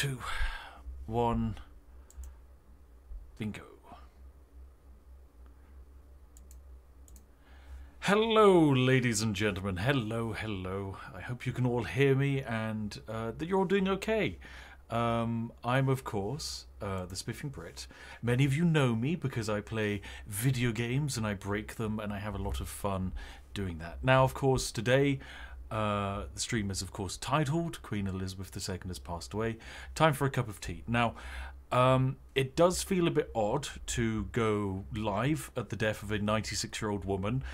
2, 1, bingo. Hello, ladies and gentlemen. Hello, hello. I hope you can all hear me and that you're all doing okay. I'm, of course, the Spiffing Brit. Many of you know me because I play video games and I break them and I have a lot of fun doing that. Now, of course, today the stream is, of course, titled Queen Elizabeth II has passed away. Time for a cup of tea. Now, it does feel a bit odd to go live at the death of a 96-year-old woman.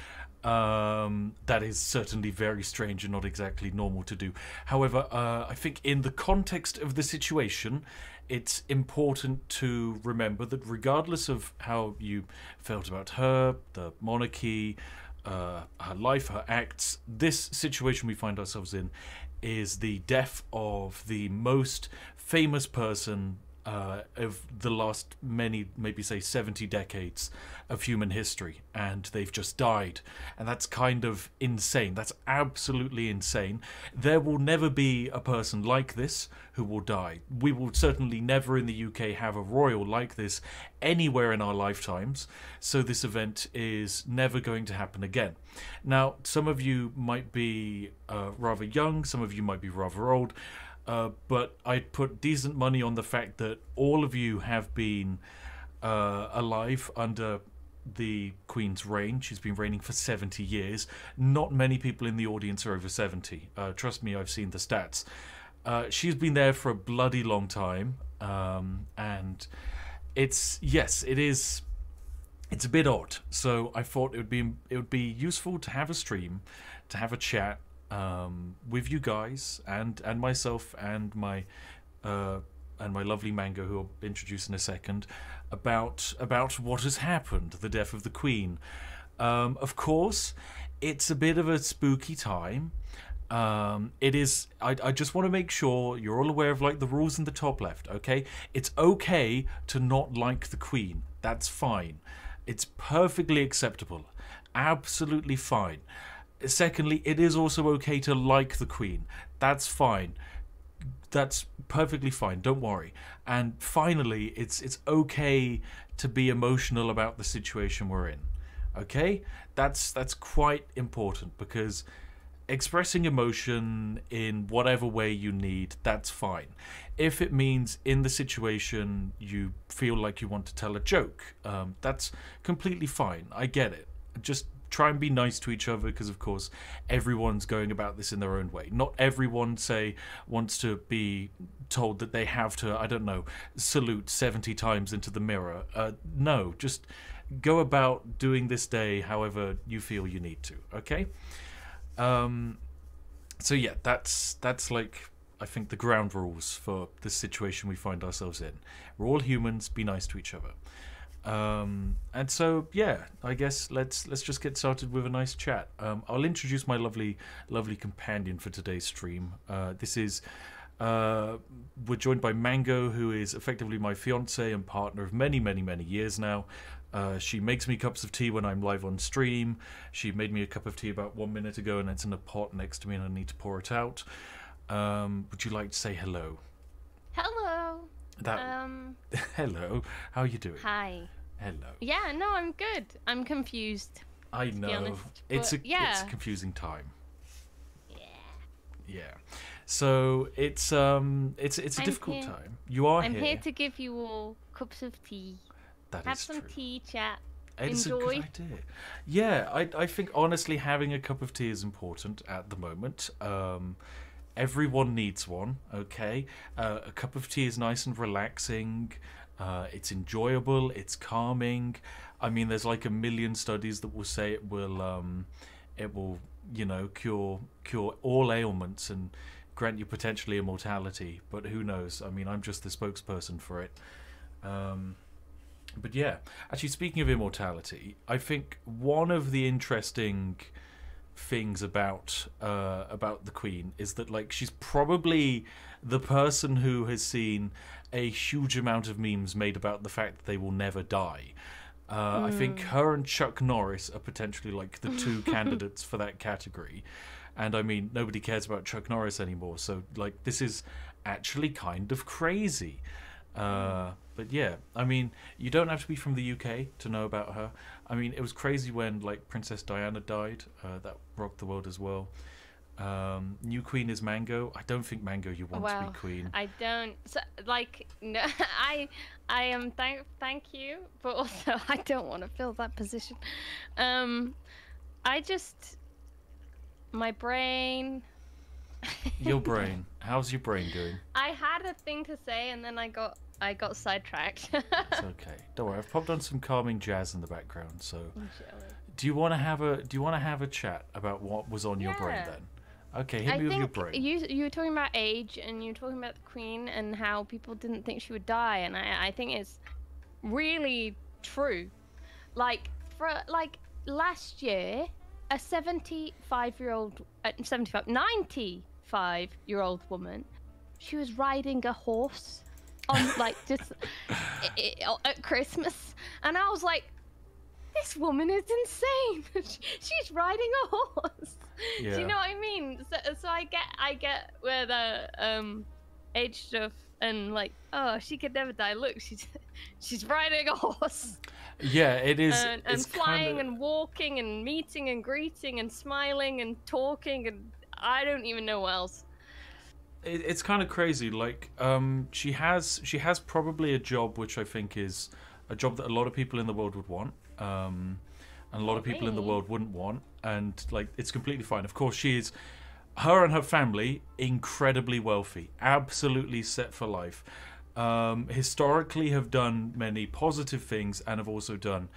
That is certainly very strange and not exactly normal to do. However, I think in the context of the situation, it's important to remember that regardless of how you felt about her, the monarchy, her life, her acts, this situation we find ourselves in is the death of the most famous person of the last many, maybe say 70 decades of human history, and they've just died. And that's kind of insane. That's absolutely insane. There will never be a person like this who will die. We will certainly never in the UK have a royal like this anywhere in our lifetimes, so this event is never going to happen again. Now, some of you might be rather young, some of you might be rather old, but I'd put decent money on the fact that all of you have been alive under the Queen's reign. She's been reigning for 70 years. Not many people in the audience are over 70. Trust me, I've seen the stats. She's been there for a bloody long time, and it's a bit odd. So I thought it would be useful to have a stream, to have a chat with you guys and myself and my lovely Mango, who I'll introduce in a second, about what has happened, the death of the Queen. Of course, it's a bit of a spooky time. It is. I just want to make sure you're all aware of like the rules in the top left. Okay, it's okay to not like the Queen. That's fine. It's perfectly acceptable. Absolutely fine. Secondly, it is also okay to like the Queen. That's fine. That's perfectly fine. Don't worry. And finally, it's okay to be emotional about the situation we're in. Okay? That's quite important, because expressing emotion in whatever way you need, that's fine. If it means in the situation you feel like you want to tell a joke, that's completely fine. I get it. Just try and be nice to each other, because of course everyone's going about this in their own way. Not everyone, say, wants to be told that they have to, I don't know, salute 70 times into the mirror. No, just go about doing this day however you feel you need to, okay? So yeah, that's like, I think, the ground rules for this situation we find ourselves in. We're all humans, be nice to each other. And so, yeah, I guess let's just get started with a nice chat. I'll introduce my lovely companion for today's stream. This is, we're joined by Mango, who is effectively my fiance and partner of many years now. She makes me cups of tea when I'm live on stream. She made me a cup of tea about 1 minute ago, and it's in a pot next to me, and I need to pour it out. Would you like to say hello? Hello. Hello. How are you doing? Hi. Hello. Yeah, no, I'm good. I'm confused. I know. Honest, it's a confusing time. Yeah. So it's a difficult time. You are here. I'm here to give you all cups of tea. Have some tea, chat. It's Enjoy. a good idea. Yeah, I think honestly having a cup of tea is important at the moment. Everyone needs one, okay? A cup of tea is nice and relaxing. It's enjoyable. It's calming. I mean, there's like a million studies that will say it will, cure all ailments and grant you potentially immortality. But who knows? I mean, I'm just the spokesperson for it. But yeah, actually, speaking of immortality, I think one of the interesting things about the Queen is that, like, she's probably the person who has seen a huge amount of memes made about the fact that they will never die. I think her and Chuck Norris are potentially like the two candidates for that category. And I mean, nobody cares about Chuck Norris anymore, so like this is actually kind of crazy. But yeah, I mean, you don't have to be from the UK to know about her. I mean, it was crazy when like Princess Diana died. That rocked the world as well. New queen is Mango. I don't think Mango you want to be queen. I don't. So, like, no, I am thank you, but also I don't want to fill that position. I just my brain. Your brain. How's your brain doing? I had a thing to say and then I got sidetracked. It's okay. Don't worry. I've popped on some calming jazz in the background. So, do you want to have a chat about what was on your brain then? Okay, hit me with your brain. You were talking about age and you were talking about the Queen and how people didn't think she would die, and I think it's really true. Like last year, a 95-year-old, 95-year-old woman, she was riding a horse on like just at Christmas, and I was like, this woman is insane. She's riding a horse. Yeah. Do you know what I mean? So I get where the age stuff and like, oh, she could never die. Look, she's riding a horse. Yeah, it is. And flying and walking and meeting and greeting and smiling and talking, and I don't even know what else. It's kind of crazy. Like, she has probably a job which I think is a job that a lot of people in the world would want, and a lot of people in the world wouldn't want, and like it's completely fine. Of course, her and her family incredibly wealthy, absolutely set for life. Historically have done many positive things and have also done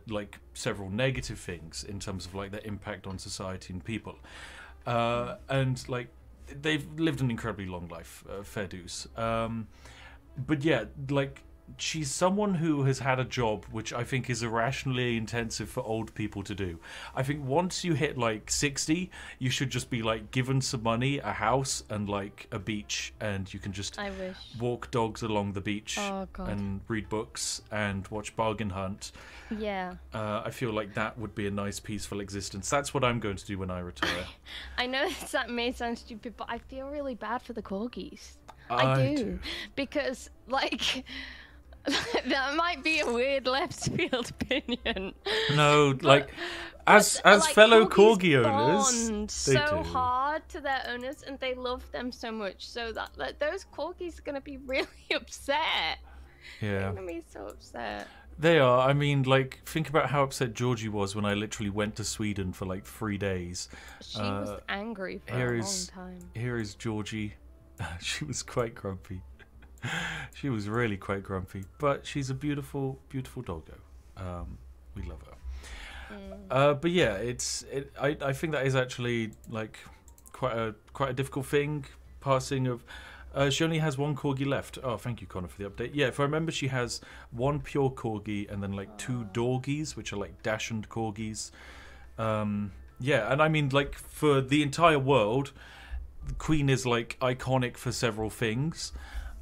like several negative things in terms of like their impact on society and people, and like they've lived an incredibly long life, fair dues. But yeah, like she's someone who has had a job which I think is irrationally intensive for old people to do. I think once you hit like 60, you should just be like given some money, a house, and like a beach, and you can just walk dogs along the beach and read books and watch Bargain Hunt. Yeah. I feel like that would be a nice, peaceful existence. That's what I'm going to do when I retire. I know that may sound stupid, but I feel really bad for the corgis. I do. Because like that might be a weird left field opinion. No, but, like as like, fellow corgi owners, bond so hard to their owners, and they love them so much, so that like, those corgis are gonna be really upset. Yeah, they're gonna be so upset. They are. I mean, like, think about how upset Georgie was when I literally went to Sweden for like 3 days. She was angry for a long time. Here is Georgie. She was quite grumpy. She was really quite grumpy, but she's a beautiful, beautiful doggo. We love her. But yeah, I think that is actually like quite a difficult thing. Passing of. She only has one corgi left. Oh, thank you, Connor, for the update. Yeah, if I remember, she has one pure corgi and then like 2 dorgies, which are like dachshund corgis. Yeah, and I mean, like for the entire world, the Queen is like iconic for several things.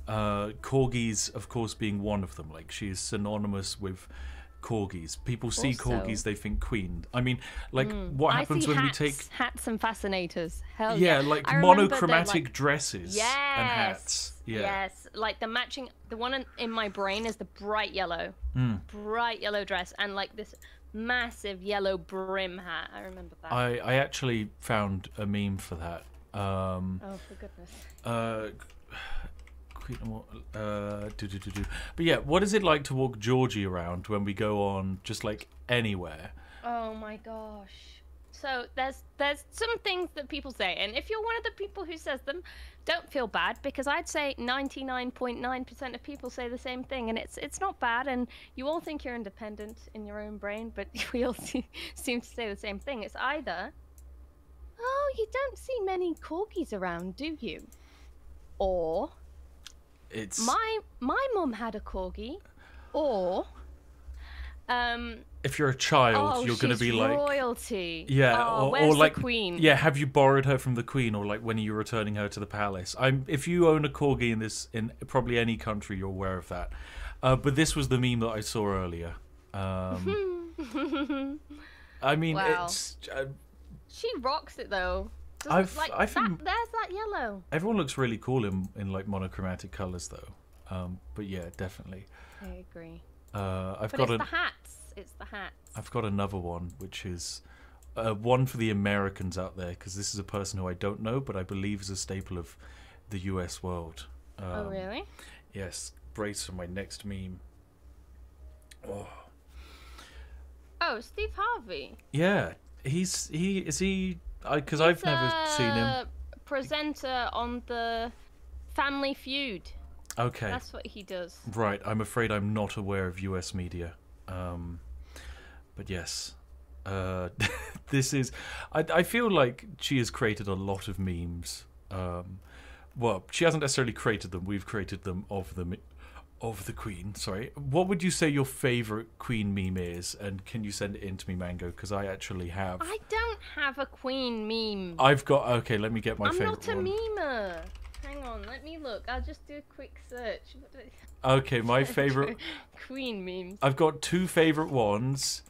Corgis, of course, being one of them. Like she is synonymous with corgis. People see corgis, they think Queen. I mean, like what happens when we take hats and fascinators? Hell yeah, like monochromatic dresses and hats. Yeah. Yes, like the one in my brain is the bright yellow dress and like this massive yellow brim hat. I remember that. I actually found a meme for that. Oh, for goodness. But yeah, what is it like to walk Georgie around when we go on just like anywhere? Oh my gosh. So there's some things that people say, and if you're one of the people who says them, don't feel bad, because I'd say 99.9% of people say the same thing, and it's not bad, and you all think you're independent in your own brain, but we all seem to say the same thing. It's either, oh, you don't see many corgis around, do you? Or it's my mum had a corgi, or if you're a child, you're going to be like royalty. Yeah, or like the Queen? Yeah, have you borrowed her from the Queen, or like when you're returning her to the palace? If you own a corgi in probably any country, you're aware of that. But this was the meme that I saw earlier. I mean, wow. it's she rocks it though. I think there's that yellow. everyone looks really cool in like monochromatic colors though. But yeah, definitely. I agree. I've But got it's the hats. It's the hats. I've got another one, which is one for the Americans out there, because this is a person who I don't know, but I believe is a staple of the US world. Oh, really? Yes, brace for my next meme. Oh, Steve Harvey. Yeah, is he? Because I've never seen him. Presenter on the Family Feud. Okay. That's what he does. Right, I'm afraid I'm not aware of US media. But yes. This is... I feel like she has created a lot of memes. Well, she hasn't necessarily created them. We've created them of the Queen. Sorry. What would you say your favourite Queen meme is? And can you send it in to me, Mango? Because I actually have... I don't have a Queen meme. I've got... Okay, let me get my favourite one. I'm not a memer. Hang on, let me look. I'll just do a quick search. Okay, my favourite... Queen memes. I've got two favourite ones.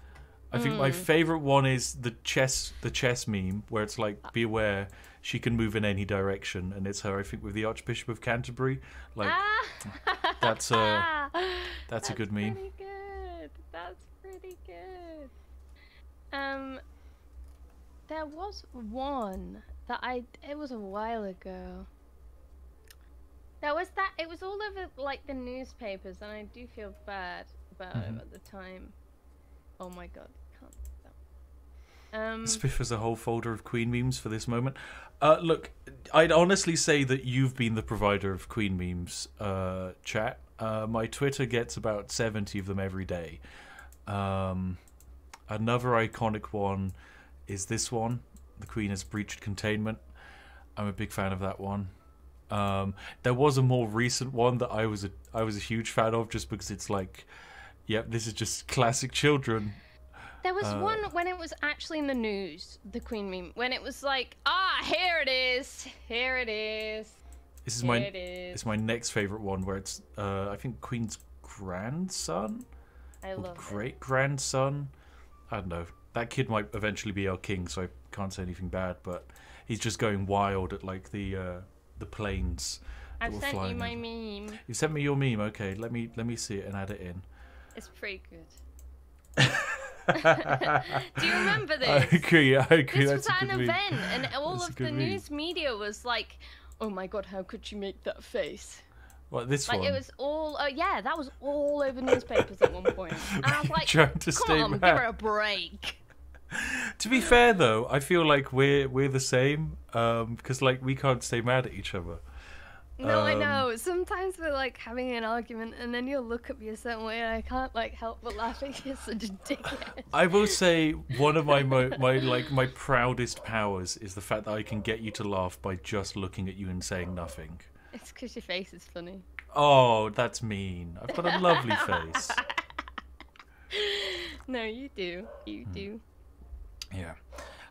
I think my favourite one is the chess meme, where it's like, be aware, she can move in any direction, and it's her, I think, with the Archbishop of Canterbury. Like, that's a good meme. Pretty good. That's pretty good. There was one that it was a while ago. It was all over like the newspapers, and I do feel bad about it at the time. Oh my god, can't stop. Spiff has a whole folder of Queen memes for this moment. Look, I'd honestly say that you've been the provider of Queen memes, chat. My Twitter gets about 70 of them every day. Another iconic one is this one. The Queen has breached containment. I'm a big fan of that one. There was a more recent one that I was a huge fan of, just because it's like, yep, this is just classic children. There was one when it was actually in the news, the Queen meme, when it was like, here it is, here it is. This is it's my next favorite one, where it's I think Queen's grandson, great grandson. I don't know. That kid might eventually be our king, so I can't say anything bad. But he's just going wild at like the planes. I've sent you my meme. You sent me your meme. Okay, let me see it and add it in. It's pretty good. Do you remember this? I agree. This That's was at an meme. event, and all That's of the news media was like, "Oh my god, how could she make that face?" What, this like, one? It was all, yeah, that was all over newspapers at one point. And I was like, trying to stay come on, mad. give her a break. To be fair, though, I feel like we're the same, because like we can't stay mad at each other. No, I know. Sometimes we're like having an argument, and then you'll look at me a certain way, and I can't like help but laughing. You're such a dickhead. I will say one of my proudest powers is the fact that I can get you to laugh by just looking at you and saying nothing. It's because your face is funny. Oh, that's mean. I've got a lovely face. No, you do. You do. Yeah.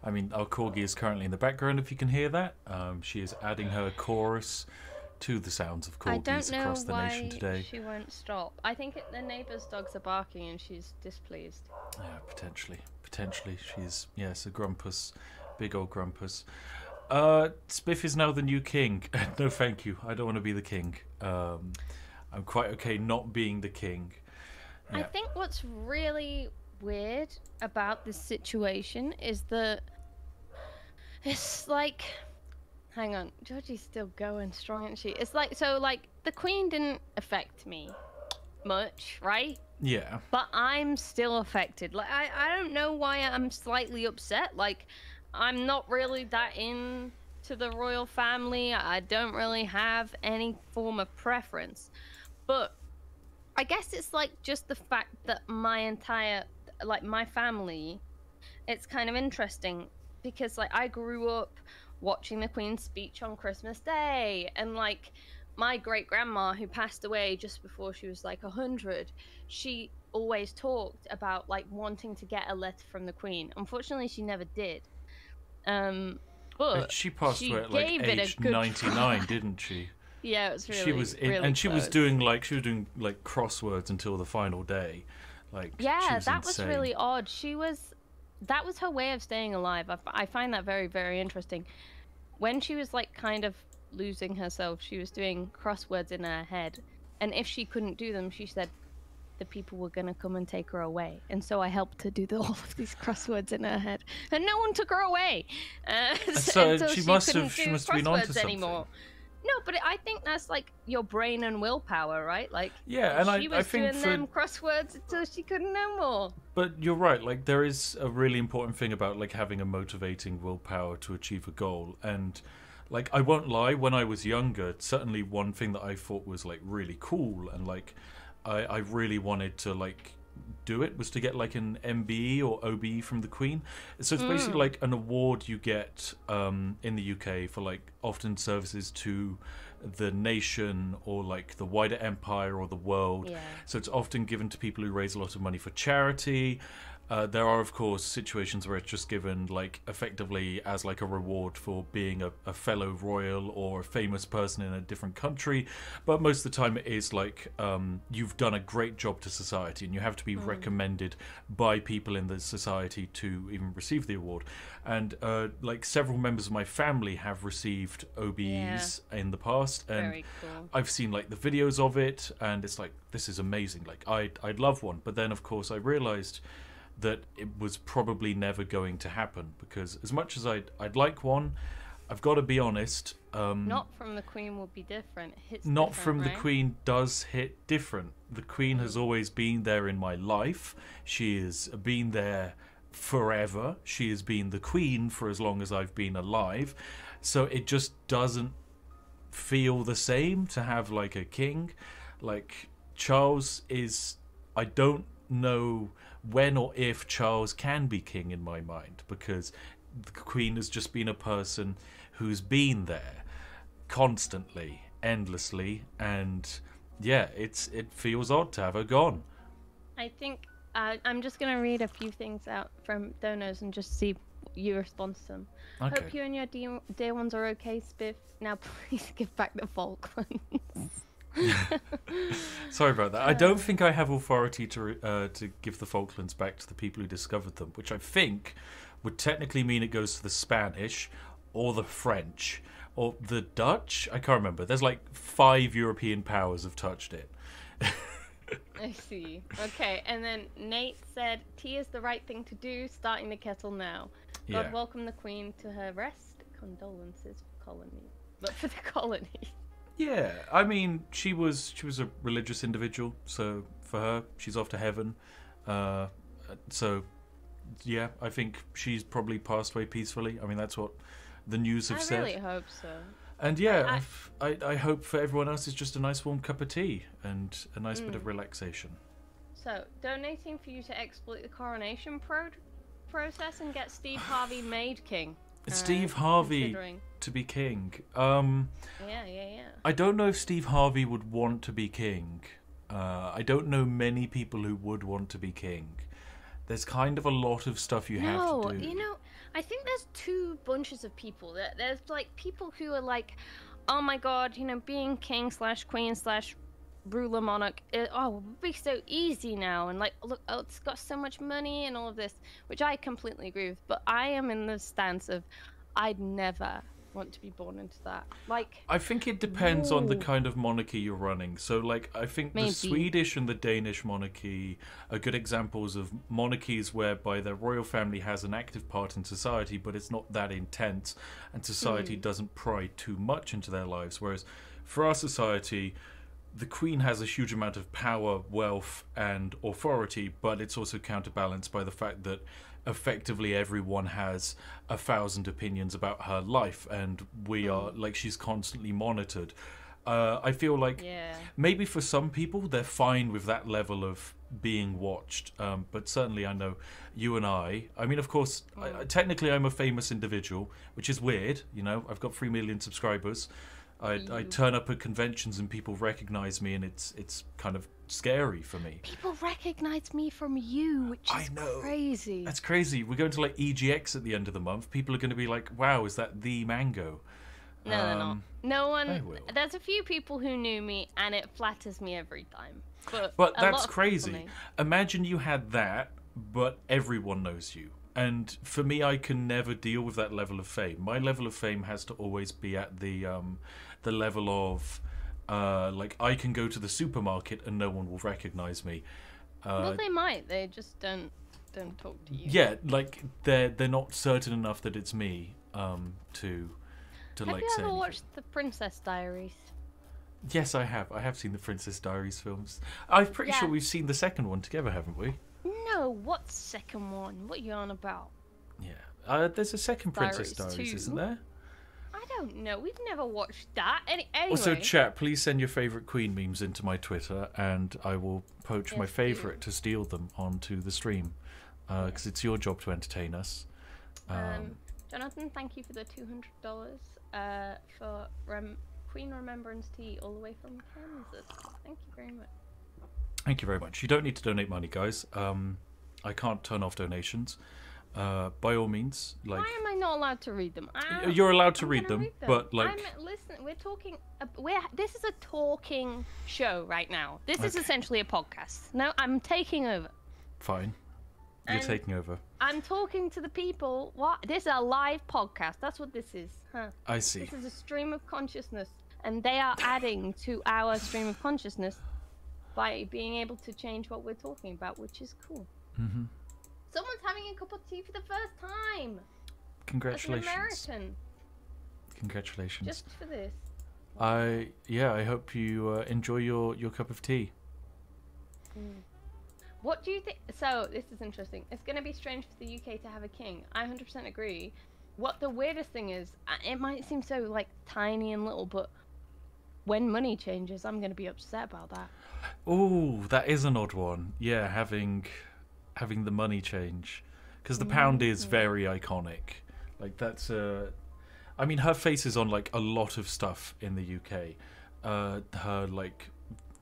I mean, our corgi is currently in the background, if you can hear that. She is adding her chorus to the sounds of corgis across the nation today. She won't stop. I think the neighbour's dogs are barking and she's displeased. Yeah, potentially. She's, yes, a grumpus. Big old grumpus. Spiff is now the new king. No, thank you. I don't want to be the king. I'm quite okay not being the king. Yeah. I think what's really weird about this situation is that it's like, hang on, Georgie's still going strong, isn't she? It's like, so like the Queen didn't affect me much, right? Yeah. But I'm still affected. Like I don't know why I'm slightly upset. Like I'm not really that into the royal family. I don't really have any form of preference. But I guess it's like just the fact that my entire, like my family, it's kind of interesting because like I grew up watching the Queen's speech on Christmas Day, and like my great grandma who passed away just before she was like 100, she always talked about like wanting to get a letter from the Queen. Unfortunately, she never did. But she passed away at like age 99, didn't she? Yeah, it was really. She was really and she close. was doing like crosswords until the final day. Like yeah, was that insane. was really odd. That was her way of staying alive. I find that very, very interesting. when she was like kind of losing herself, she was doing crosswords in her head, and if she couldn't do them, she said the people were going to come and take her away. And so I helped her do all of these crosswords in her head, and no one took her away. So until she must couldn't have do been onto crosswords something. anymore. No, but I think that's like your brain and willpower, right? Like, yeah, and she I was think doing them crosswords until she couldn't no more. But you're right, like there is a really important thing about like having a motivating willpower to achieve a goal. And like I won't lie, when I was younger, certainly one thing that I thought was like really cool and like I really wanted to like do it was to get like an MBE or OBE from the Queen. So it's basically like an award you get in the UK for like often services to the nation or like the wider empire or the world. Yeah. So it's often given to people who raise a lot of money for charity. There are, of course, situations where it's just given, like, effectively as, like, a reward for being a fellow royal or a famous person in a different country. But most of the time it is, like, you've done a great job to society and you have to be recommended by people in the society to even receive the award. And, like, several members of my family have received OBEs in the past. And Very cool. I've seen, like, the videos of it, and it's like, this is amazing. Like, I'd love one. But then, of course, I realised that it was probably never going to happen, because as much as I'd like one, I've got to be honest. Not from the Queen would be different. Hits not different, from right? the Queen does hit different. The Queen has always been there in my life. She has been there forever. She has been the Queen for as long as I've been alive. So it just doesn't feel the same to have like a king. Like Charles is, I don't know when or if Charles can be king in my mind, because the Queen has just been a person who's been there constantly, endlessly, and yeah, it feels odd to have her gone. I think I'm just going to read a few things out from donors and just see your response to them. Okay. Hope you and your dear ones are okay, Spiff. Now please give back the Falklands. Sorry about that. I don't think I have authority to give the Falklands back to the people who discovered them, which I think would technically mean it goes to the Spanish or the French or the Dutch. I can't remember. There's like 5 European powers have touched it. I see. Okay, and then Nate said, tea is the right thing to do, starting the kettle now. God Yeah. welcome the Queen to her rest. Condolences for colony. But for the colony. Yeah, I mean, she was a religious individual, so for her, she's off to heaven. So, yeah, I think she's probably passed away peacefully. I mean, that's what the news have said. I really hope so. And yeah, I hope for everyone else it's just a nice warm cup of tea and a nice bit of relaxation. So, donating for you to exploit the coronation process and get Steve Harvey made king. Steve Harvey Considering. to be king. Yeah. I don't know if Steve Harvey would want to be king. I don't know many people who would want to be king. There's kind of a lot of stuff you have to do. You know, I think there's two bunches of people. There's like people who are like, oh my god, you know, being king / queen / ruler monarch, it would be so easy now, and like, look, it's got so much money and all of this, which I completely agree with. But I am in the stance of, I'd never want to be born into that. Like, I think it depends on the kind of monarchy you're running. So, like, I think Maybe. the Swedish and the Danish monarchy are good examples of monarchies whereby their royal family has an active part in society, but it's not that intense, and society doesn't pry too much into their lives. Whereas for our society, the Queen has a huge amount of power, wealth, and authority, but it's also counterbalanced by the fact that effectively everyone has 1,000 opinions about her life, and we are like, she's constantly monitored. I feel like maybe for some people they're fine with that level of being watched, but certainly I know you and I mean, of course, technically I'm a famous individual, which is weird, you know. I've got 3 million subscribers. I turn up at conventions and people recognize me, and it's kind of scary for me. people recognize me from you, which is crazy. That's crazy. We're going to like EGX at the end of the month. People are going to be like, wow, is that the Mango? No, they're not. No one. they will. There's a few people who knew me, and it flatters me every time. But But a that's lot of crazy. people know. Imagine you had that, but everyone knows you. And for me, I can never deal with that level of fame. My level of fame has to always be at the level of like I can go to the supermarket and no one will recognize me. Well, they might. They just don't talk to you. Yeah, like they're not certain enough that it's me to Have like you say ever anything. watched The Princess Diaries? Yes, I have. I have seen the Princess Diaries films. I'm pretty sure Yeah. we've seen the second one together, haven't we? No, what second one? What are you on about? Yeah. There's a second Princess Diaries Diaries, 2. isn't there? I don't know. We've never watched that. Anyway. Also, chat, please send your favourite Queen memes into my Twitter, and I will poach my Yes, do. favourite to steal them onto the stream, because it's your job to entertain us. Jonathan, thank you for the $200 for Queen Remembrance Tea all the way from Kansas. Thank you very much. Thank you very much. You don't need to donate money, guys. I can't turn off donations. By all means, like Why am I not allowed to read them? you're allowed to I'm read gonna them, but like listen, we're talking. This is a talking show right now. This is Okay. essentially a podcast. No, I'm taking over. fine, you're And- taking over. I'm talking to the people. What? This is a live podcast. That's what this is, huh? I see. This is a stream of consciousness, and they are adding to our stream of consciousness by being able to change what we're talking about, which is cool. Mm-hmm. Someone's having a cup of tea for the first time. As an Congratulations. American, Congratulations. just for this. I hope you enjoy your cup of tea. What do you think? So this is interesting. It's going to be strange for the UK to have a king. I 100% agree. What the weirdest thing is, it might seem so like tiny and little, but when money changes, I'm going to be upset about that. Oh, that is an odd one. Yeah, having the money change, because the pound is very iconic. Like that's I mean, her face is on like a lot of stuff in the UK. Her like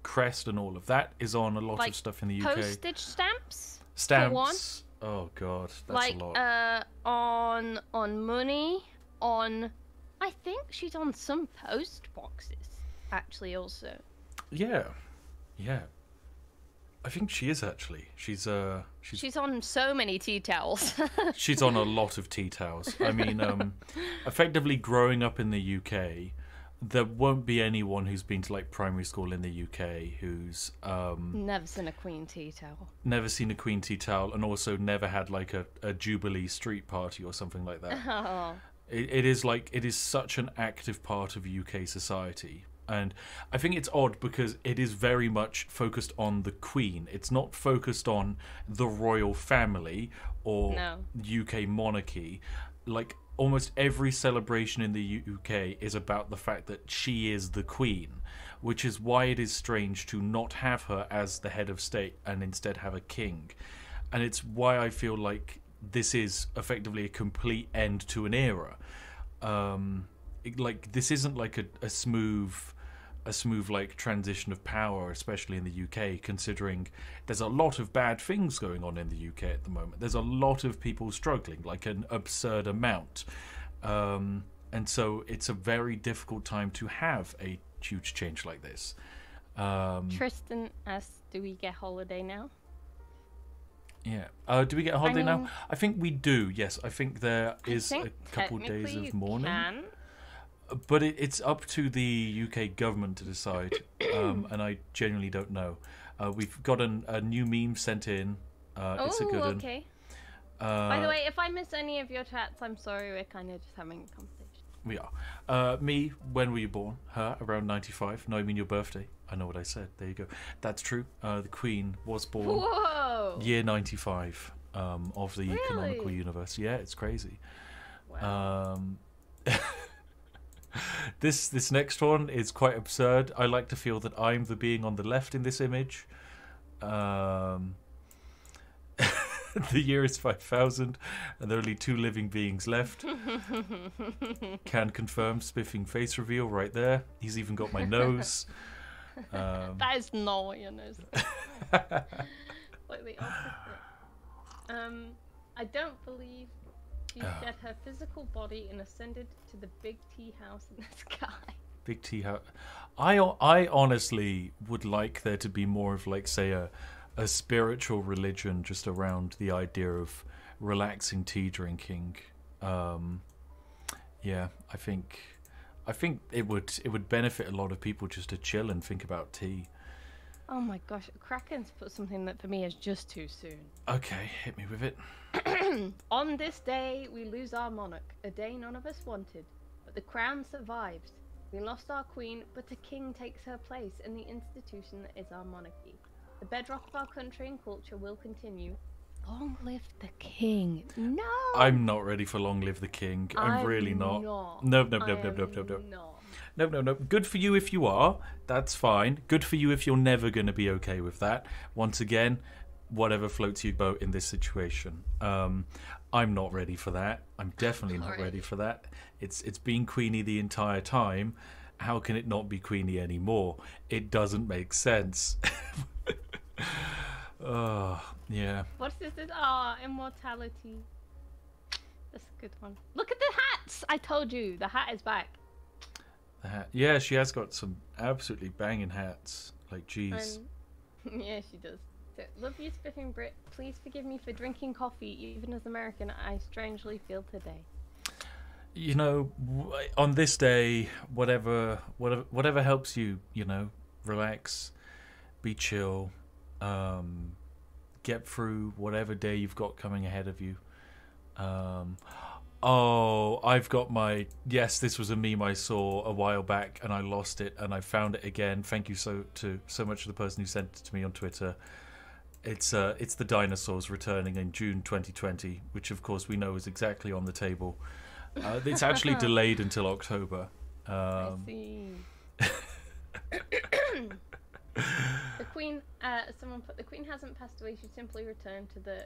crest and all of that is on a lot Like of stuff in the UK. Postage stamps. Stamps. Oh god, that's Like a lot. on money, on I think she's on some post boxes actually also. Yeah. I think she is actually. She's on so many tea towels. she's on a lot of tea towels. I mean, effectively growing up in the UK, there won't be anyone who's been to like primary school in the UK who's Never seen a queen tea towel. never seen a Queen tea towel and also never had like a Jubilee street party or something like that. Oh. It is such an active part of UK society. And I think it's odd because it is very much focused on the Queen. It's not focused on the royal family or No. UK monarchy. Like almost every celebration in the UK is about the fact that she is the Queen, which is why it is strange to not have her as the head of state and instead have a king. And it's why I feel like this is effectively a complete end to an era. Like this isn't like a smooth like transition of power, especially in the UK, considering there's a lot of bad things going on in the UK at the moment. There's a lot of people struggling, like an absurd amount, and so it's a very difficult time to have a huge change like this. Tristan asks, do we get holiday now? Yeah. Do we get a holiday mean, now? I think we do. Yes, I think there is I a think couple days technically of you mourning. can. But it's up to the UK government to decide, and I genuinely don't know. We've got a new meme sent in. It's a good one. Okay. By the way, if I miss any of your chats, I'm sorry. We're kind of just having a conversation. We are. Me, when were you born? Her, around 95. No, I mean your birthday. I know what I said. There you go. That's true. The Queen was born Whoa! year 95 of the canonical Really? universe. Yeah, it's crazy. Wow. This next one is quite absurd. I like to feel that I'm the being on the left in this image. The year is 5000 and there are only 2 living beings left. Can confirm spiffing face reveal right there. He's even got my nose. That is not what your nose is. Wait, opposite. I don't believe she shed her physical body and ascended to the big tea house in the sky. Big tea house. I honestly would like there to be more of like, say, a spiritual religion just around the idea of relaxing tea drinking. Yeah, I think it would benefit a lot of people just to chill and think about tea. Oh my gosh, Kraken's put something that for me is just too soon. Okay, hit me with it. On this day, we lose our monarch, a day none of us wanted, but the crown survives. We lost our queen, but a king takes her place in the institution that is our monarchy. The bedrock of our country and culture will continue. Long live the king. No! I'm not ready for Long Live the King. I'm really not. No. No. Good for you if you are. That's fine. Good for you if you're never going to be okay with that. Once again, whatever floats your boat in this situation. I'm not ready for that. I'm definitely not ready for that. It's been Queenie the entire time. How can it not be Queenie anymore? It doesn't make sense. Oh, yeah. What's this? Immortality. That's a good one. Look at the hats! I told you, the hat is back. The hat. Yeah, she has got some absolutely banging hats. Like, jeez. Yeah, she does. So, love you, Spiffing Brit. Please forgive me for drinking coffee, even as American I strangely feel today. You know, on this day, whatever helps you, relax, be chill, get through whatever day you've got coming ahead of you. I've got this was a meme I saw a while back and I lost it and I found it again. Thank you so much to the person who sent it to me on Twitter. It's the dinosaurs returning in June 2020, which of course we know is exactly on the table. It's actually delayed until October. I see. The Queen, someone put, the Queen hasn't passed away, she simply returned to the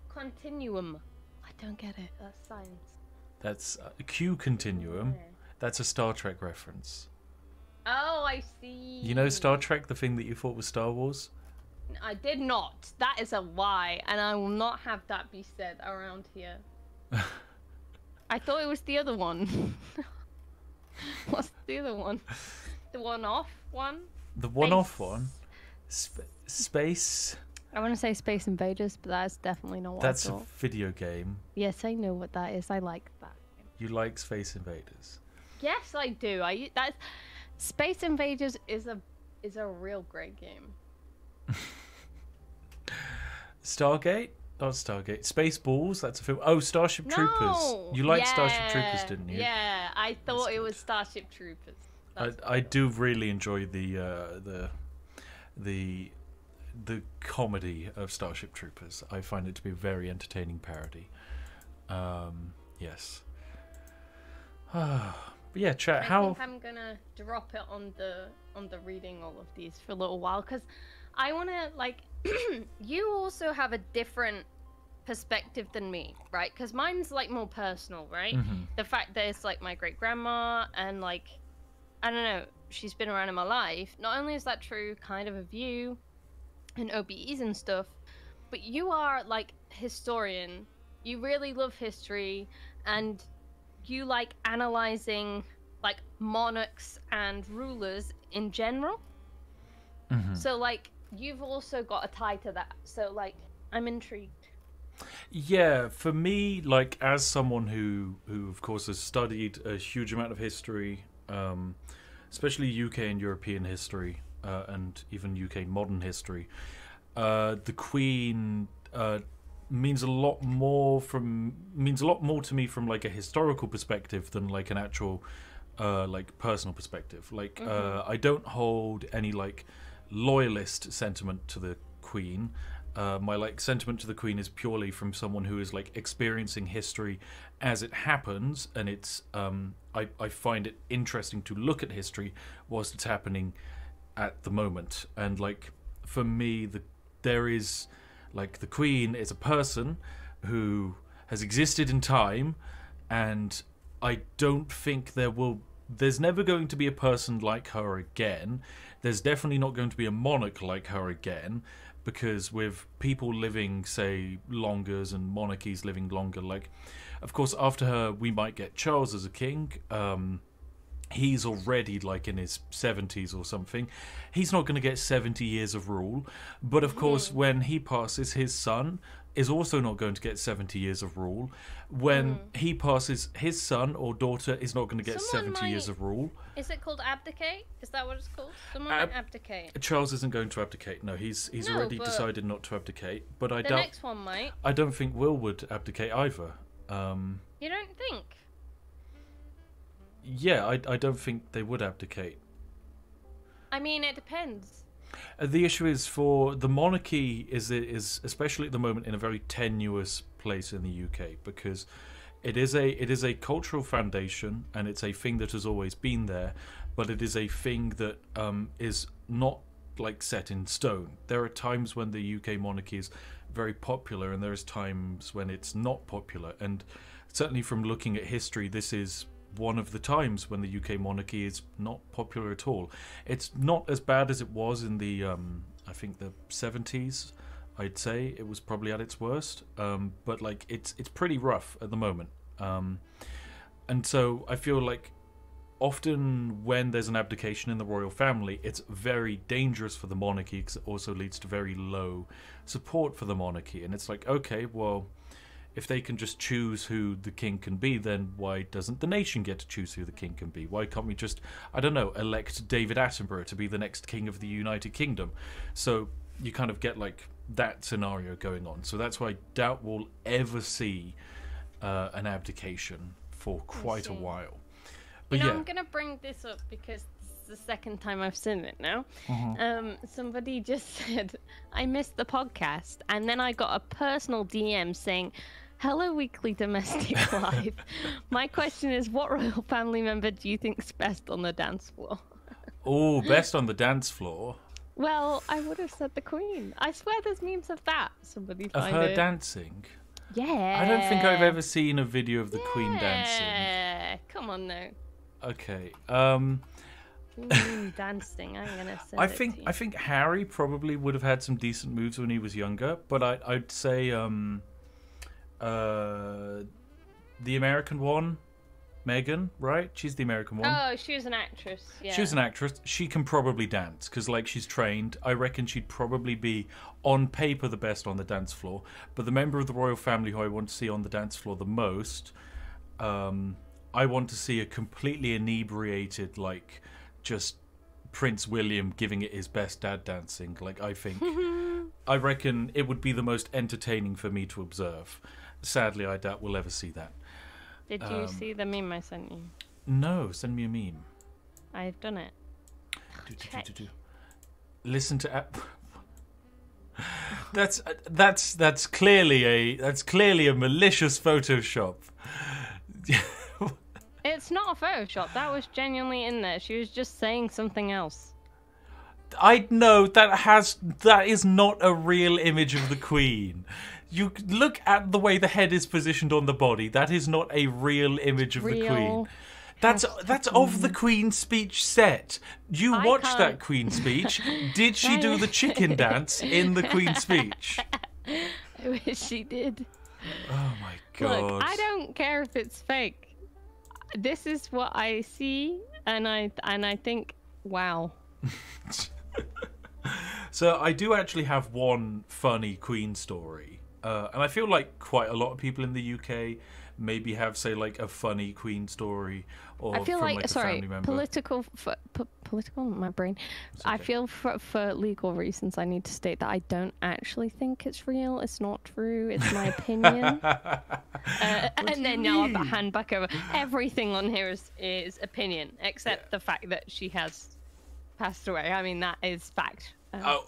continuum. I don't get it, that's science. That's Q continuum. Yeah. That's a Star Trek reference. Oh, I see. You know Star Trek, the thing that you thought was Star Wars? I did not. That is a lie, and I will not have that be said around here. I thought it was the other one. What's the other one? The one-off one? The one-off one? Space? I want to say Space Invaders, but that's definitely not what I thought. That's a video game. Yes, I know what that is. I like that. You like Space Invaders? Yes, I do. Space Invaders is a real great game. Stargate? Not Stargate. Spaceballs? That's a film. Oh, Starship Troopers. You liked Starship Troopers, didn't you? Yeah, I thought it was Starship Troopers. I do really enjoy the comedy of Starship Troopers. I find it to be a very entertaining parody. Yes. But yeah, chat. I think I'm gonna drop it on the reading all of these for a little while because I want to you also have a different perspective than me, right? Because mine's more personal, right? Mm-hmm. The fact that it's my great grandma and I don't know, she's been around in my life. Not only is that true, kind of of you and OBEs and stuff, but you are historian. You really love history, and you like analyzing monarchs and rulers in general. Mm-hmm. So you've also got a tie to that. So I'm intrigued. Yeah, for me, as someone who of course has studied a huge amount of history, especially UK and European history, and even UK modern history, the Queen means a lot more to me from a historical perspective than an actual personal perspective. I don't hold any loyalist sentiment to the Queen. My sentiment to the Queen is purely from someone who is experiencing history as it happens, and it's I find it interesting to look at history whilst it's happening at the moment. And for me, there is the Queen is a person who has existed in time, and I don't think there's never going to be a person like her again. There's definitely not going to be a monarch like her again, because with people living, say, longers and monarchies living longer, of course, after her, we might get Charles as a king, he's already like in his 70s or something. He's not going to get 70 years of rule. But of course, when he passes, his son is also not going to get 70 years of rule. When he passes, his son or daughter is not going to get 70 years of rule. Is it called abdicate? Is that what it's called? Someone might abdicate. Charles isn't going to abdicate. No, he's already decided not to abdicate. But I the doubt. Next one might. I don't think Will would abdicate either. You don't think? Yeah, I don't think they would abdicate. I mean, it depends. The issue is for the monarchy is especially at the moment in a very tenuous place in the UK, because it is a cultural foundation and it's a thing that has always been there, but it is a thing that is not like set in stone. There are times when the UK monarchy is very popular and there's times when it's not popular, and certainly from looking at history, this is one of the times when the UK monarchy is not popular at all. It's not as bad as it was in the I think the 70s. I'd say it was probably at its worst, but like it's pretty rough at the moment, and so I feel like often when there's an abdication in the royal family, it's very dangerous for the monarchy, because it also leads to very low support for the monarchy. And it's like, okay, well, if they can just choose who the king can be, then why doesn't the nation get to choose who the king can be? Why can't we just, I don't know, elect David Attenborough to be the next king of the United Kingdom? So you kind of get like that scenario going on. So that's why I doubt we'll ever see an abdication for quite a while. But I'm going to bring this up because this is the second time I've seen it now. Somebody just said, I missed the podcast. And then I got a personal DM saying, hello, Weekly Domestic Life. My question is, what royal family member do you think's best on the dance floor? Oh, best on the dance floor? Well, I would have said the Queen. I swear there's memes of that. Somebody find of her it. Dancing? Yeah. I don't think I've ever seen a video of the Queen dancing. Yeah, come on now. Okay. Dancing. I'm gonna say. I think Harry probably would have had some decent moves when he was younger, but I'd say the American one, Meghan, right? She's the American one. Oh, she was an actress. Yeah. She was an actress. She can probably dance because, like, she's trained. I reckon she'd probably be on paper the best on the dance floor. But the member of the royal family who I want to see on the dance floor the most, I want to see a completely inebriated, like, just Prince William giving it his best dad dancing. Like, I reckon it would be the most entertaining for me to observe. Sadly, I doubt we'll ever see that. Did you see the meme I sent you? No, send me a meme. I've done it. Listen to. That's clearly a malicious Photoshop. It's not a Photoshop. That was genuinely in there. She was just saying something else. I know that is not a real image of the Queen. You look at the way the head is positioned on the body. That is not a real image of the Queen. That's of the Queen's speech set. You watched that Queen's speech. Did she do the chicken dance in the Queen's speach? I wish she did. Oh my god. Look, I don't care if it's fake. This is what I see, and I think, wow. So I do actually have one funny Queen story. And I feel like quite a lot of people in the UK maybe have, say, like a funny Queen story, or I feel from, like a family member. political. My brain. It's I okay. feel for legal reasons, I need to state that I don't actually think it's real. It's not true. It's my opinion. And then now I'll hand back over. Everything on here is opinion, except the fact that she has passed away. I mean, that is fact.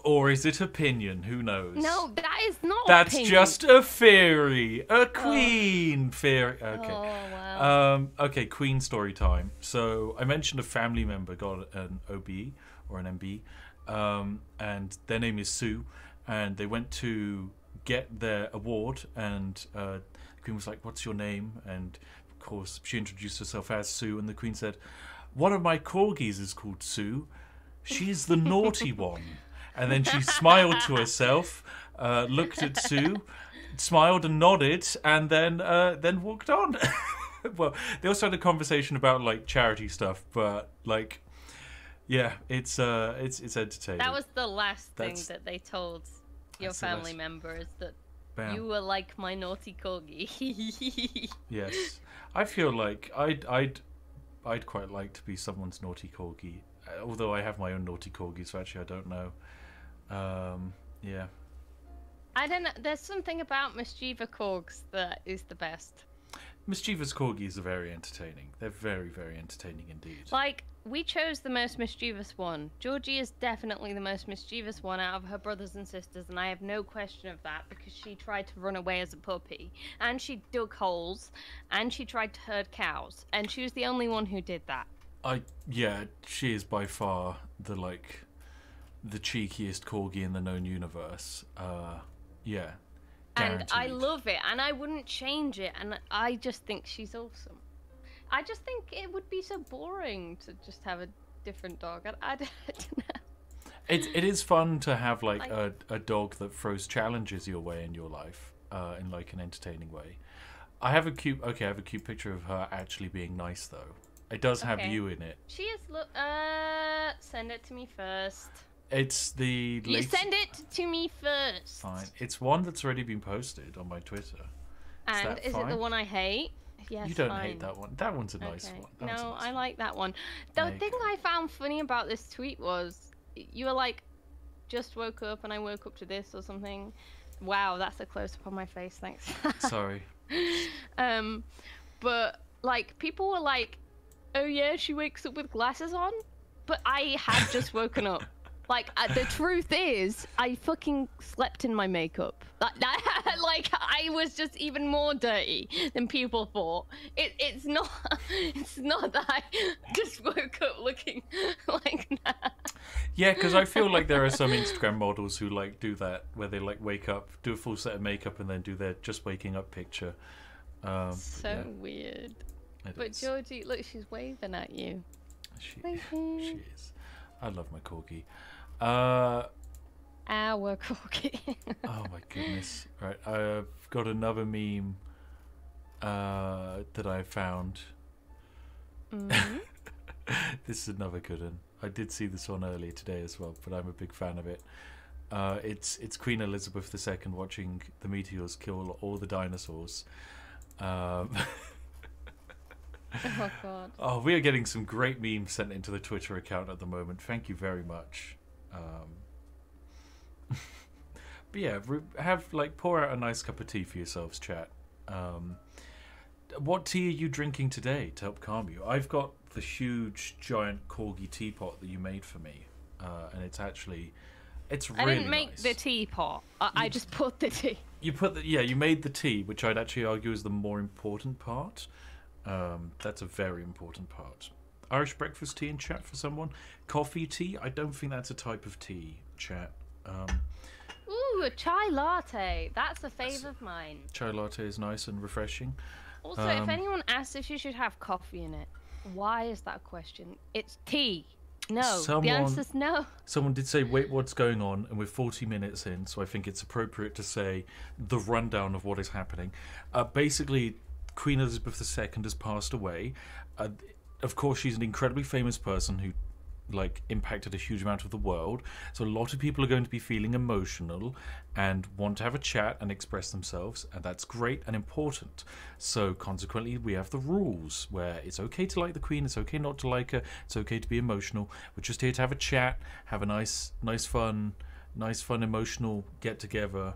Or is it opinion? Who knows? No, that is not That's opinion. just a theory. A Queen theory. Okay. Oh, wow. Okay, Queen story time. So I mentioned a family member got an OBE or an MB, and their name is Sue, and they went to get their award, and the Queen was like, "What's your name?" And of course, she introduced herself as Sue, and the Queen said, "One of my corgis is called Sue. She's the naughty one." And then she smiled to herself, looked at Sue, smiled and nodded, and then walked on. Well, they also had a conversation about like charity stuff, but like, yeah, it's entertaining. That was the last thing that they told your family members, that you were like my naughty corgi. Yes, I feel like I'd quite like to be someone's naughty corgi, although I have my own naughty corgi, so actually I don't know. Yeah. I don't know. There's something about mischievous corgs that is the best. Mischievous corgis are very entertaining. They're very, very entertaining indeed. Like, we chose the most mischievous one. Georgie is definitely the most mischievous one out of her brothers and sisters, and I have no question of that, because she tried to run away as a puppy, and she dug holes, and she tried to herd cows, and she was the only one who did that. Yeah, she is by far the cheekiest corgi in the known universe. Yeah. And I love it, and I wouldn't change it, and I just think she's awesome. I just think it would be so boring to just have a different dog. I don't know. It is fun to have like a dog that throws challenges your way in your life, in like an entertaining way. I have a cute picture of her actually being nice though. It does have you in it. She is send it to me first. It's the latest... You send it to me first. Fine. It's one that's already been posted on my Twitter. And is it the one I hate? Yes, you don't hate that one. That one's a nice one. No, I like that one. The thing I found funny about this tweet was you were like, just woke up and I woke up to this or something. Wow, that's a close-up on my face. Thanks. Sorry. But like people were like, oh yeah, she wakes up with glasses on. But I had just woken up. Like, the truth is, I fucking slept in my makeup. Like, I was just even more dirty than people thought. It's not that I just woke up looking like that. Yeah, because I feel like there are some Instagram models who like do that, where they like wake up, do a full set of makeup, and then do their just waking up picture. Weird. But Georgie, look, she's waving at you. She is. I love my corgi. Our corgi. Oh my goodness. Right, I've got another meme that I found. Mm-hmm. This is another good one. I did see this one earlier today as well, but I'm a big fan of it. It's Queen Elizabeth II watching the meteors kill all the dinosaurs. Oh god. Oh, we are getting some great memes sent into the Twitter account at the moment. Thank you very much. But yeah, pour out a nice cup of tea for yourselves, chat. What tea are you drinking today to help calm you? I've got the huge giant corgi teapot that you made for me, and it's really nice. I didn't make the teapot. I just put the tea. You made the tea, which I'd actually argue is the more important part. That's a very important part. Irish breakfast tea in chat for someone. Coffee tea? I don't think that's a type of tea, chat. Ooh, a chai latte. That's a fave of mine. Chai latte is nice and refreshing. Also, if anyone asks if you should have coffee in it, why is that a question? It's tea. No, the answer's no. Someone did say, wait, what's going on? And we're 40 minutes in, so I think it's appropriate to say the rundown of what is happening. Basically, Queen Elizabeth II has passed away. Of course, she's an incredibly famous person who impacted a huge amount of the world. So a lot of people are going to be feeling emotional and want to have a chat and express themselves, and that's great and important. So consequently, we have the rules where it's okay to like the Queen, it's okay not to like her, it's okay to be emotional. We're just here to have a chat, have a nice fun emotional get together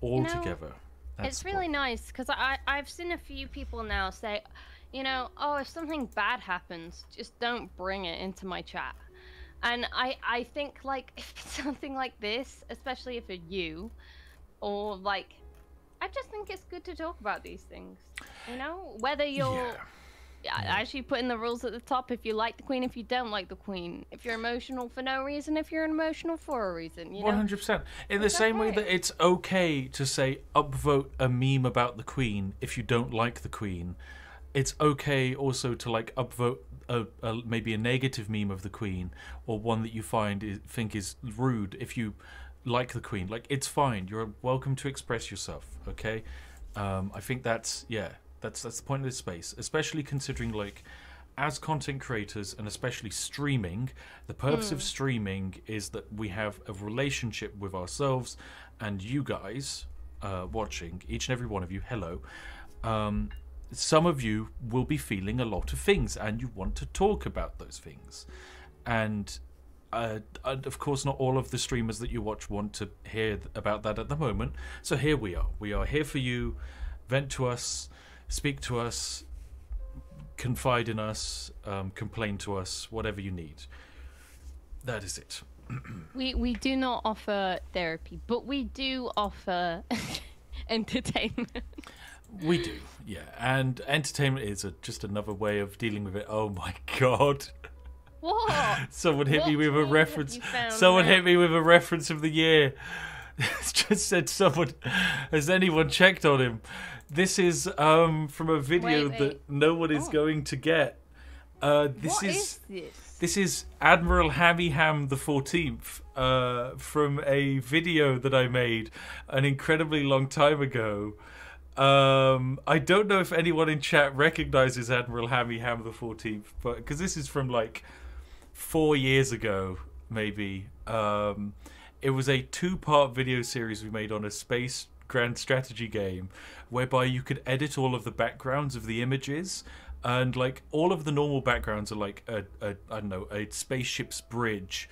all together. It's really nice because I've seen a few people now say, if something bad happens, just don't bring it into my chat. And I think, if it's something like this, especially if it's you, or, I just think it's good to talk about these things. Whether you're actually putting the rules at the top, if you like the Queen, if you don't like the Queen, if you're emotional for no reason, if you're emotional for a reason, 100%. In the same way that it's okay to say, upvote a meme about the Queen if you don't like the Queen. It's okay also to upvote maybe a negative meme of the Queen, or one that you think is rude if you like the Queen. It's fine. You're welcome to express yourself. Okay, I think that's That's the point of this space, especially considering like as content creators and especially streaming, the purpose of streaming is that we have a relationship with ourselves and you guys watching, each and every one of you, hello. Some of you will be feeling a lot of things and you want to talk about those things. And of course, not all of the streamers that you watch want to hear about that at the moment. So here we are. We are here for you. Vent to us, speak to us, confide in us, complain to us, whatever you need. That is it. We do not offer therapy, but we do offer entertainment. We do, yeah. And entertainment is just another way of dealing with it. Oh my god. What? Someone hit me with a reference. Someone hit me with a reference of the year. It's just said someone. Has anyone checked on him? This is from a video that no one is going to get. This is this? This is Admiral Hammy Ham the 14th from a video that I made an incredibly long time ago. I don't know if anyone in chat recognizes Admiral Hammy Ham the 14th, but because this is from like 4 years ago, maybe. It was a 2-part video series we made on a space grand strategy game whereby you could edit all of the backgrounds of the images, and like all of the normal backgrounds are like I don't know, a spaceship's bridge,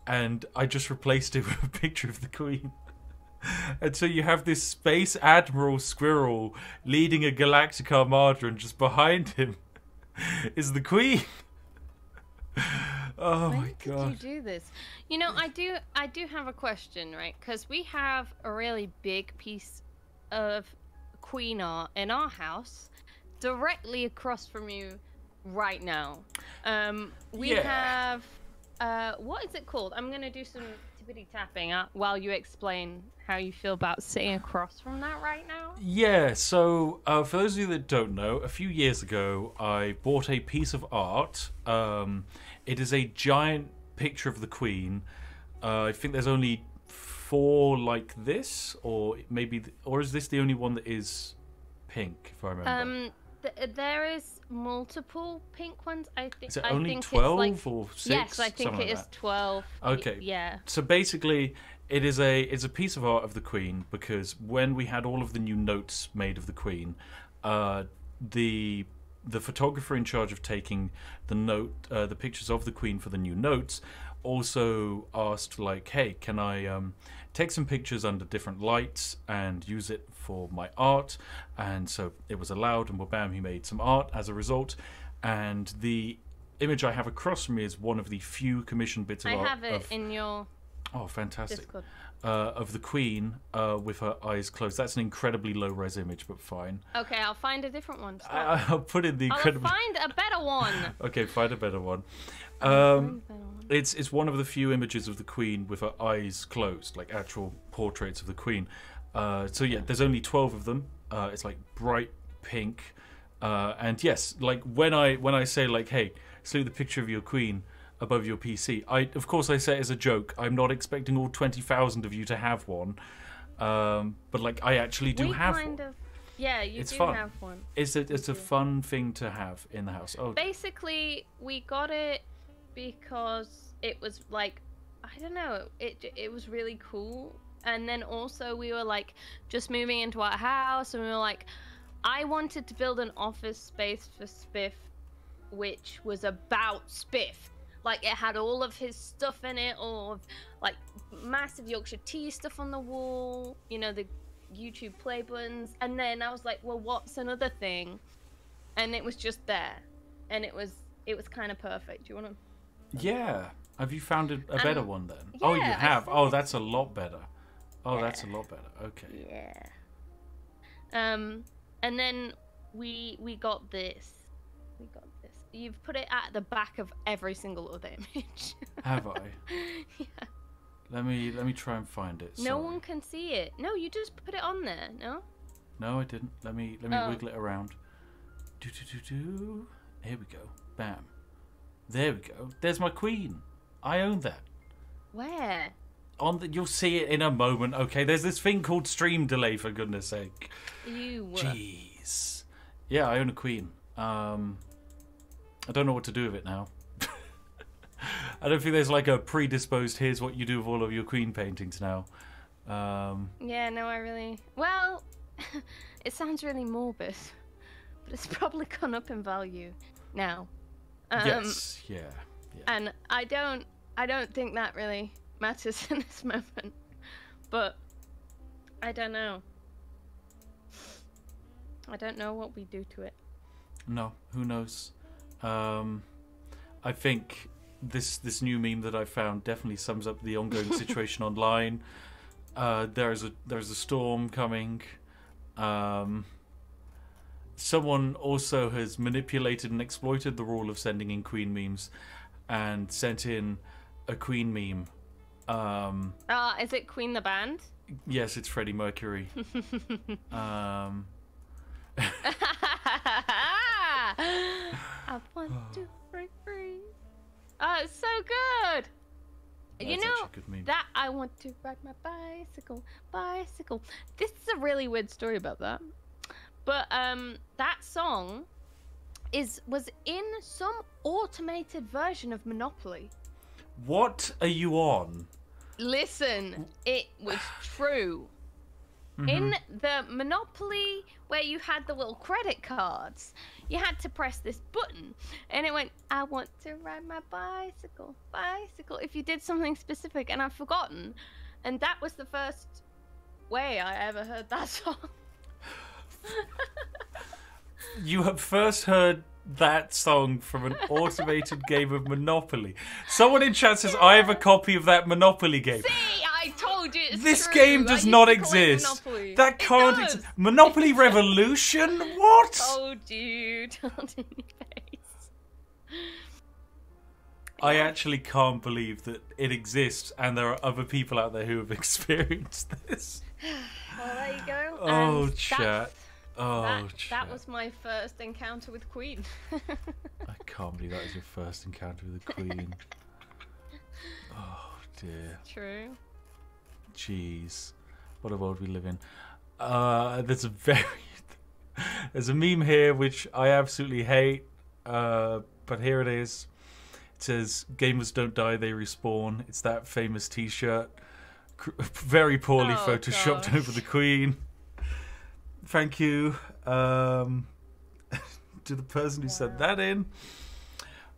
and I just replaced it with a picture of the Queen. And so you have this space admiral squirrel leading a galactic armada, and just behind him is the Queen. Oh my god! When did you do this? You know, I do have a question, right? Because we have a really big piece of Queen art in our house, directly across from you, right now. We have what is it called? I'm gonna do some tippity tapping while you explain how you feel about sitting across from that right now. Yeah, so for those of you that don't know, a few years ago I bought a piece of art. It is a giant picture of the Queen. I think there's only 4 like this, or maybe, or is this the only one that is pink, if I remember? There is multiple pink ones. I think. Is it only 12 like, or 6? Yes, I think it is 12. Okay. Yeah. So basically, it's a piece of art of the Queen, because when we had all of the new notes made of the Queen, the photographer in charge of taking the pictures of the Queen for the new notes also asked, like, hey, can I take some pictures under different lights and use it for my art? And so it was allowed, and bam, he made some art as a result. And the image I have across from me is one of the few commissioned bits of art. I have it in your... Oh, fantastic. Discord. Of the Queen with her eyes closed. That's an incredibly low-res image, but fine. Okay, I'll find a different one. I'll put in the incredible... I'll find a better one. Okay, find a better one. It's one of the few images of the Queen with her eyes closed, like actual portraits of the Queen. So yeah, there's only 12 of them. It's like bright pink. And yes, like when I say like, hey, salute the picture of your Queen above your PC, of course I say it as a joke. I'm not expecting all 20,000 of you to have one, but like I actually do have one. Yeah, you do fun. have one. It's a fun thing to have in the house. Oh, basically we got it because it was like, I don't know, it was really cool. And then also we were like just moving into our house, and we were like, I wanted to build an office space for Spiff which was about Spiff. Like, it had all of his stuff in it, all of, like, massive Yorkshire tea stuff on the wall, you know, the YouTube play buttons. And then I was like, well, what's another thing? And it was just there. And it was kind of perfect. Do you want to... Yeah. Have you found a better one then? Yeah, oh, you have? Oh, that's a lot better. Oh, yeah. That's a lot better. Okay. Yeah. And then we got this. We got this. You've put it at the back of every single other image. Have I? Yeah. Let me try and find it. No one can see it. No, you just put it on there. No. No, I didn't. Let me wiggle it around. Do. Here we go. Bam. There we go. There's my Queen. I own that. Where? You'll see it in a moment. Okay. There's this thing called stream delay, for goodness sake. Ew. Jeez. Yeah, I own a queen. I don't know what to do with it now. I don't think there's like a predisposed, here's what you do with all of your queen paintings now. Yeah, no, well, it sounds really morbid, but it's probably gone up in value now. Yes, yeah. And I don't think that really matters in this moment. But I don't know. I don't know what we do to it. No, who knows? I think this new meme that I found definitely sums up the ongoing situation online. There's a storm coming. Someone also has manipulated and exploited the rule of sending in queen memes and sent in a queen meme. Is it Queen the band? Yes, it's Freddie Mercury. I want to break free. Oh, it's so good. That's you know actually a good meme. that I want to ride my bicycle. This is a really weird story about that. But that song was in some automated version of Monopoly. What are you on? Listen, it was true. In the Monopoly where you had the little credit cards, you had to press this button and it went, I want to ride my bicycle, if you did something specific, and I've forgotten. And that was the first way I ever heard that song. You have first heard that song from an automated game of Monopoly. Someone in chat says, I have a copy of that Monopoly game. See, I told you it's This true. game I does used not to collect exist. Monopoly. That can't does. exist. Monopoly Revolution? What? Told you. Told in your face. I actually can't believe that it exists and there are other people out there who have experienced this. Well, there you go. Oh, And chat. That chat. was my first encounter with Queen. I can't believe that was your first encounter with the Queen. Oh, dear. True. Jeez. What a world we live in. There's a meme here which I absolutely hate, but here it is. It says, gamers don't die, they respawn. It's that famous t-shirt. Very poorly photoshopped gosh. over the Queen. Thank you to the person who sent that in.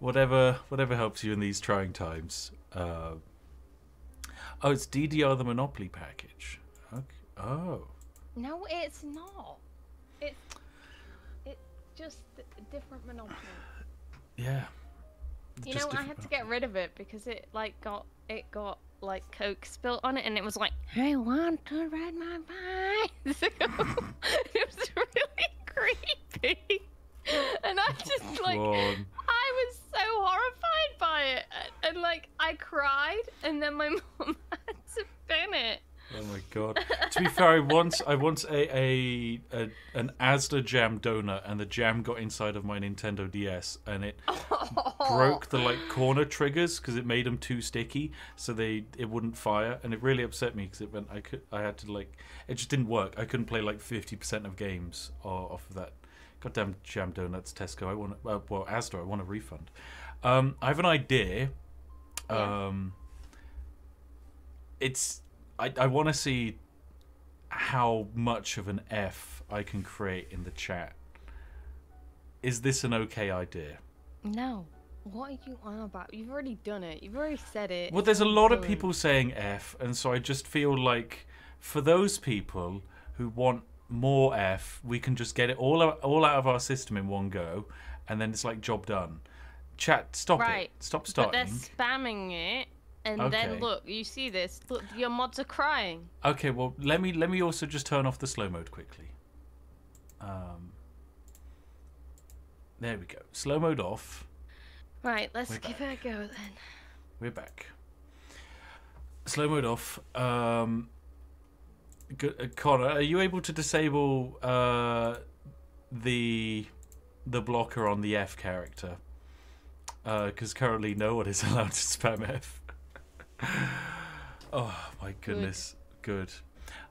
Whatever helps you in these trying times. Oh, it's DDR the Monopoly package. Okay. Oh. No, it's not. It's just a different Monopoly. Yeah. You know, I had to get rid of it because it got like Coke spilt on it, and it was like, I want to ride my bicycle. It was really creepy, and I just I was so horrified by it, and like I cried, and then my mom had to bin it. Oh my god! To be fair, I once ate an Asda jam donut, and the jam got inside of my Nintendo DS, and it broke the corner triggers because it made them too sticky, so it wouldn't fire, and it really upset me because it meant I had to it just didn't work. I couldn't play 50% of games off of that. Goddamn jam donuts, Tesco. I want Asda. I want a refund. I have an idea. Yeah. I want to see how much of an F I can create in the chat. Is this an okay idea? No. What are you on about? You've already done it. You've already said it. Well, there's a lot of people saying F, and so I just feel like for those people who want more F, we can just get it all out of our system in one go, and then it's job done. Chat, stop it. Stop starting. But they're spamming it. And then look, you see this. Look, your mods are crying. Okay, well let me also just turn off the slow mode quickly. There we go. Slow mode off. Right, let's give it a go then. We're back. Slow mode off. Connor, are you able to disable the blocker on the F character? Because currently no one is allowed to spam F. Oh my goodness, good.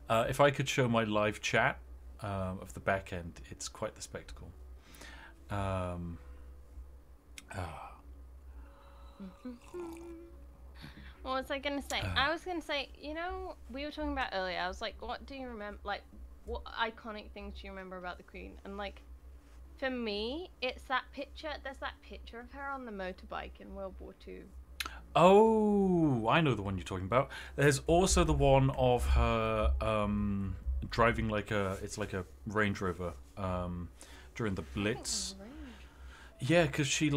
If I could show my live chat of the back end, it's quite the spectacle. What was I gonna say? I was gonna say, you know, we were talking about earlier. I was like, what do you remember? Like, what iconic things do you remember about the Queen? And like, for me, it's that picture. There's that picture of her on the motorbike in World War II. Oh, I know the one you're talking about. There's also the one of her driving like a Range Rover during the Blitz. Yeah, because she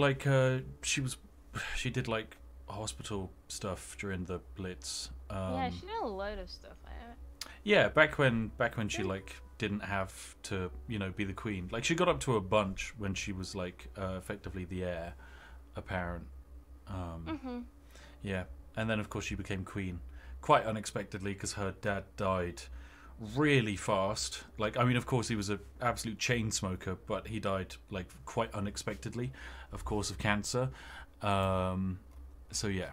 did like hospital stuff during the Blitz. Yeah, she did a load of stuff. Yeah, back when she like didn't have to, you know, be the Queen. Like she got up to a bunch when she was like effectively the heir apparent. Yeah, and then of course she became Queen quite unexpectedly because her dad died really fast. Like, I mean, of course he was an absolute chain smoker, but he died like quite unexpectedly, of course, of cancer. So yeah.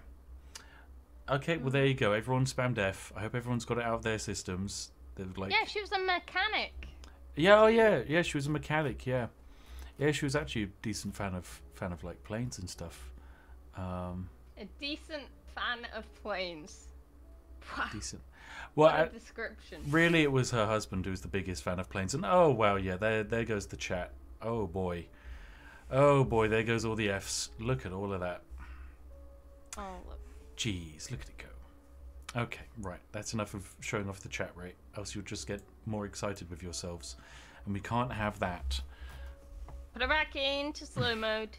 Okay, well there you go. Everyone spammed F. I hope everyone's got it out of their systems. They're like, yeah, she was a mechanic. Yeah, oh yeah, she was a mechanic. Yeah, she was actually a decent fan of like planes and stuff. A decent fan of planes. Decent. What Well, a description. Really, it was her husband who was the biggest fan of planes. And oh wow, yeah, there goes the chat. Oh boy, there goes all the Fs. Look at all of that. Oh look. Jeez, look at it go. Okay, right. That's enough of showing off the chat rate, else you'll just get more excited with yourselves. And we can't have that. Put it back into slow mode.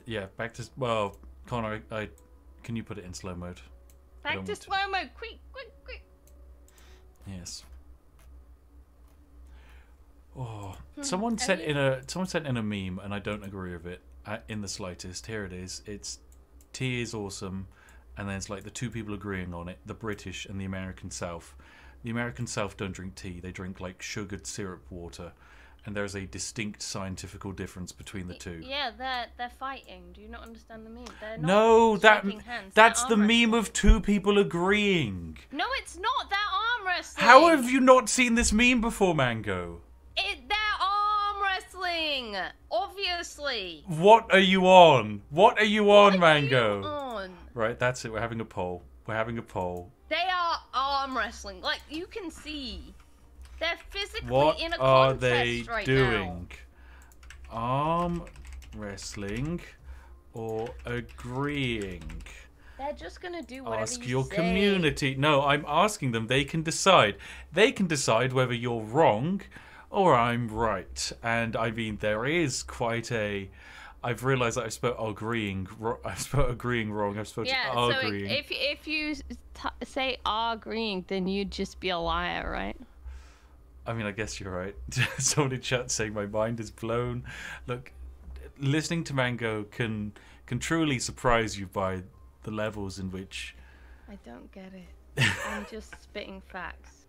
Yeah, back to... Well, Connor, can you put it in slow mode? Back to slow mode. Quick. Yes. Oh, someone sent in a meme, and I don't agree with it in the slightest. Here it is. It's tea is awesome, and then it's like the two people agreeing on it: the British and the American South. The American South don't drink tea; they drink like sugared syrup water, and there's a distinct scientific difference between the two. Yeah, they're fighting. Do you not understand the meme? They're not no, shaking hands. that's the meme of two people agreeing. No, it's not. They're arm wrestling. How have you not seen this meme before, Mango? They're arm wrestling. Obviously. What are you on? What are you on, Mango? Are you on? Right, that's it. We're having a poll. They are arm wrestling. Like, you can see. They're physically What in a are contest they right doing? Now. Arm wrestling or agreeing? They're just going to do whatever Ask you your say. community. No, I'm asking them. They can decide. They can decide whether you're wrong or I'm right. And I mean, there is quite a... I've realised that I've spelled agreeing wrong. I've spelled agreeing. So if you say agreeing, then you'd just be a liar, right? I mean, I guess you're right. Somebody in chat saying my mind is blown. Look, listening to Mango can truly surprise you by the levels in which... I don't get it. I'm just spitting facts.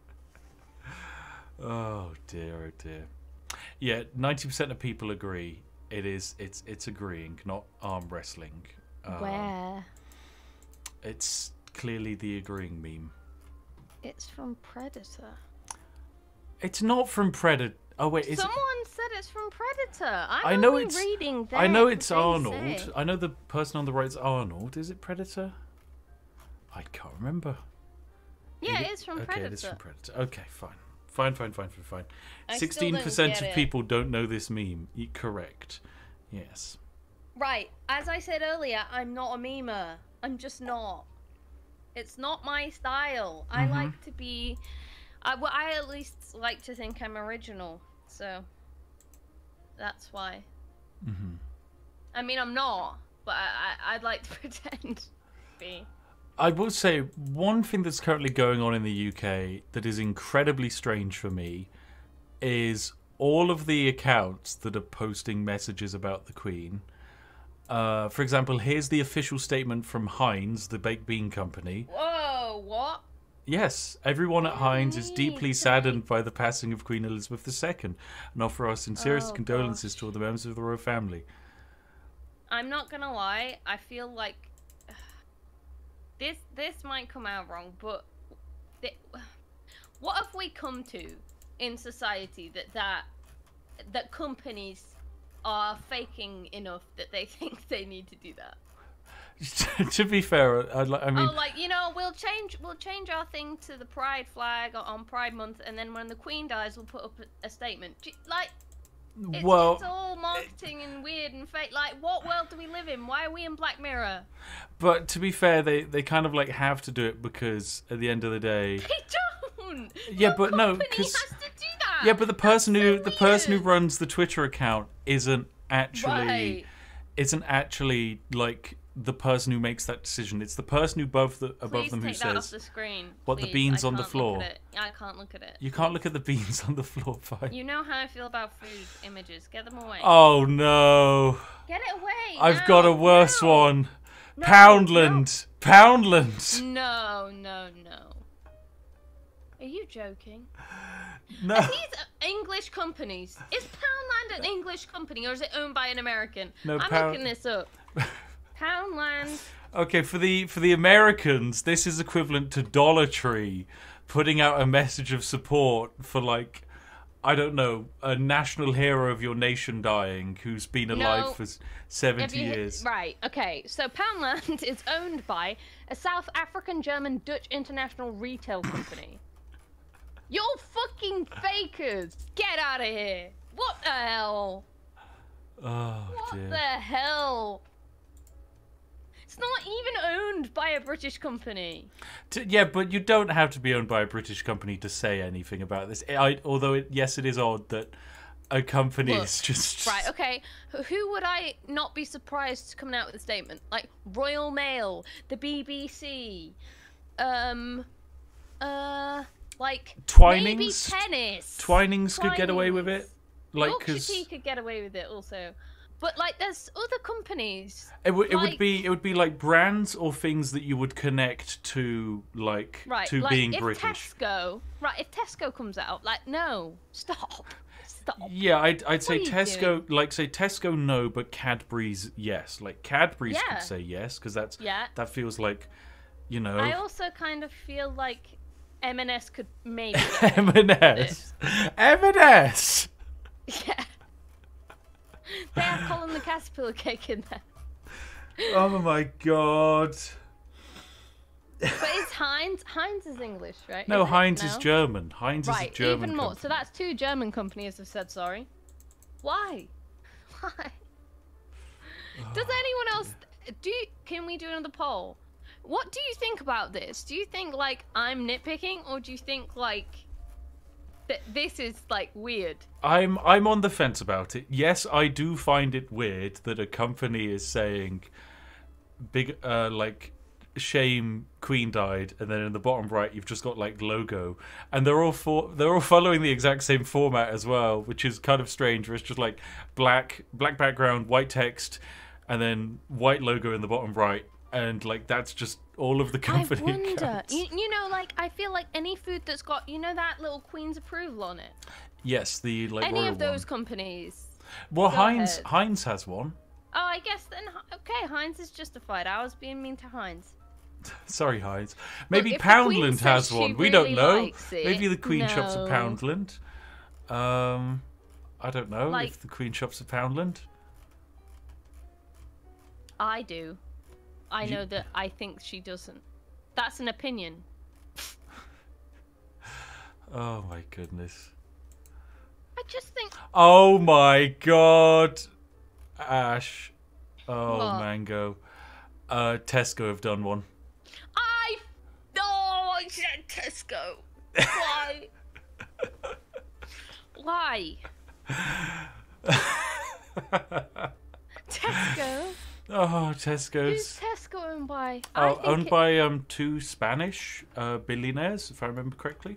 Oh dear. Yeah, 90% of people agree. It's agreeing, not arm wrestling. Where? It's clearly the agreeing meme. It's from Predator. It's not from Predator. Oh wait, is Someone said it's from Predator. I know only it's reading I know it's they Arnold. say. I know the person on the right's Arnold. Is it Predator? I can't remember. Yeah, it's from Predator. Okay, it is from Predator. Okay, fine. 16% of it. people don't know this meme. Correct. Yes. Right. As I said earlier, I'm not a memer. I'm just not. It's not my style. I like to be... I at least like to think I'm original. So, that's why. I mean, I'm not. But I'd like to pretend to be. I will say one thing that's currently going on in the UK that is incredibly strange for me is all of the accounts that are posting messages about the Queen. For example, here's the official statement from Heinz, the baked bean company. Whoa, what? Yes, everyone at Heinz is deeply saddened by the passing of Queen Elizabeth II and offer our sincerest condolences to all the members of the royal family. I'm not gonna lie, I feel like this might come out wrong, but what have we come to in society that that companies are faking enough that they think they need to do that. To be fair, I mean, we'll change our thing to the Pride flag on Pride Month, and then when the Queen dies, we'll put up a statement. It's all marketing and weird and fake. Like, what world do we live in? Why are we in Black Mirror? But to be fair, they kind of like have to do it because at the end of the day, they don't. Yeah, Your but no, company because has to do that. yeah, but the person That's who so the person who weird. runs the Twitter account isn't actually like the person who makes that decision. It's the person who above them who Please take that off says the screen. what the please. beans I on the can't floor. look at it. I can't look at it. You can't look at the beans on the floor, fine. You know how I feel about food images. Get them away. Oh no! Get it away. I've now, got a worse now. one. No, Poundland. Poundland. No. Are you joking? No. Are these English companies? Is Poundland an English company or is it owned by an American? No, I'm looking this up. Poundland. Okay, for the Americans, this is equivalent to Dollar Tree putting out a message of support for, like, I don't know, a national hero of your nation dying who's been alive for 70 years. Right, okay. So Poundland is owned by a South African, German, Dutch international retail company. You're fucking fakers. Get out of here. What the hell? Oh, What dear. the hell? It's not even owned by a British company. Yeah, but you don't have to be owned by a British company to say anything about this. Although, yes, it is odd that a company is just... Right, okay. Who would I not be surprised coming out with a statement? Like, Royal Mail, the BBC, like, maybe Twinings? tennis. Twinings could get away with it. Like, Yorkshire because Tea could get away with it also. But, like, there's other companies. it would be like brands or things that you would connect to, like, to like being if British. If Tesco comes out, like, no, stop. Yeah, I'd say are you Tesco, like, say Tesco no, but Cadbury's yes. Like, Cadbury's Yeah. could say yes, because that Yeah. feels like, you know... I also kind of feel like M&S could maybe. M&S. M&S. Yeah. They have Colin the Caterpillar cake in there. Oh my god. But it's Heinz. Heinz is English, right? No, Is it? Heinz is No? German. Heinz is a Right, German even more. company. So that's two German companies have said sorry. Why? Why? Does anyone else can we do another poll? What do you think about this? Do you think like I'm nitpicking or do you think like that this is like weird? I'm on the fence about it. Yes, I do find it weird that a company is saying big like shame Queen died, and then in the bottom right you've just got like logo, and they're all following the exact same format as well, which is kind of strange. Where it's just like black background, white text, and then white logo in the bottom right, and like that's just all of the company. I wonder. accounts. You know, like I feel like any food that's got that little Queen's approval on it. Yes, the like Any royal of those one. companies. Well, Go Heinz ahead. Heinz has one. Oh, I guess then. Okay, Heinz is justified. I was being mean to Heinz. Sorry, Heinz. Maybe if the Queen Poundland says has she one. We don't really know. likes it, Maybe the Queen shops at no. Poundland. I don't know Like- if the Queen shops at Poundland. I do. I know that I think she doesn't. That's an opinion. Oh my goodness. I just think. Oh my god. Ash. Oh, What? Mango. Tesco have done one. I said Tesco. Why? Why? Tesco? Oh, Who's Tesco's. Tesco owned by? Oh, owned by two Spanish billionaires, if I remember correctly.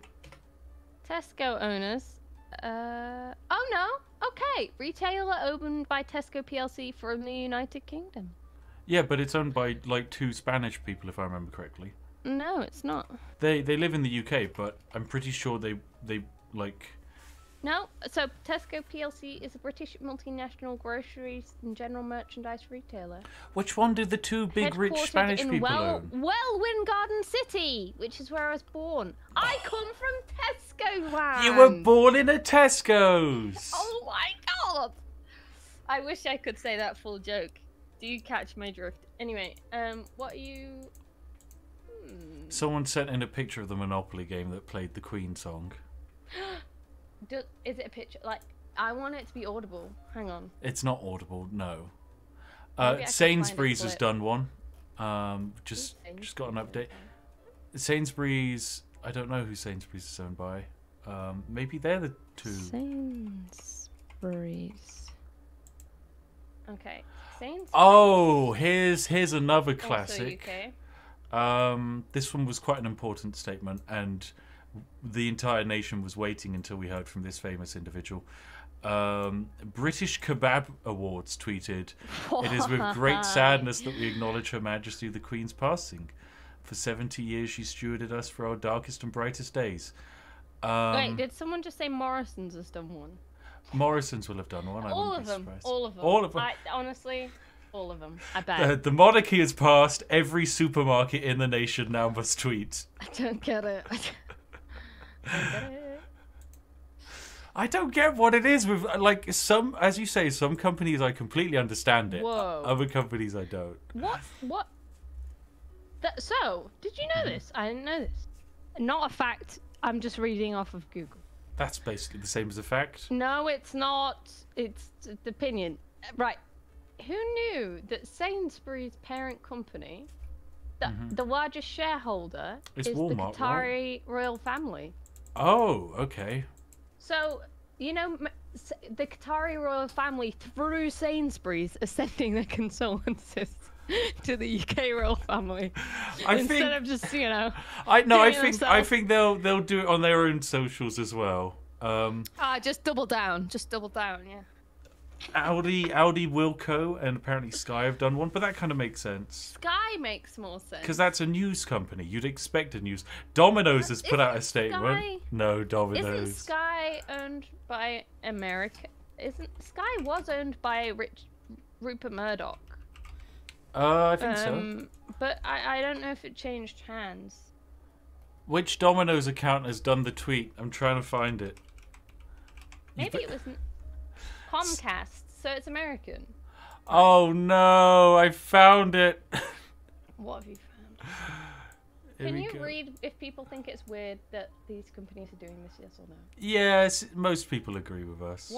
Tesco owners. Oh no. Okay. Retailer owned by Tesco PLC from the United Kingdom. Yeah, but it's owned by like two Spanish people, if I remember correctly. No, it's not. They live in the UK, but I'm pretty sure they like. No, so Tesco PLC is a British multinational groceries and general merchandise retailer. Which one did the two big rich Headquartered Spanish in people own? Wellwyn Garden City, which is where I was born. I come from Tesco land. You were born in a Tesco's. Oh my god! I wish I could say that full joke. Do you catch my drift? Anyway, what are you... Someone sent in a picture of the Monopoly game that played the Queen song. Is it a picture? Like, I want it to be audible. Hang on. It's not audible, no. Maybe I can Sainsbury's find a has clip. done one. Just got an update. Sainsbury's, I don't know who Sainsbury's is owned by. Maybe they're the two. Sainsbury's. Okay. Sainsbury's. Oh, here's another Also classic. UK. This one was quite an important statement, and the entire nation was waiting until we heard from this famous individual. British Kebab Awards tweeted, "It is with great sadness that we acknowledge Her Majesty the Queen's passing. For 70 years she stewarded us for our darkest and brightest days." Wait, did someone just say Morrison's has done one? Morrison's will have done one. All of them. All of them. All of them. Honestly, all of them. I bet. The monarchy has passed. Every supermarket in the nation now must tweet. I don't get it. I don't get it. I don't get what it is with, like, some, as you say, some companies I completely understand it. Whoa. Other companies I don't. What? So, did you know this? I didn't know this. Not a fact. I'm just reading off of Google. That's basically the same as a fact. No, it's not. It's the opinion. Right. Who knew that Sainsbury's parent company, the largest shareholder, It's is Walmart, the Qatari royal family? Oh, okay. So, you know, the Qatari royal family, through Sainsbury's, are sending their condolences to the UK royal family instead of just, you know. I think they'll do it on their own socials as well. Just double down. Just double down. Yeah. Audi, Wilco, and apparently Sky have done one, but that kind of makes sense. Sky makes more sense. Because that's a news company. You'd expect a news. Domino's has put out a statement. Sky, No, Domino's. Isn't Sky owned by America? Sky was owned by Rupert Murdoch? I think so. But I don't know if it changed hands. Which Domino's account has done the tweet? I'm trying to find it. Maybe it was Comcast, so it's American. Oh no, I found it. What have you found? Can you read if people think it's weird that these companies are doing this, yes or no? Yes, most people agree with us.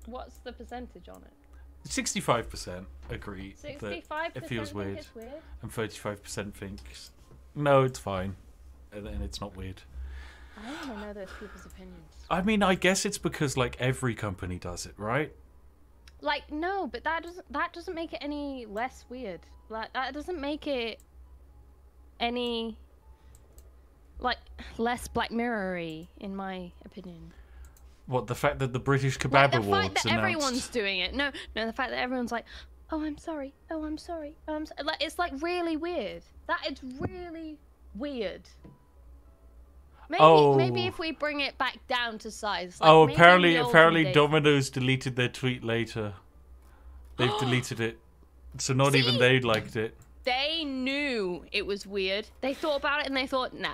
What's the percentage on it? 65% agree 65% that it feels think weird, it's weird? and 35% thinks no, it's fine, and it's not weird. I don't want to know those people's opinions. I mean, I guess it's because like every company does it, right? Like, no, but that doesn't make it any less weird. Like, that doesn't make it any like less Black Mirror-y, in my opinion. What, the fact that the British Kebab Like, the Awards fact that announced... everyone's doing it. No, the fact that everyone's like, "Oh, I'm sorry. Oh, I'm sorry. Oh, I'm like, it's like really weird. That is really weird. Maybe if we bring it back down to size. Like, maybe apparently Domino's deleted their tweet later. They've deleted it. So not even they liked it. They knew it was weird. They thought about it and they thought, nah.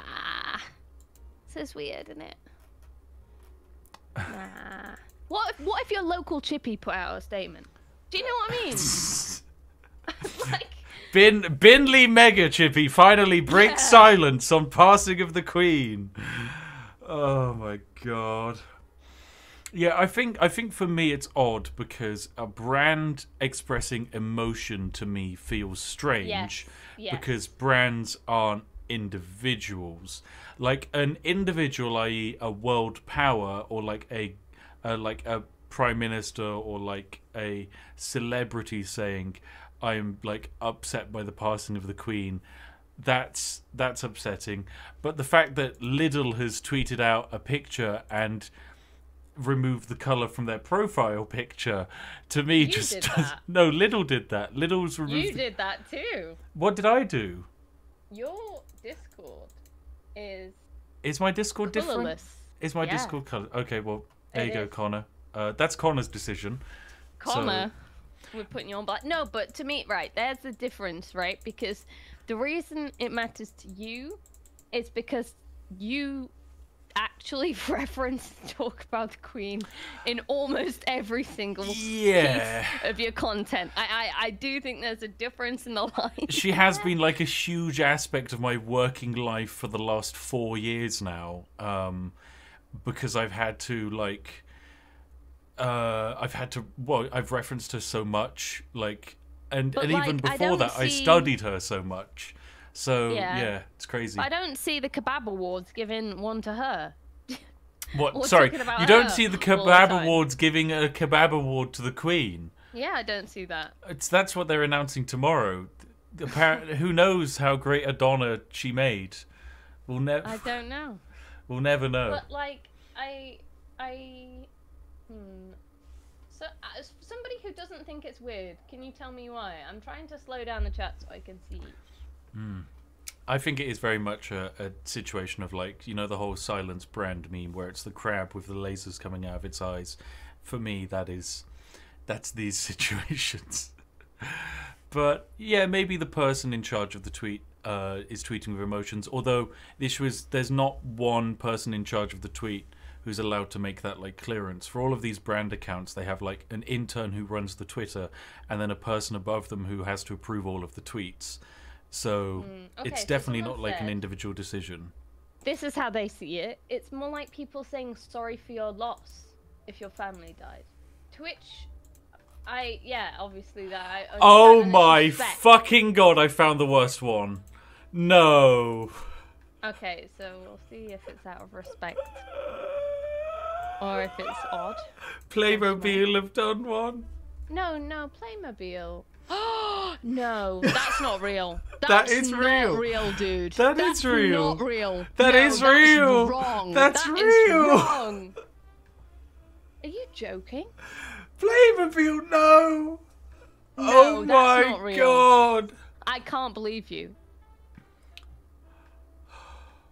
This is weird, isn't it? Nah. What if your local chippy put out a statement? Do you know what I mean? Like, Binley Mega Chippy finally breaks silence on passing of the Queen. Oh my god. Yeah, I think for me it's odd because a brand expressing emotion to me feels strange. Yes. Because brands aren't individuals. Like an individual, i.e. a world power, or like a prime minister, or like a celebrity saying, "I'm like upset by the passing of the Queen," that's upsetting. But the fact that Lidl has tweeted out a picture and removed the colour from their profile picture, to me no, Lidl did that. Lidl's removed. You did that too. What did I do? Your Discord is my Discord different? colourless. Is my Discord colour? Okay, well, There you go, Connor. That's Connor's decision. Connor, we're putting you on black. No, but to me, right, there's the difference, right? Because the reason it matters to you is because you actually reference and talk about the Queen in almost every single piece of your content. I do think there's a difference in the line. She has been like a huge aspect of my working life for the last 4 years now, because I've had to I've referenced her so much, and even before that I studied her so much. So yeah, it's crazy. I don't see the Kebab Awards giving one to her. What? Sorry, you don't see the Kebab Awards giving a Kebab Award to the Queen? Yeah, I don't see that. That's what they're announcing tomorrow. Apparently, who knows how great a Donna she made? I don't know. We'll never know. But So, somebody who doesn't think it's weird, can you tell me why? I'm trying to slow down the chat so I can see. I think it is very much a situation of the whole Silence brand meme where it's the crab with the lasers coming out of its eyes. For me, that's these situations. But yeah, maybe the person in charge of the tweet is tweeting with emotions. Although the issue is there's not one person in charge of the tweet who's allowed to make that clearance. For all of these brand accounts, they have an intern who runs the Twitter and then a person above them who has to approve all of the tweets. So it's definitely not an individual decision. This is how they see it. It's more like people saying sorry for your loss if your family died. To which obviously that. Oh my fucking god! I found the worst one. No. Okay, so we'll see if it's out of respect or if it's odd. Playmobil have done one. No, Playmobil. No, that's not real. That is real. Not real, dude. That's real. Not real. That is real. That's wrong. That's real. Is wrong. Are you joking? Playmobil, no. Oh that's my not real. god. I can't believe you.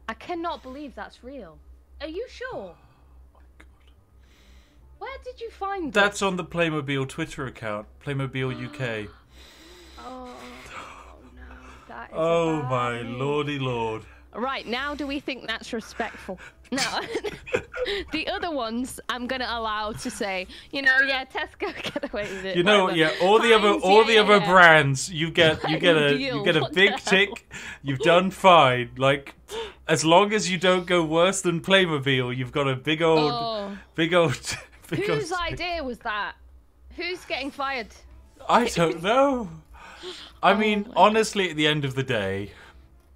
I cannot believe that's real. Are you sure? Where did you find this? That's on the Playmobil Twitter account, Playmobil UK. Oh no, that is oh my lordy lord. Right, now do we think that's respectful? No. The other ones I'm gonna allow to say, Tesco get away with it. All the other brands you get a big tick. You've done fine. As long as you don't go worse than Playmobil, you've got a big old Whose idea was that? Who's getting fired? I don't know. I mean, honestly, at the end of the day,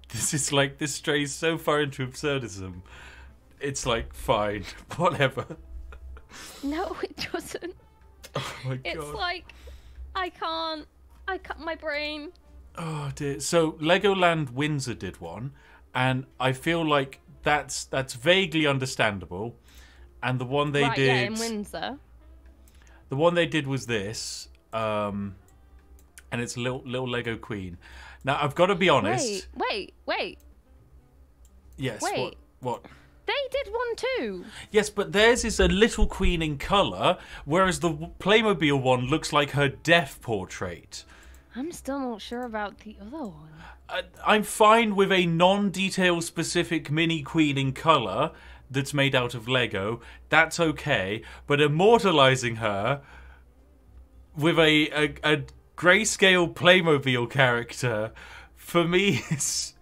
this strays so far into absurdism. It's fine, whatever. No, it doesn't. Oh my god. It's I can't, my brain. Oh dear. So Legoland Windsor did one, and I feel like that's vaguely understandable. And the one they did... Yeah, in Windsor. The one they did was this. And it's a little Lego Queen. Now, I've got to be honest... Wait. Yes, wait. What? They did one too. Yes, but theirs is a little Queen in colour, whereas the Playmobil one looks like her death portrait. I'm still not sure about the other one. I'm fine with a non-detail specific mini Queen in colour that's made out of Lego. That's okay. But immortalising her with a grayscale Playmobil character, for me, it's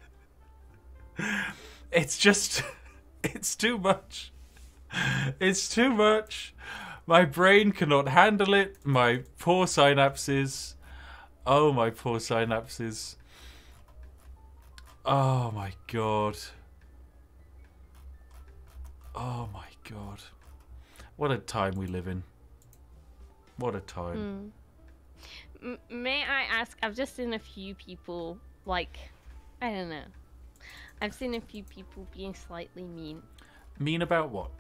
too much. It's too much. My brain cannot handle it. My poor synapses. Oh, my poor synapses. Oh, my God. Oh, my God. What a time we live in. What a time. May I ask, I've just seen a few people, I don't know. I've seen a few people being slightly mean. Mean about what?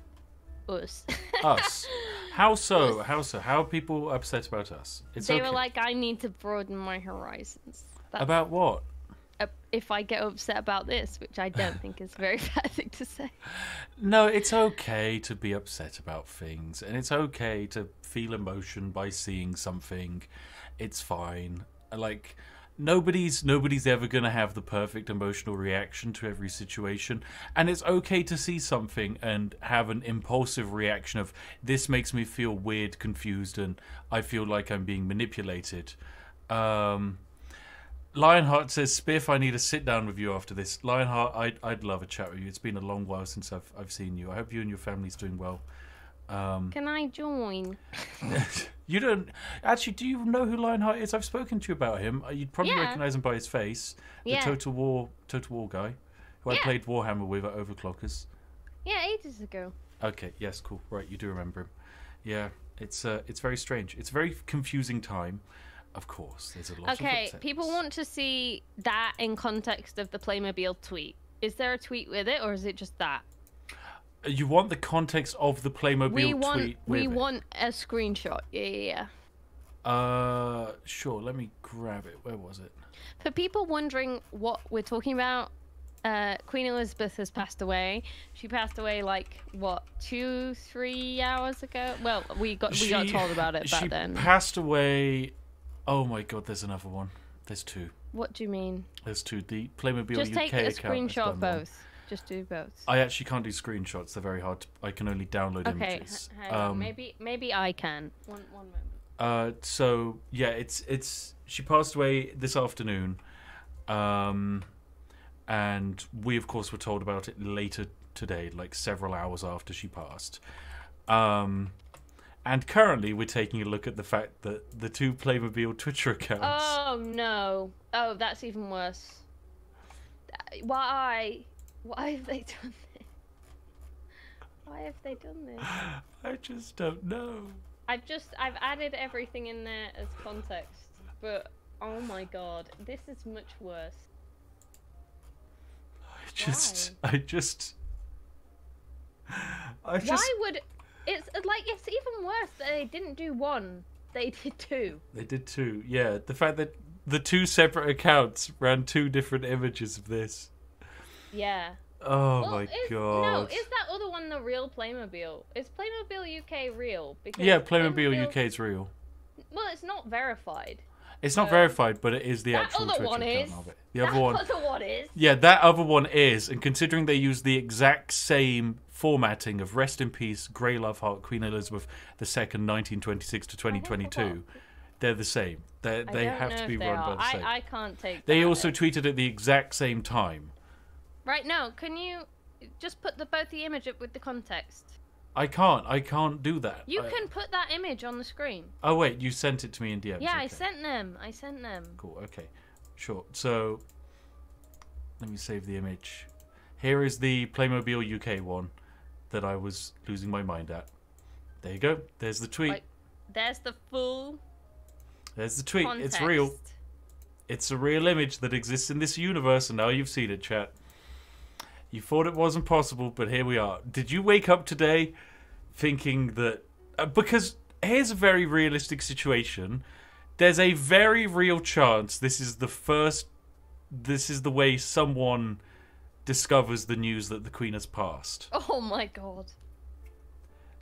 Us. Us. How so? How so? How are people upset about us? They were like, I need to broaden my horizons. About what? if I get upset about this, which I don't think is a very fair thing to say. No, it's okay to be upset about things, and it's okay to feel emotion by seeing something. It's fine. Like, nobody's ever gonna have the perfect emotional reaction to every situation, and it's okay to see something and have an impulsive reaction of, this makes me feel weird, confused, and I feel like I'm being manipulated. Lionheart says, Spiff, I need to sit down with you after this. Lionheart, I'd love a chat with you. It's been a long while since I've seen you. I hope you and your family's doing well. Can I join? You don't actually. Do you know who Lionheart is? I've spoken to you about him. You'd probably recognise him by his face. The Total War guy, who I played Warhammer with at Overclockers. Yeah, ages ago. Okay. Yes. Cool. Right. You do remember him. Yeah. It's very strange. It's a very confusing time. Of course, there's a lot of upsets. People want to see that in context of the Playmobil tweet. Is there a tweet with it, or is it just that? You want the context of the Playmobil tweet? We want a screenshot. Yeah. Sure. Let me grab it. Where was it? For people wondering what we're talking about, Queen Elizabeth has passed away. She passed away like what, 2-3 hours ago? Well, we got told about it back then. She passed away. Oh my God! There's another one. There's two. What do you mean? There's two. The Playmobil Just UK take a account screenshot of both. Just do both. I actually can't do screenshots. They're very hard. I can only download images. Okay, hang on. Maybe I can. One moment. So yeah, it's she passed away this afternoon, and we of course were told about it later today, like several hours after she passed. And currently we're taking a look at the fact that the two Playmobil Twitter accounts. Oh no! Oh, that's even worse. Why? Why have they done this? Why have they done this? I just don't know. I've added everything in there as context, but oh my God, this is much worse. Why would it's even worse that they didn't do one, they did two. They did two, yeah. The fact that the two separate accounts ran two different images of this. Yeah. Oh my God. No, is that other one the real Playmobil? Is Playmobil UK real? Because yeah, Playmobil UK is real. Well, it's not verified. It's not verified, but it is the actual Twitter account of it. The other one is. Yeah, that other one is, and considering they use the exact same formatting of Rest in Peace, Grey Love Heart, Queen Elizabeth II, 1926 to 2022, they're the same. They have to be run by the same. I can't take that. They also tweeted at the exact same time. Right, no, can you just put both the image up with the context? I can't do that. You can put that image on the screen. Oh wait, you sent it to me in DMs. Yeah, okay. I sent them. Cool, okay. Sure. So, let me save the image. Here is the Playmobil UK one that I was losing my mind at. There you go. There's the tweet. There's the full There's the tweet. context. It's real. It's a real image that exists in this universe, and now you've seen it, chat. You thought it wasn't possible, but here we are. Did you wake up today thinking that... because here's a very realistic situation. There's a very real chance this is the way someone discovers the news that the Queen has passed. Oh my God.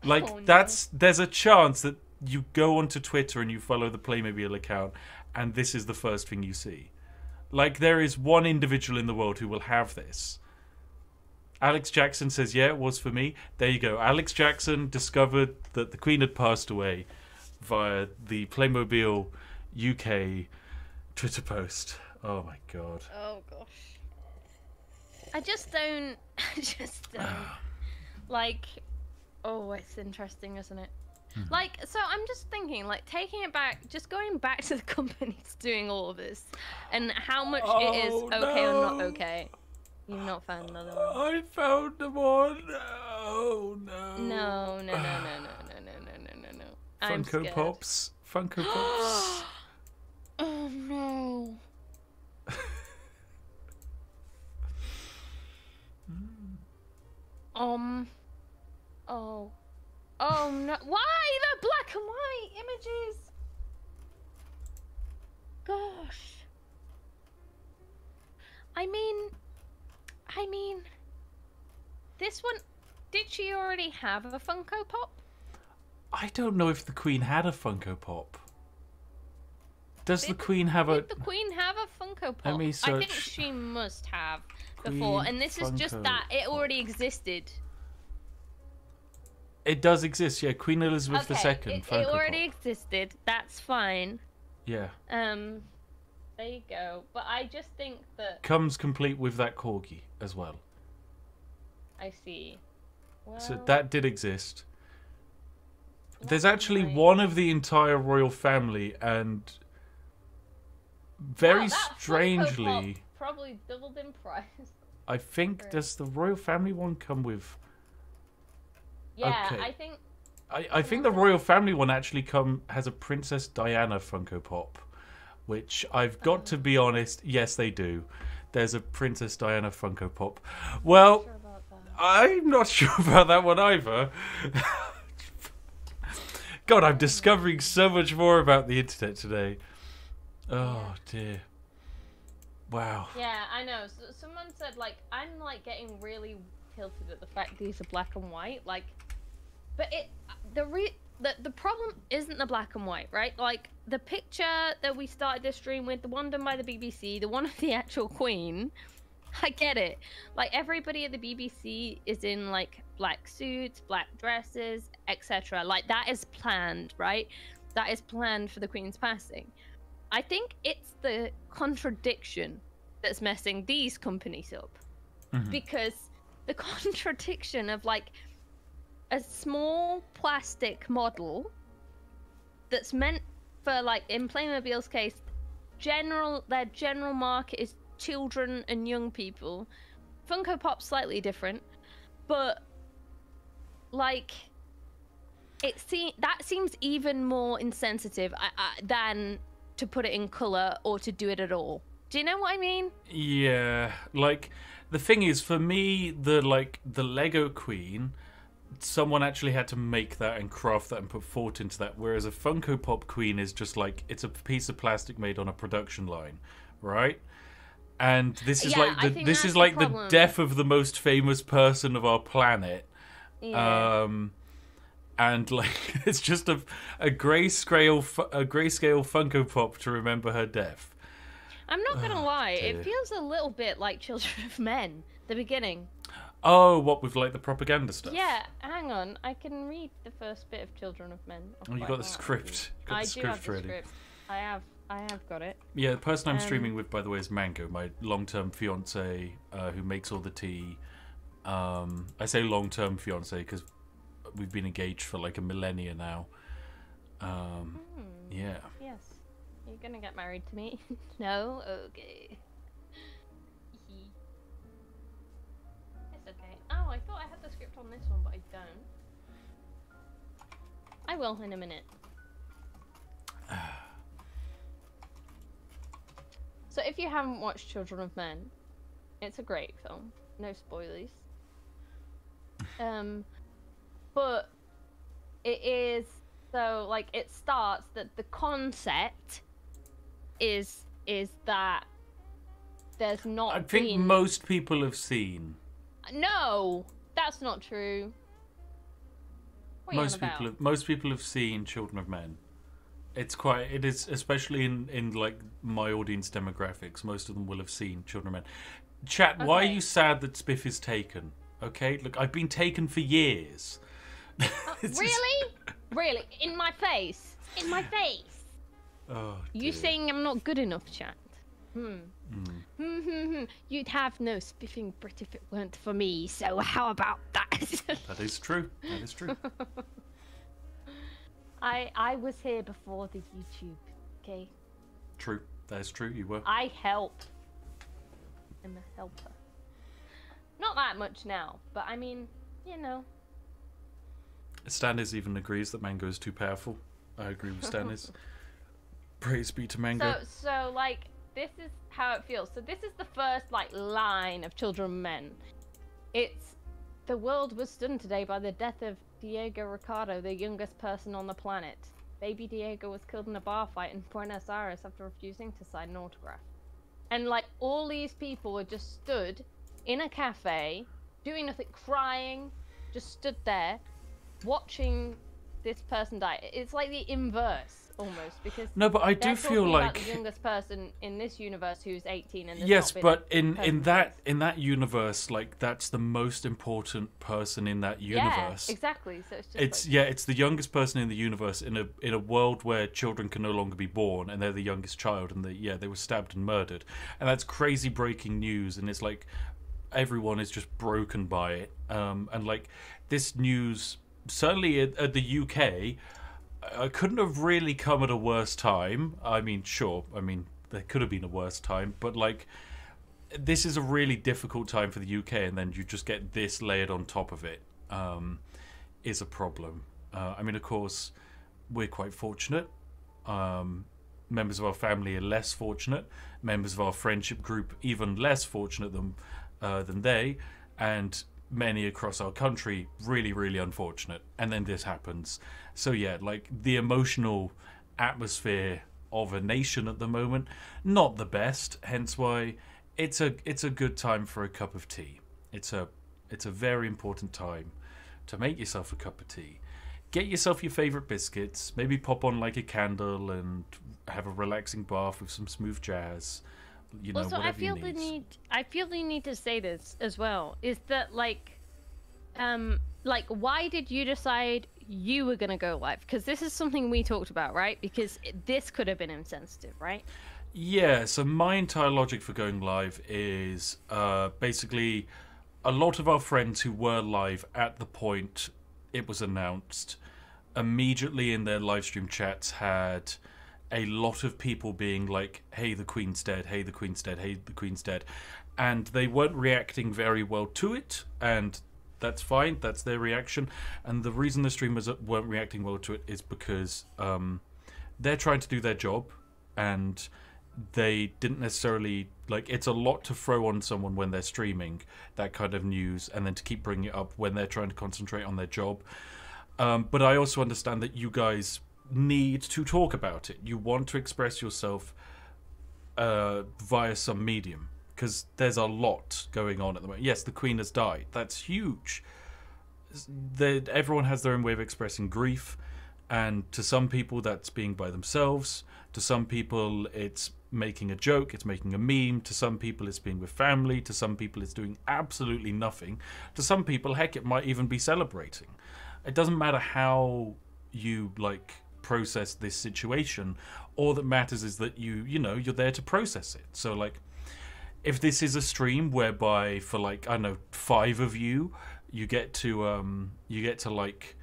Like, oh, no. There's a chance that you go onto Twitter and you follow the Playmobil account, and this is the first thing you see. Like, there is one individual in the world who will have this. Alex Jackson says, yeah, it was for me. There you go. Alex Jackson discovered that the Queen had passed away via the Playmobil UK Twitter post. Oh my God. Oh gosh. I just don't like, oh, it's interesting, isn't it? Like, so I'm just thinking, like, taking it back, just going back to the companies doing all of this and how much it is okay or not okay. You've not found another one. I found the one. Oh no. No. I'm Funko scared. Pops. Funko Pops. Oh no. Oh no. Why the black and white images? Gosh. I mean, this one, did she already have a Funko Pop? I don't know if the Queen had a Funko Pop. Does the Queen have a... Did the Queen have a Funko Pop? Let me search. I think she must have Queen before, and this is just Funko that it Pop. already existed. It does exist, yeah. Queen Elizabeth II it Funko already Pop. existed. That's fine. Yeah. There you go. But I just think that... Comes complete with that corgi as well. I see. Well, So that did exist. There's that's actually nice. one of the entire royal family, and very Wow, that Funko Pop strangely, probably doubled in price. I think, Right. does the royal family one come with... Yeah, Okay. I think... I think the royal family one actually has a Princess Diana Funko Pop, which I've got to be honest, yes they do. There's a Princess Diana Funko Pop. Well, Sure about that. I'm not sure about that one either. God, I'm discovering so much more about the internet today. Oh dear. Wow. Yeah, I know. So, someone said, like, I'm, like, getting really tilted at the fact these are black and white. Like, but the problem isn't the black and white, right? Like, the picture that we started this stream with, the one done by the BBC, the one of the actual Queen, I get it. Like, everybody at the BBC is in, like, black suits, black dresses, etc. Like, that is planned, right? That is planned for the Queen's passing. I think it's the contradiction that's messing these companies up. Mhm. Because the contradiction of, like, a small plastic model that's meant for, like, in Playmobil's case, their general market is children and young people. Funko Pop's slightly different, but, like, that seems even more insensitive than to put it in color or to do it at all. Do you know what I mean? Yeah, like, the thing is, for me, the Lego Queen, someone actually had to make that and craft that and put thought into that, whereas a Funko Pop Queen is just like, it's a piece of plastic made on a production line, right? And this is Yeah, I think that's the the problem. death of the most famous person of our planet. Yeah. And like, it's just a grayscale Funko Pop to remember her death. I'm not gonna lie, dear. it feels a little bit like Children of Men, the beginning. Oh, what with like the propaganda stuff? Yeah, hang on, I can read the first bit of Children of Men. Oh, you got the script. You got I the do have script the ready. script. I have got it. Yeah, the person I'm streaming with, by the way, is Mango, my long-term fiance, who makes all the tea. I say long-term fiance because we've been engaged for like a millennia now. Yeah. Yes. You're gonna get married to me? No? Okay. It's okay. Oh, I thought I had the script on this one, but I don't. I will in a minute. So if you haven't watched Children of Men, it's a great film. No spoilers. But it is, so like, it starts that the concept is that there's not I think been... most people have seen. No, that's not true. What are you on about? Most people have seen Children of Men. It is, especially in like my audience demographics, most of them will have seen Children of Men. Chat, why are Okay. you sad that Spiff is taken? Okay, look, I've been taken for years. It's just- Really? Really? In my face? In my face? Oh, You dear. saying I'm not good enough, chat? You'd have no spiffing Brit if it weren't for me, so how about that? That is true. That is true. I was here before the YouTube, okay? True. That is true. You were. I help. I'm a helper. Not that much now, but I mean, you know. Stannis even agrees that Mango is too powerful. I agree with Stannis. Praise be to Mango. So like, this is how it feels. So this is the first, like, line of Children of Men. It's, the world was stunned today by the death of Diego Ricardo, the youngest person on the planet. Baby Diego was killed in a bar fight in Buenos Aires after refusing to sign an autograph. and like all these people were just stood in a cafe doing nothing, crying, just stood there watching this person die. It's like the inverse almost, because no, but I do they're feel talking like about the youngest person in this universe who's 18, and there's yes, not been but a in person that universe, like that's the most important person in that universe. Yeah, exactly. So it's just It's the youngest person in the universe in a world where children can no longer be born, and they're the youngest child, and they were stabbed and murdered, and that's crazy breaking news, and it's like everyone is just broken by it, and like this news certainly at the UK. I couldn't have really come at a worse time. I mean, sure. I mean, there could have been a worse time, but like, this is a really difficult time for the UK, and then you just get this layered on top of it. Is a problem. I mean, of course, we're quite fortunate. Members of our family are less fortunate. Members of our friendship group even less fortunate than they, and many across our country really, really unfortunate. And then this happens. So yeah, like the emotional atmosphere of a nation at the moment, not the best. Hence why it's a good time for a cup of tea. It's a very important time to make yourself a cup of tea. Get yourself your favourite biscuits, maybe pop on like a candle and have a relaxing bath with some smooth jazz. You know, also, whatever you need. I feel the need to say this as well. Is that like why did you decide you were gonna go live? Because this is something we talked about, right? Because this could have been insensitive, right? Yeah. So my entire logic for going live is basically a lot of our friends who were live at the point it was announced immediately in their live stream chats had a lot of people being like, hey, the Queen's dead, hey, the Queen's dead, hey, the Queen's dead. And they weren't reacting very well to it, and that's fine, that's their reaction. And the reason the streamers weren't reacting well to it is because they're trying to do their job, and they didn't necessarily, like, it's a lot to throw on someone when they're streaming, that kind of news, and then to keep bringing it up when they're trying to concentrate on their job. But I also understand that you guys need to talk about it. You want to express yourself via some medium, because there's a lot going on at the moment. Yes, the Queen has died. That's huge. Everyone has their own way of expressing grief, and to some people that's being by themselves. To some people it's making a joke, it's making a meme. To some people it's being with family. To some people it's doing absolutely nothing. To some people, heck, it might even be celebrating. It doesn't matter how you like process this situation. All that matters is that you're there to process it. So like, if this is a stream whereby for like, I don't know, 5 of you get to like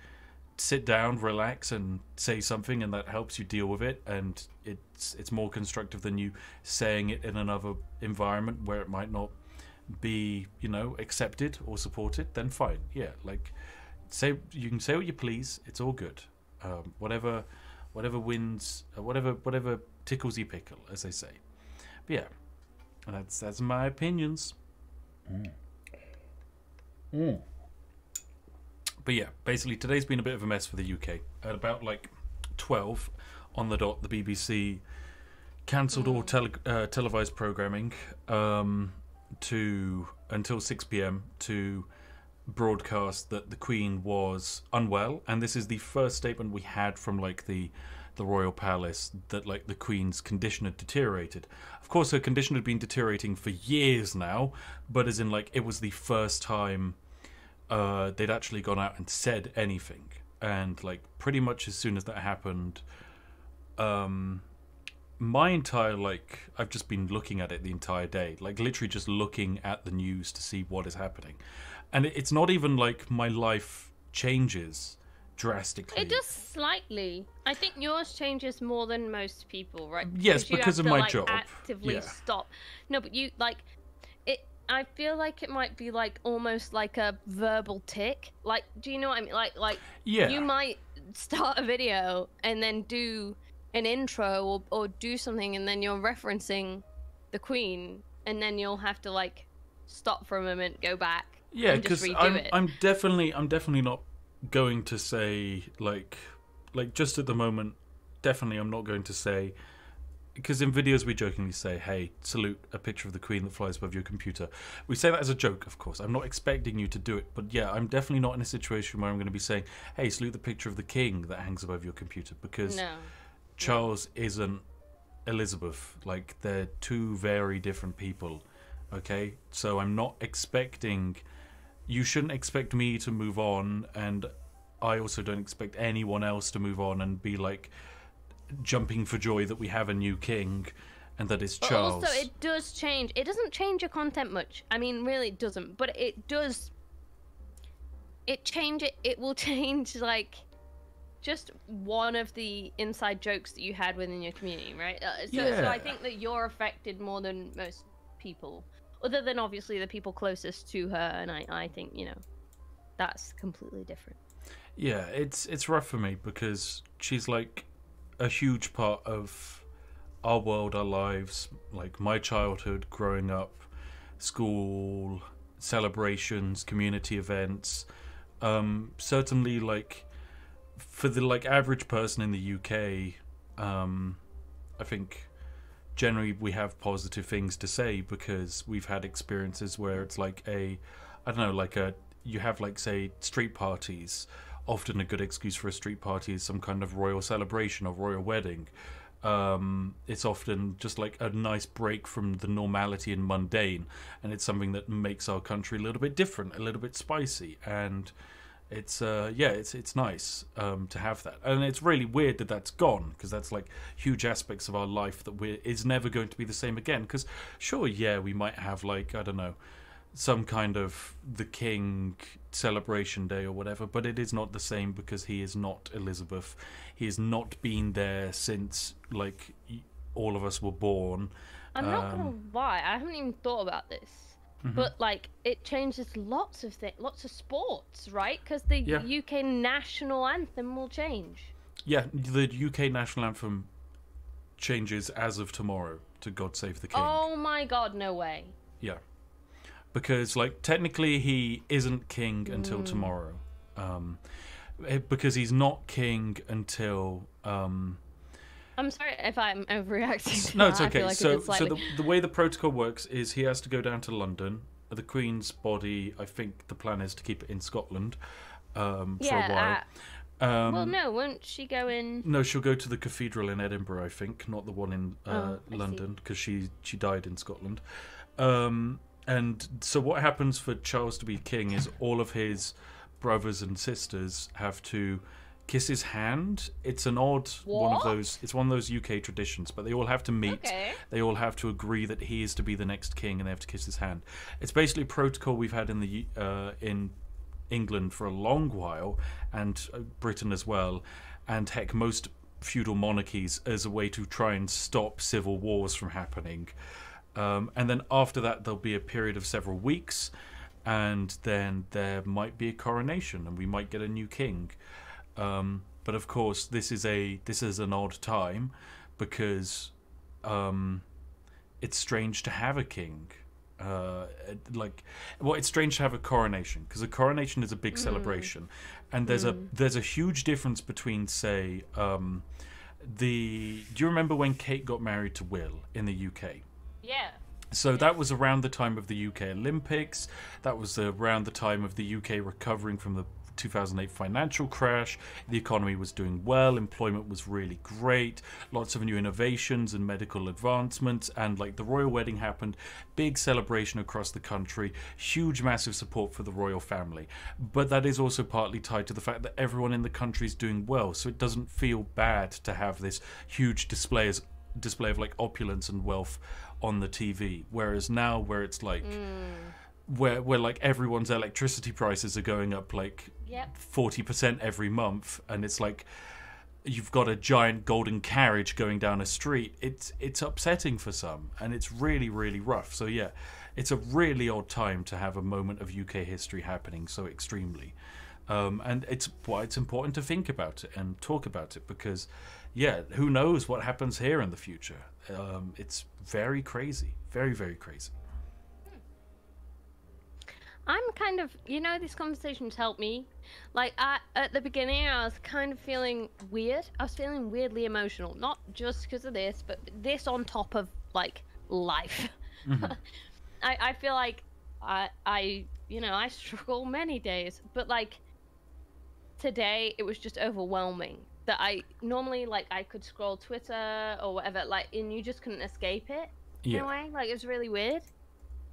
sit down, relax, and say something, and that helps you deal with it, and it's more constructive than you saying it in another environment where it might not be accepted or supported, then fine. Yeah, like, you can say what you please, it's all good. Whatever wins, whatever tickles your pickle, as they say. But yeah, that's my opinions. But yeah, basically today's been a bit of a mess for the UK. At about like 12 on the dot, the BBC cancelled all televised programming until 6 p.m. to broadcast that the Queen was unwell, and this is the first statement we had from like the royal palace that like the Queen's condition had deteriorated. Of course, her condition had been deteriorating for years now, but as in like it was the first time they'd actually gone out and said anything. And like pretty much as soon as that happened, my entire I've just been looking at it the entire day, like literally just looking at the news to see what is happening. And it's not even like my life changes drastically. It does slightly. I think yours changes more than most people, right? Yes, because of my job. Actively stop. No, but you like it. I feel like it might be like almost like a verbal tick. Like, do you know what I mean? Like yeah. You might start a video and then do an intro or do something, and then you're referencing the Queen, and then you'll have to like stop for a moment, go back. Yeah, because I'm definitely not going to say like just at the moment. Definitely, I'm not going to say because in videos we jokingly say, hey, salute a picture of the Queen that flies above your computer. We say that as a joke, of course. I'm not expecting you to do it, but yeah, I'm definitely not in a situation where I'm going to be saying, hey, salute the picture of the King that hangs above your computer, because Charles isn't Elizabeth. Like, they're two very different people, okay? So I'm not expecting... You shouldn't expect me to move on, and I also don't expect anyone else to move on and be like jumping for joy that we have a new king and that it's Charles. But also, it does change. It doesn't change your content much. I mean, really, it doesn't. But it does. It will change, like, just one of the inside jokes that you had within your community, right? So I think that you're affected more than most people. Other than, obviously, the people closest to her, and I think, you know, that's completely different. Yeah, it's rough for me because she's, like, a huge part of our world, our lives, like, my childhood, growing up, school, celebrations, community events. Certainly, like, for the, like, average person in the UK, I think... generally we have positive things to say because we've had experiences where it's like you have, like, say, street parties. Often a good excuse for a street party is some kind of royal celebration or royal wedding. It's often just like a nice break from the normality and mundane, and it's something that makes our country a little bit different, a little bit spicy, and it's nice to have that. And it's really weird that that's gone, because that's like huge aspects of our life that is never going to be the same again. Because sure, yeah, we might have, like, I don't know, some kind of the King celebration day or whatever, but it is not the same because he is not Elizabeth. He has not been there since, like, all of us were born. I'm not gonna lie, I haven't even thought about this. But, like, it changes lots of things, lots of sports, right? Because the UK national anthem will change. Yeah, the UK national anthem changes as of tomorrow to God Save the King. Oh my god, no way. Yeah. Because, like, technically he isn't king until tomorrow. Because he's not king until... I'm sorry if I'm overreacting. No, it's okay. Like so the way the protocol works is he has to go down to London. The Queen's body, I think the plan is to keep it in Scotland for a while. Well, no, won't she go in... No, she'll go to the cathedral in Edinburgh, I think, not the one in London, because she died in Scotland. And so what happens for Charles to be king is all of his brothers and sisters have to kiss his hand. It's an odd one of those. It's one of those UK traditions, but they all have to meet. Okay. They all have to agree that he is to be the next king, and they have to kiss his hand. It's basically a protocol we've had in England for a long while, and Britain as well, and heck, most feudal monarchies, as a way to try and stop civil wars from happening. And then after that, there'll be a period of several weeks, and then there might be a coronation, and we might get a new king. But of course, this is an odd time because it's strange to have a king. It's strange to have a coronation, because a coronation is a big celebration, and there's a huge difference between, say, do you remember when Kate got married to Will in the UK? Yeah. So that was around the time of the UK Olympics. That was around the time of the UK recovering from the 2008 financial crash. The economy was doing well, employment was really great, lots of new innovations and medical advancements, and like the royal wedding happened, big celebration across the country, huge massive support for the royal family. But that is also partly tied to the fact that everyone in the country is doing well, so it doesn't feel bad to have this huge display of like opulence and wealth on the TV. Whereas now, where it's like where like everyone's electricity prices are going up like 40% every month, and it's like you've got a giant golden carriage going down a street, it's upsetting for some, and it's really, really rough. So yeah, it's a really odd time to have a moment of UK history happening so extremely, and it's why it's important to think about it and talk about it, because yeah, who knows what happens here in the future. It's very crazy, very, very crazy. I'm kind of, these conversations help me. Like, at the beginning, I was kind of feeling weird. I was feeling weirdly emotional. Not just because of this, but this on top of, like, life. Mm-hmm. I feel like I struggle many days. But, like, today, it was just overwhelming. That I normally, like, I could scroll Twitter or whatever, like, and you just couldn't escape it. In a way. Like, it was really weird.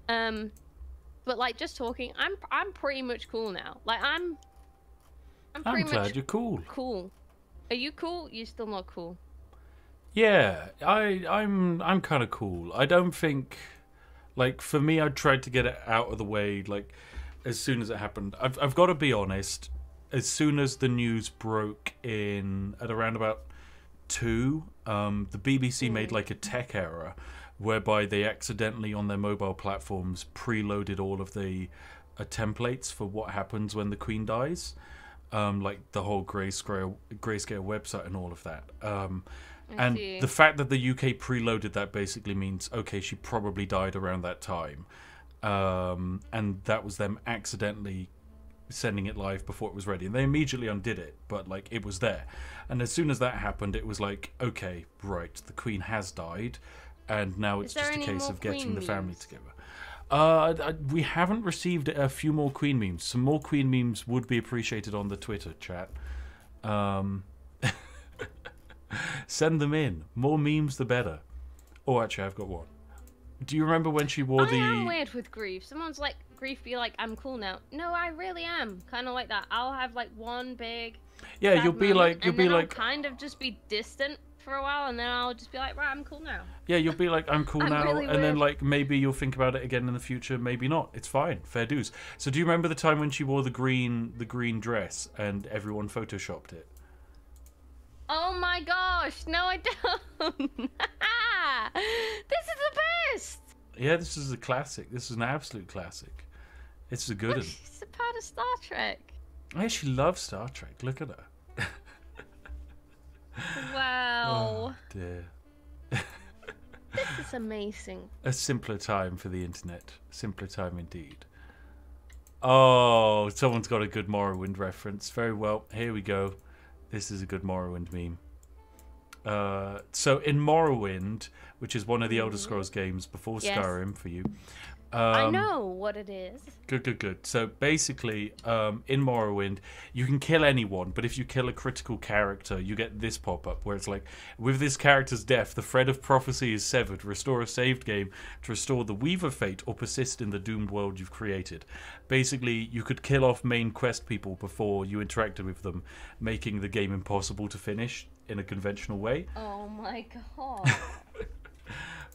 But, like, just talking, I'm pretty much cool now. Like, I'm pretty glad much you're cool. Cool. Are you cool? You still not cool? Yeah, I'm kind of cool. I don't think, like, for me, I tried to get it out of the way, like, as soon as it happened. I've got to be honest. As soon as the news broke at around about 2, the BBC made like a tech error whereby they accidentally on their mobile platforms preloaded all of the templates for what happens when the Queen dies, like the whole grayscale website and all of that. And the fact that the UK preloaded that basically means, okay, she probably died around that time, and that was them accidentally sending it live before it was ready, and they immediately undid it, but like it was there. And as soon as that happened, it was like, okay, right, the Queen has died, and now it's just a case of getting the family together. We haven't received a few more Queen memes. Some more Queen memes would be appreciated on the Twitter chat. Send them in. More memes the better. Oh, actually, I've got one. Do you remember when she wore I am weird with grief. Someone's like, grief be like, I'm cool now. No, I really am. Kind of like that. I'll have like one big you'll be like I'll kind of just be distant for a while, and then I'll just be like, right, I'm cool now. Yeah, you'll be like, I'm cool now, really and then weird. like maybe you'll think about it again in the future, maybe not. It's fine, fair dues. So do you remember the time when she wore the green dress and everyone photoshopped it? Oh my gosh, no I don't. This is the best. Yeah, this is a classic. This is an absolute classic. It's a good one. She's a part of Star Trek. Yeah, she loves Star Trek. Look at her. Wow. Oh, dear. This is amazing. A simpler time for the internet. A simpler time indeed. Oh, someone's got a good Morrowind reference. Very well. Here we go. This is a good Morrowind meme. So in Morrowind, which is one of the Elder Scrolls games before Skyrim for you. I know what it is. Good. So basically, in Morrowind, you can kill anyone, but if you kill a critical character, you get this pop-up where it's like, with this character's death, the thread of prophecy is severed. Restore a saved game to restore the Weaver fate or persist in the doomed world you've created. Basically, you could kill off main quest people before you interacted with them, making the game impossible to finish in a conventional way. Oh my god.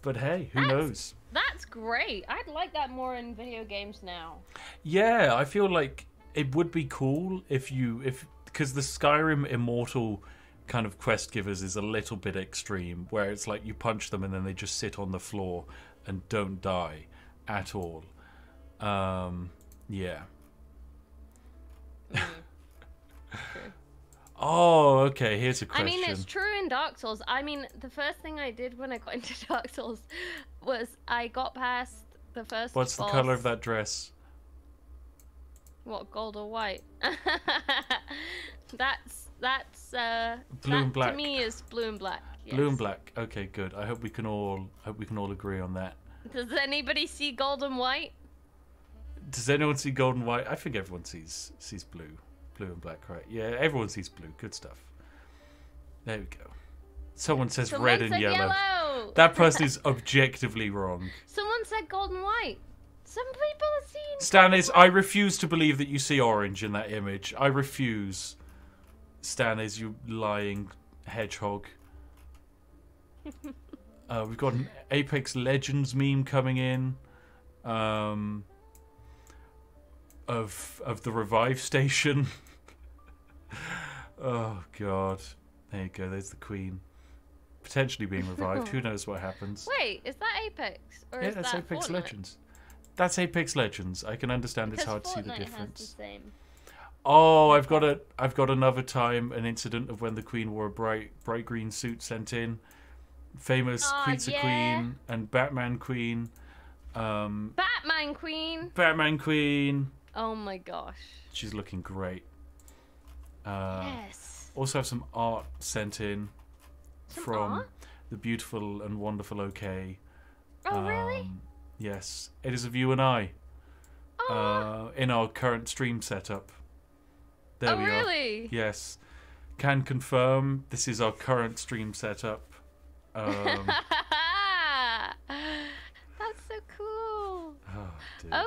But hey, who knows? That's great. I'd like that more in video games now. Yeah, I feel like it would be cool if because the Skyrim Immortal kind of quest givers is a little bit extreme, where it's like you punch them and then they just sit on the floor and don't die at all. Yeah. Oh, okay, here's a question. I mean, it's true in Dark Souls. I mean, the first thing I did when I got into Dark Souls was I got past the first What's boss. the colour of that dress? What, gold or white? That's Blue and black. To me is blue and black. Yes. Blue and black. Okay, good. I hope we can all agree on that. Does anybody see gold and white? Does anyone see gold and white? I think everyone sees blue. Blue and black, right? Yeah, everyone sees blue. Good stuff. There we go. Someone says red and yellow. That person is objectively wrong. Someone said gold and white. Some people are seeing... Stannis, I refuse to believe that you see orange in that image. I refuse. Stannis, you lying hedgehog. We've got an Apex Legends meme coming in. Of the revive station. Oh god. There you go, there's the Queen. Potentially being revived. Who knows what happens? Wait, is that Apex? Or yeah, is that's that Apex Fortnite? Legends. That's Apex Legends. I can understand Because it's hard to see Fortnite the difference. Has the same. Oh, I've got another time an incident of when the Queen wore a bright green suit sent in. Famous Pizza Queen and Batman Queen. Batman Queen. Batman Queen. Oh my gosh. She's looking great. Yes. Also have some art sent in from art? the beautiful and wonderful OK. Oh, really? Yes. It is of you and I. Oh. In our current stream setup. There we are. Really? Yes. Can confirm this is our current stream setup. That's so cool. Oh, dear.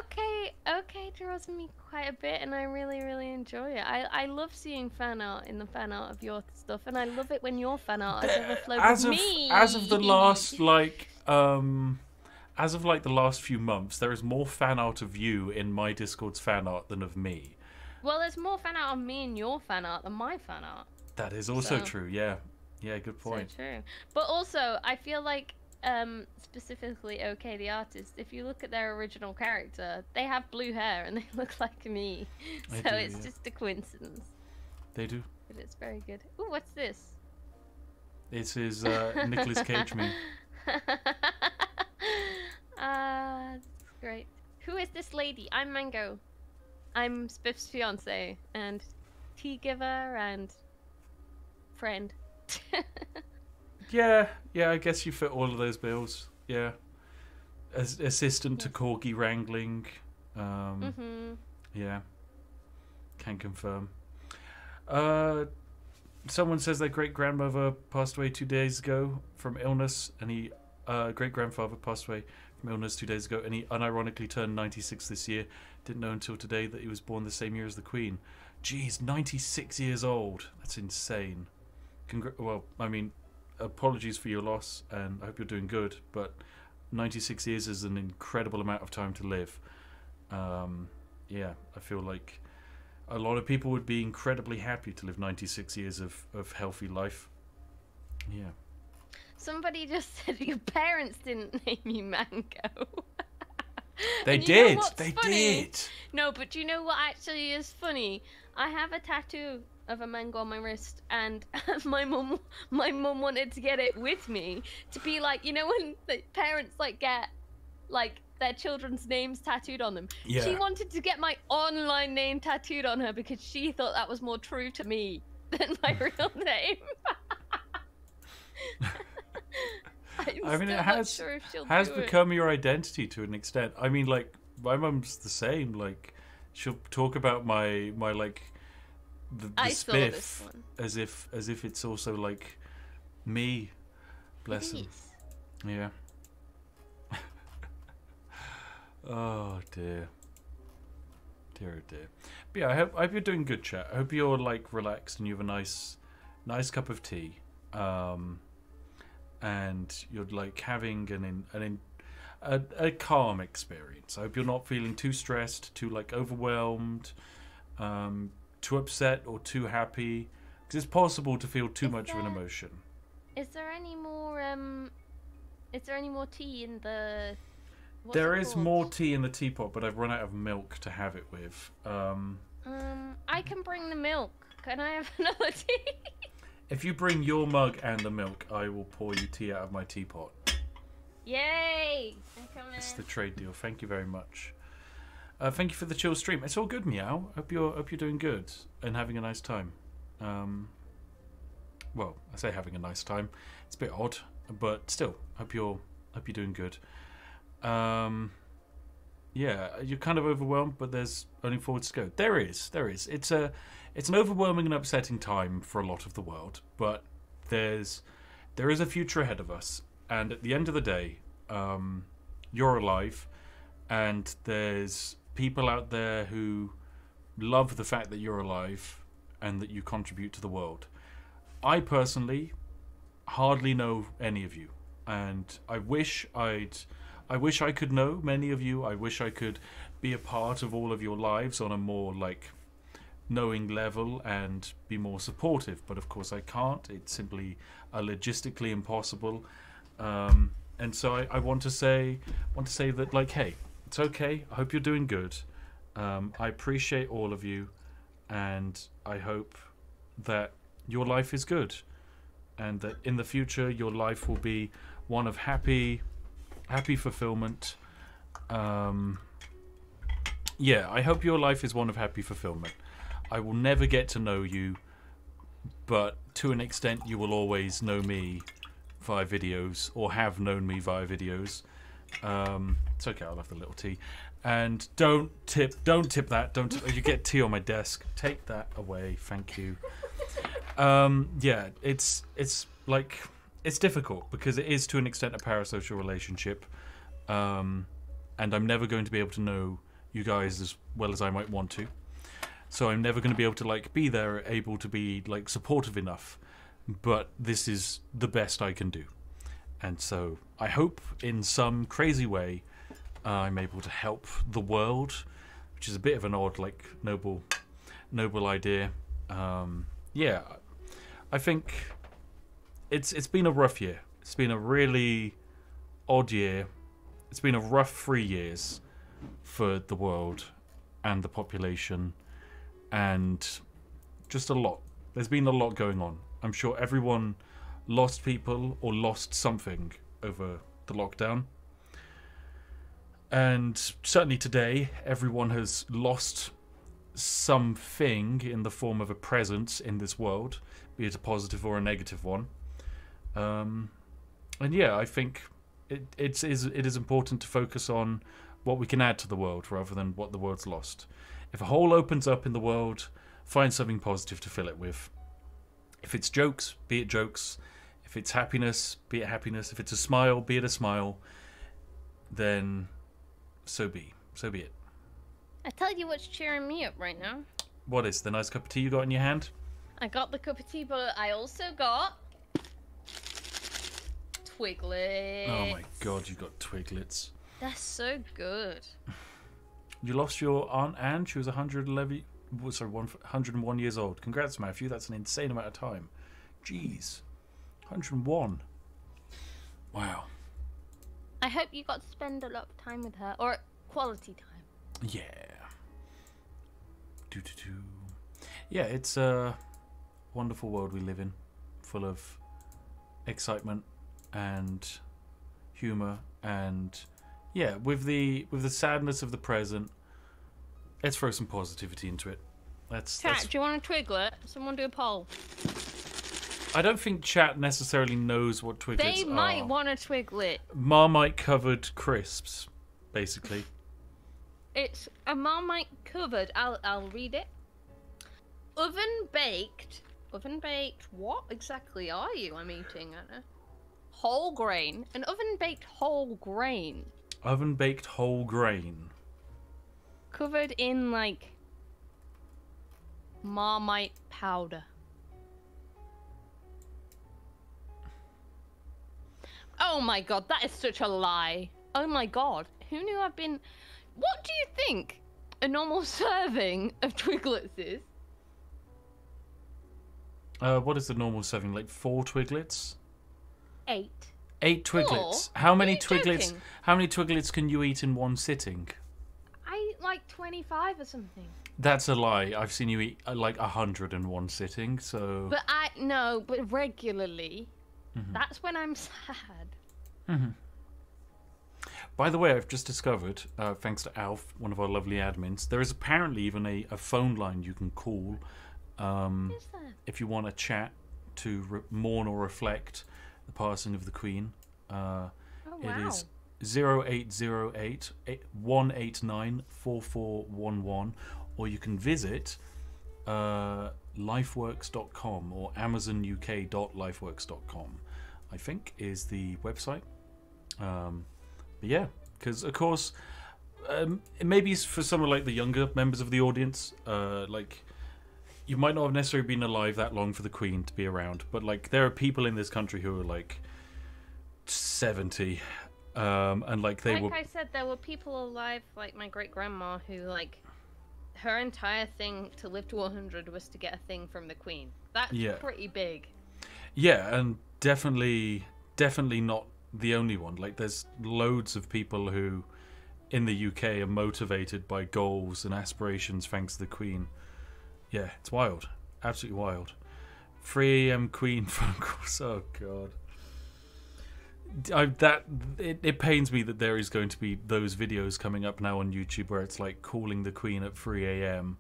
Okay draws me quite a bit, and I really, really enjoy it. I love seeing fan art in the fan art of your stuff, and I love it when your fan art has overflowed with me. As of the last, like, as of like the last few months, there is more fan art of you in my Discord's fan art than of me. Well, there's more fan art of me in your fan art than my fan art. That is also true, yeah. Yeah, good point. So true. But also, I feel like, specifically OK, the artist, if you look at their original character, they have blue hair and they look like me. So it's just a coincidence. They do. But it's very good. Ooh, what's this? This is Nicolas Cage me. That's great. Who is this lady? I'm Mango. I'm Spiff's fiance and tea giver and friend. Yeah, I guess you fit all of those bills. Yeah. Assistant to corgi wrangling. Yeah. Can confirm. Someone says their great grandmother passed away 2 days ago from illness, and he great grandfather passed away from illness 2 days ago, and he unironically turned 96 this year. Didn't know until today that he was born the same year as the Queen. Jeez, 96 years old. That's insane. Well, I mean, apologies for your loss, and I hope you're doing good, but 96 years is an incredible amount of time to live. Yeah, I feel like a lot of people would be incredibly happy to live 96 years of healthy life. Yeah. Somebody just said your parents didn't name you Mango. They did. They did. No, but do you know what actually is funny? I have a tattoo of a mango on my wrist, and my mum wanted to get it with me to be like, you know, when the parents like get like their children's names tattooed on them. Yeah. She wanted to get my online name tattooed on her because she thought that was more true to me than my real name. I mean, it has become your identity to an extent. I mean, like, my mum's the same. Like, she'll talk about my like the spiff as if it's also like me. Bless him. Yeah. Oh dear. Dear oh dear. But yeah, I hope you're doing good, chat. I hope you're like relaxed and you have a nice cup of tea. And you're like having a calm experience. I hope you're not feeling too stressed, too like overwhelmed, too upset or too happy, because it's possible to feel too much of an emotion. Is there any more tea in the? There is more tea in the teapot, but I've run out of milk to have it with. I can bring the milk. Can I have another tea? If you bring your mug and the milk, I will pour you tea out of my teapot. Yay! It's the trade deal. Thank you very much. Thank you for the chill stream. It's all good, Meow. Hope you're doing good and having a nice time. Well, I say having a nice time. It's a bit odd, but still, hope you're doing good. Yeah, you're kind of overwhelmed, but there's only forward to go. There is. It's an overwhelming and upsetting time for a lot of the world, but there is a future ahead of us. And at the end of the day, you're alive, and there's people out there who love the fact that you're alive and that you contribute to the world. I personally hardly know any of you, and I wish I could know many of you. I wish I could be a part of all of your lives on a more like knowing level and be more supportive, but of course I can't. It's simply logistically impossible. And so I want to say that, like, hey, it's okay. I hope you're doing good. I appreciate all of you, and I hope that your life is good, and that in the future your life will be one of happy fulfillment, Yeah, I hope your life is one of happy fulfillment. I will never get to know you, but to an extent you will always know me via videos, or have known me via videos. It's okay, I'll have the little tea. And don't tip that. You get tea on my desk. Take that away, thank you. Yeah, it's like, it's difficult because it is to an extent a parasocial relationship. And I'm never going to be able to know you guys as well as I might want to. So I'm never going to be able to like be there, able to be like supportive enough. But this is the best I can do. And so I hope in some crazy way I'm able to help the world, which is a bit of an odd, like, noble idea. Yeah, I think it's been a rough year. It's been a really odd year. It's been a rough 3 years for the world and the population, and just a lot. There's been a lot going on. I'm sure everyone lost people or lost something over the lockdown. And certainly today, everyone has lost something in the form of a presence in this world, be it a positive or a negative one. And yeah, I think it is important to focus on what we can add to the world rather than what the world's lost. If a hole opens up in the world, find something positive to fill it with. If it's jokes, be it jokes. If it's happiness, be it happiness. If it's a smile, be it a smile. Then so be it. I tell you what's cheering me up right now. What is the nice cup of tea you got in your hand? I got the cup of tea, but I also got Twiglets. Oh my god, you got Twiglets. They're so good. You lost your Aunt Anne. She was 101 years old. Congrats, Matthew. That's an insane amount of time. Jeez. 101. Wow. I hope you got to spend a lot of time with her, or quality time. Yeah. Yeah, it's a wonderful world we live in, full of excitement and humor, and yeah, with the sadness of the present, let's throw some positivity into it. Chat, do you want a Twiglet? Someone do a poll. I don't think chat necessarily knows what Twiglets are. They might want a Twiglet. Marmite covered crisps, basically. It's a Marmite covered. I'll read it. Oven baked. What exactly are you? I'm eating, Anna. Whole grain. An oven baked whole grain. Oven baked whole grain. Covered in like Marmite powder. Oh my god, that is such a lie. Oh my god, who knew I've been... What do you think a normal serving of Twiglets is? What is the normal serving? Like 4 Twiglets? 8. 8 Twiglets. 4? How many Joking? How many Twiglets can you eat in one sitting? I eat like 25 or something. That's a lie. I've seen you eat like 100 in one sitting, so... But but regularly. Mm-hmm. That's when I'm sad. Mm-hmm. By the way, I've just discovered, thanks to Alf, one of our lovely admins, there is apparently even a phone line you can call if you want to chat to mourn or reflect the passing of the Queen. Wow. It is 0808 189 4411, or you can visit lifeworks.com or amazonuk.lifeworks.com, I think is the website. But yeah, because of course, maybe for some of like the younger members of the audience, like you might not have necessarily been alive that long for the Queen to be around, but like there are people in this country who are like 70, and like they were. Like I said, there were people alive, like my great grandma, who like her entire thing to live to 100 was to get a thing from the Queen. That's pretty big. Yeah, and definitely not the only one. Like there's loads of people who in the UK are motivated by goals and aspirations thanks to the Queen. Yeah, it's wild. Absolutely wild. 3 AM Queen phone calls. Oh god. It pains me that there is going to be those videos coming up now on YouTube where it's like calling the Queen at 3 a.m.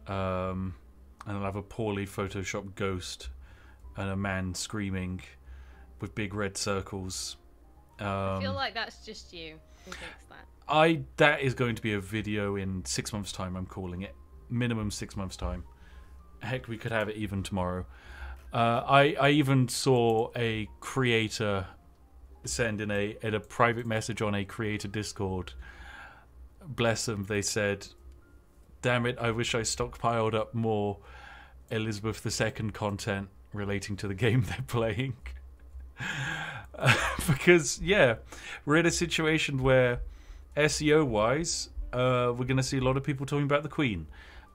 And I'll have a poorly photoshopped ghost and a man screaming with big red circles. I feel like that's just you who thinks that. That is going to be a video in 6 months' time. I'm calling it minimum 6 months' time. Heck, we could have it even tomorrow. I even saw a creator send in a private message on a creator Discord. Bless them. They said, "Damn it! I wish I stockpiled up more Elizabeth II content relating to the game they're playing." Because we're in a situation where SEO wise, we're going to see a lot of people talking about the Queen.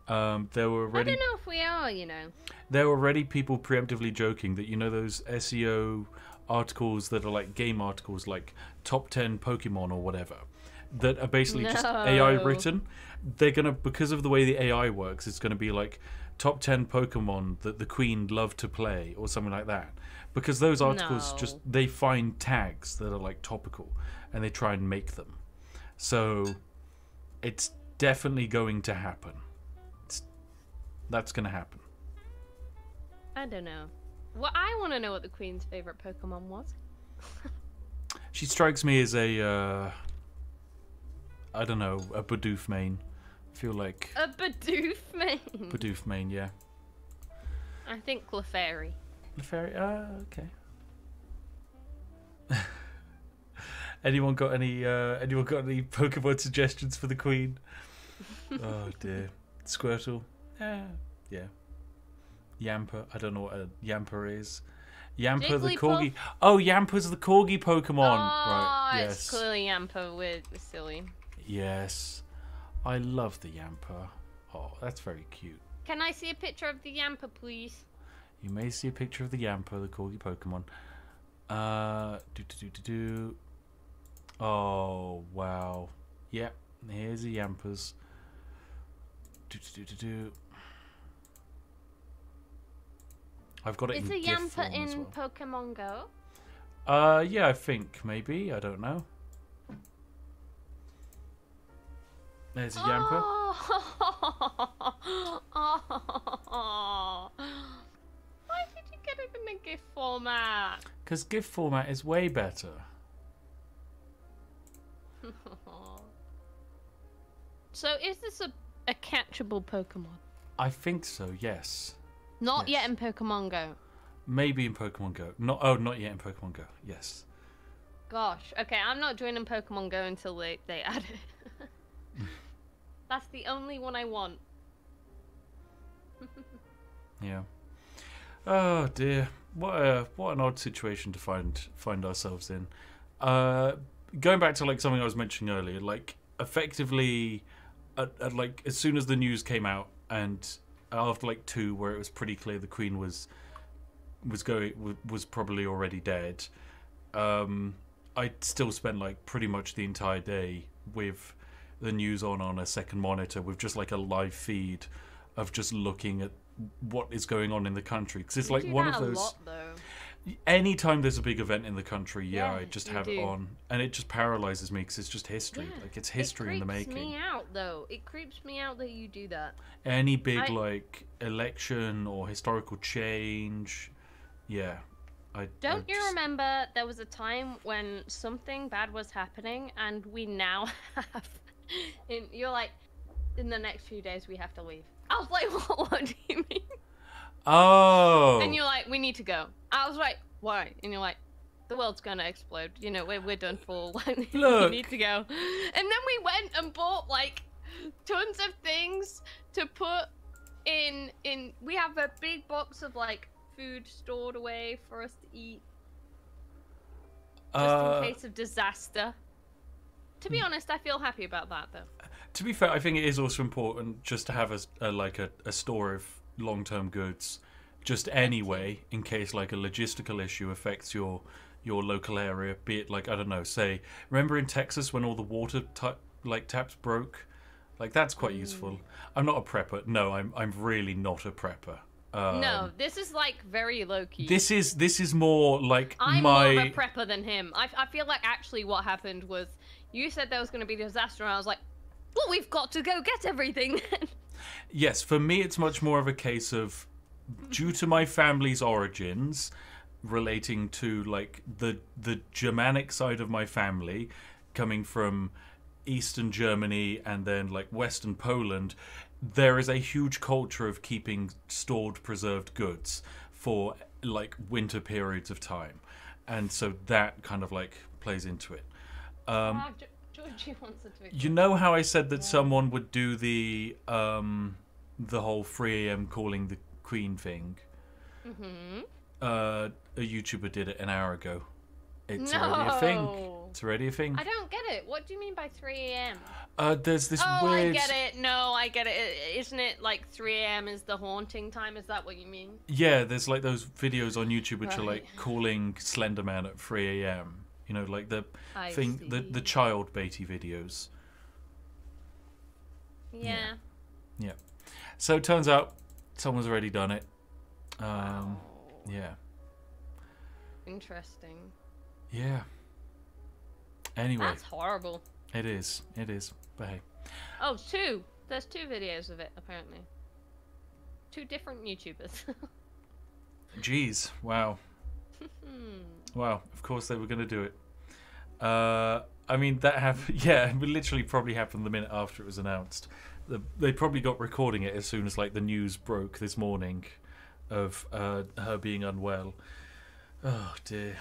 There were already, I don't know if we are, There were already people preemptively joking that, those SEO articles that are like game articles, like top 10 Pokemon or whatever, that are basically just AI written. They're going to, because of the way the AI works, it's going to be like top 10 Pokemon that the Queen loved to play or something like that. Because those articles they find tags that are like topical and they try and make them. So it's definitely going to happen. That's going to happen. I don't know. Well, I want to know what the Queen's favourite Pokemon was. She strikes me as a, I don't know, a Bidoof main. I feel like... A Bidoof main? Bidoof main, yeah. I think Clefairy. Clefairy, okay. Anyone got any Pokemon suggestions for the Queen? Oh dear. Squirtle? Yeah. Yamper. I don't know what a Yamper is. Yamper the Corgi. Oh, Yamper's the Corgi Pokemon. Right. Yes. It's clearly Yamper with silly. Yes. I love the Yamper. Oh, that's very cute. Can I see a picture of the Yamper, please? You may see a picture of the Yamper, the Corgi Pokemon. Oh, wow. Yep. Here's the Yampers. I've got it in GIF form as well. Is a Yamper in Pokemon Go? Yeah, I think maybe. I don't know. There's a Yamper. Oh. Why did you get it in the GIF format? Because GIF format is way better. So is this a catchable Pokemon? I think so, yes. Not yet in Pokemon Go. Maybe in Pokemon Go. Not yet in Pokemon Go. Yes. Gosh. Okay, I'm not joining Pokemon Go until they add it. That's the only one I want. Yeah. Oh dear. What an odd situation to find ourselves in. Going back to like something I was mentioning earlier, like effectively, like as soon as the news came out, and after like 2, where it was pretty clear the Queen was probably already dead, I still spent like pretty much the entire day with the news on a second monitor with just like a live feed of just looking at what is going on in the country, because it's like one of those. Lot, though. Anytime there's a big event in the country, I just have it on, and it just paralyzes me because it's just history. Yeah. Like it's history in the making. It creeps me out, though. It creeps me out that you do that. Any big like election or historical change, Don't you remember there was a time when something bad was happening, and we now have. You're like, in the next few days we have to leave. I was like, what do you mean? Oh. And you're like, we need to go. I was like, why? And you're like, the world's gonna explode. We're done for. Look. We need to go. And then we went and bought like tons of things to put in. We have a big box of like food stored away for us to eat, just in case of disaster. To be honest, I feel happy about that, though. To be fair, I think it is also important just to have a store of long-term goods, just anyway, in case like a logistical issue affects your local area. Be it like, I don't know, say, remember in Texas when all the water taps broke? Like that's quite useful. I'm not a prepper. No, I'm really not a prepper. No, this is like very low key. This is more like I'm more of a prepper than him. I feel like actually what happened was you said there was going to be a disaster, and I was like, well, we've got to go get everything. Yes, for me it's much more of a case of, due to my family's origins, relating to like the Germanic side of my family, coming from Eastern Germany and then like Western Poland, there is a huge culture of keeping stored preserved goods for like winter periods of time, and so that kind of like plays into it. Georgie wants it to. You know how I said that someone would do the whole 3 a.m. calling the Queen thing? Mm-hmm. A YouTuber did it an hour ago. It's already a thing. It's already a thing. I don't get it. What do you mean by 3 a.m.? There's this weird... weird... I get it. No, I get it. Isn't it like 3 a.m. is the haunting time? Is that what you mean? Yeah, there's like those videos on YouTube which are like calling Slender Man at 3 a.m. You know, like the the child baity videos. Yeah. Yeah. So it turns out someone's already done it. Yeah. Interesting. Yeah. Anyway. That's horrible. It is. It is. But hey. Oh, 2. There's 2 videos of it, apparently. 2 different YouTubers. Jeez. Wow. Wow. Of course they were going to do it. I mean, that happened. Yeah, it literally probably happened the minute after it was announced. They probably got recording it as soon as like the news broke this morning of her being unwell. Oh dear.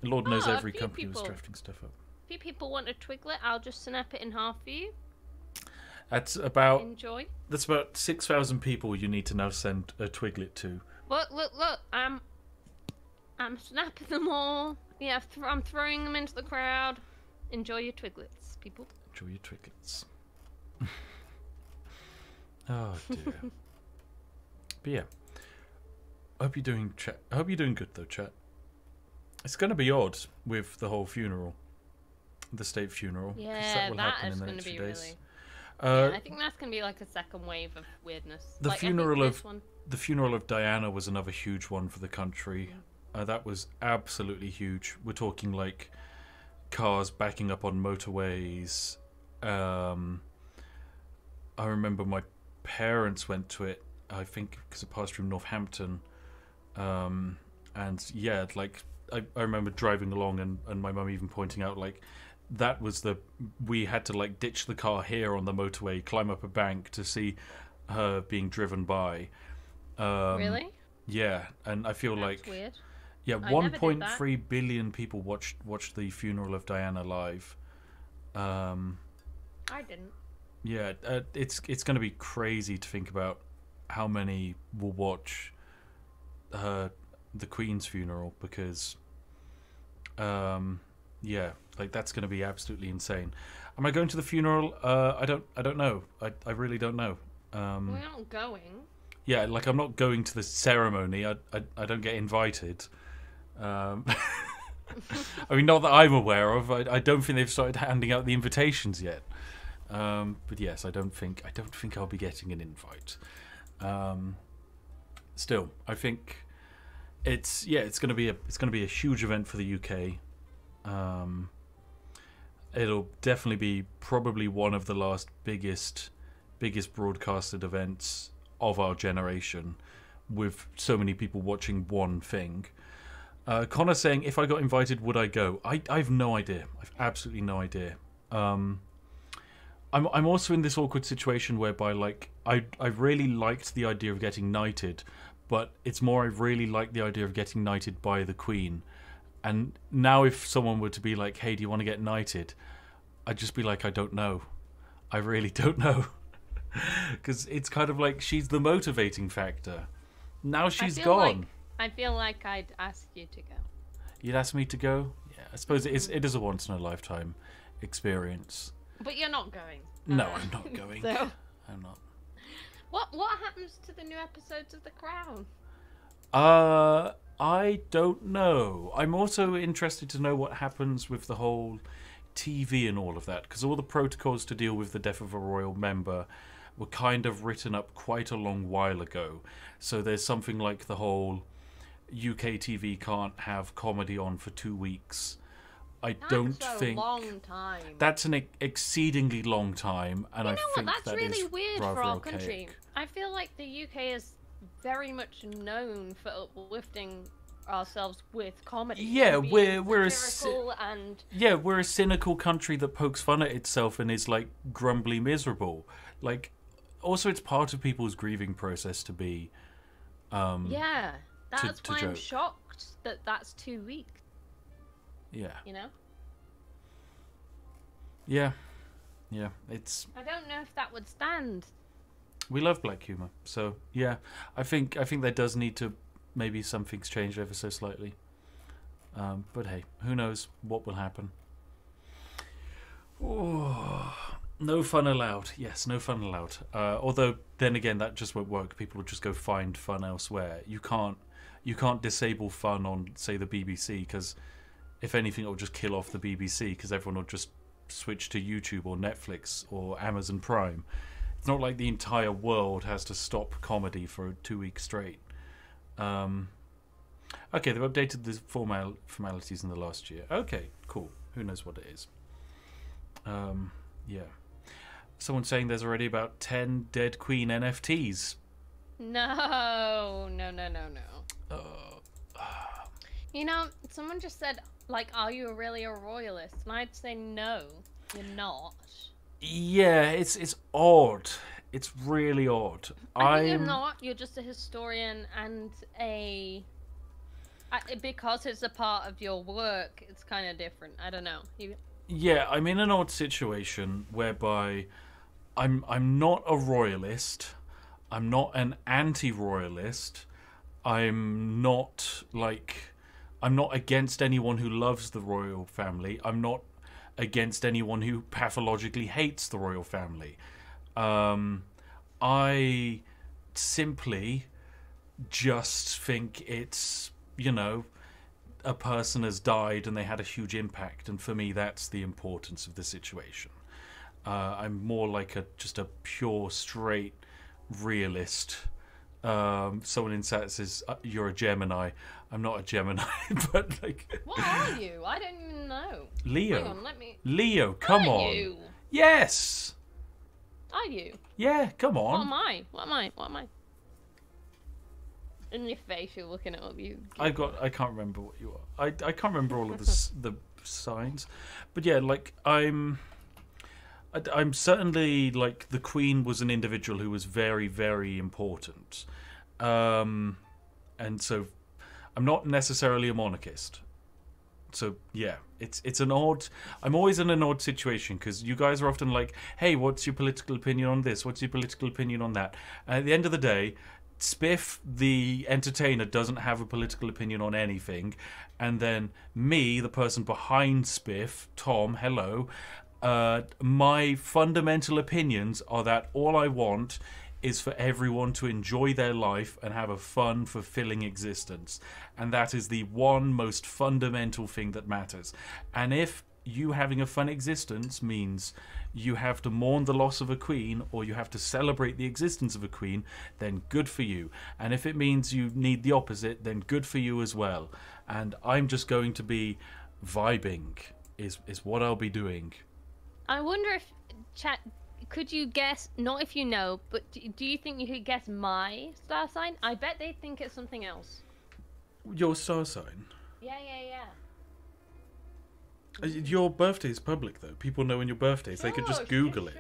Lord knows every company was drafting stuff up. A few people want a Twiglet. I'll just snap it in half for you. That's about... Enjoy. That's about 6,000 people you need to now send a Twiglet to. Look. I'm snapping them all. Yeah, I'm throwing them into the crowd. Enjoy your Twiglets, people. Enjoy your Twiglets. Oh dear. But yeah. I hope you're doing good though, chat. It's going to be odd with the whole funeral, the state funeral. Yeah, that is going to be days. Really. Yeah, I think that's going to be like a second wave of weirdness. The funeral of Diana was another huge one for the country. That was absolutely huge. We're talking like cars backing up on motorways. I remember my parents went to it, I think because it passed through Northampton. And yeah, like I remember driving along and my mum even pointing out like that was we had to like ditch the car here on the motorway, climb up a bank to see her being driven by. Really? Yeah, and I feel That's like weird. yeah, 1.3 billion people watched the funeral of Diana live. I didn't. Yeah, it's going to be crazy to think about how many will watch the Queen's funeral because yeah, like that's going to be absolutely insane. Am I going to the funeral? I don't know. I really don't know. We're not going. Yeah, like I'm not going to the ceremony. I don't get invited. I mean, not that I'm aware of. I don't think they've started handing out the invitations yet. But yes, I don't think I'll be getting an invite. Still, I think it's going to be a huge event for the UK. It'll definitely be probably one of the last biggest broadcasted events of our generation, with so many people watching one thing. Connor saying, if I got invited, would I go? I've no idea. I've absolutely no idea. I'm also in this awkward situation whereby like I really liked the idea of getting knighted, but it's more I really like the idea of getting knighted by the Queen. And now if someone were to be like, hey, do you want to get knighted? I'd just be like, I don't know. I really don't know. Because it's kind of like she's the motivating factor. Now she's gone. I feel like I'd ask you to go. You'd ask me to go? Yeah, I suppose it is a once in a lifetime experience. But you're not going. No, I'm not going. So... I'm not. What happens to the new episodes of The Crown? I don't know. I'm also interested to know what happens with the whole TV and all of that, because all the protocols to deal with the death of a royal member were kind of written up quite a long while ago. So there's something like the whole UK TV can't have comedy on for 2 weeks. That's a long time. That's an exceedingly long time, and I think that's that really is weird rather for our archaic. country. I feel like the UK is very much known for uplifting ourselves with comedy. Yeah, and we're a a cynical country that pokes fun at itself and is like grumbly miserable. Like, also it's part of people's grieving process to be. Yeah, that's to why I'm joke. shocked that that's 2 weeks. Yeah. You know. Yeah. Yeah. It's. I don't know if that would stand. We love black humor, so yeah. I think there does need to maybe some things change ever so slightly. But hey, who knows what will happen? Oh, no fun allowed. Yes, no fun allowed. Although then again, that just won't work. People will just go find fun elsewhere. You can't disable fun on, say, the BBC, because if anything, it will just kill off the BBC, because everyone will just switch to YouTube or Netflix or Amazon Prime. It's not like the entire world has to stop comedy for 2 weeks straight. Okay, they've updated the formalities in the last year. Okay, cool. Who knows what it is? Yeah. Someone's saying there's already about 10 Dead Queen NFTs. No. You know, someone just said, like, are you really a royalist? And I'd say no, you're not. Yeah, it's odd. It's really odd. I think you're not. You're just a historian and because it's a part of your work, it's kind of different. I don't know. Yeah, I'm in an odd situation whereby I'm not a royalist. I'm not an anti-royalist. I'm not against anyone who loves the royal family. I'm not against anyone who pathologically hates the royal family. I simply just think it's, a person has died and they had a huge impact, and for me that's the importance of the situation. I'm more like just a pure, straight realist. Someone in chat says you're a Gemini. I'm not a Gemini, but like. What are you? I don't even know. Leo. Hang on, Leo, come on. Are you? Yes. Are you? Yeah, come on. What am I? In your face, you're looking at you. I can't remember what you are. I can't remember all of the signs, but yeah, like I'm certainly like the Queen was an individual who was very, very important, and so I'm not necessarily a monarchist. So yeah, it's an odd. I'm always in an odd situation because you guys are often like, "Hey, what's your political opinion on this? What's your political opinion on that?" And at the end of the day, Spiff, the entertainer, doesn't have a political opinion on anything, and then me, the person behind Spiff, Tom, hello. My fundamental opinions are that all I want is for everyone to enjoy their life and have a fun, fulfilling existence. And that is the one most fundamental thing that matters. And if you having a fun existence means you have to mourn the loss of a queen or you have to celebrate the existence of a queen, then good for you. And if it means you need the opposite, then good for you as well. And I'm just going to be vibing is what I'll be doing. I wonder if chat. Could you guess? Not if you know, but do you think you could guess my star sign? I bet they think it's something else. Your star sign? Yeah. Your birthday is public, though. People know when your birthday is. They could just Google it.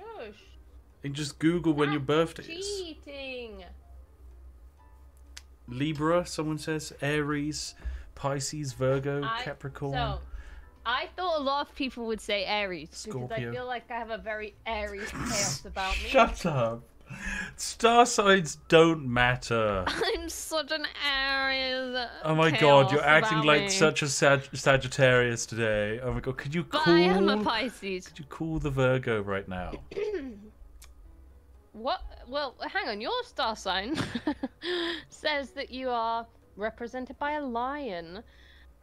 They can just Google when your birthday is. Cheating. Libra, someone says. Aries, Pisces, Virgo, Capricorn. So, I thought a lot of people would say Aries. Scorpio. Because I feel like I have a very Aries chaos about me. Shut up. Star signs don't matter. I'm such an Aries. Oh my god, you're acting like such a Sagittarius today. Oh my god, could you But I am a Pisces. Could you call the Virgo right now? What? Well, hang on. Your star sign says that you are represented by a lion.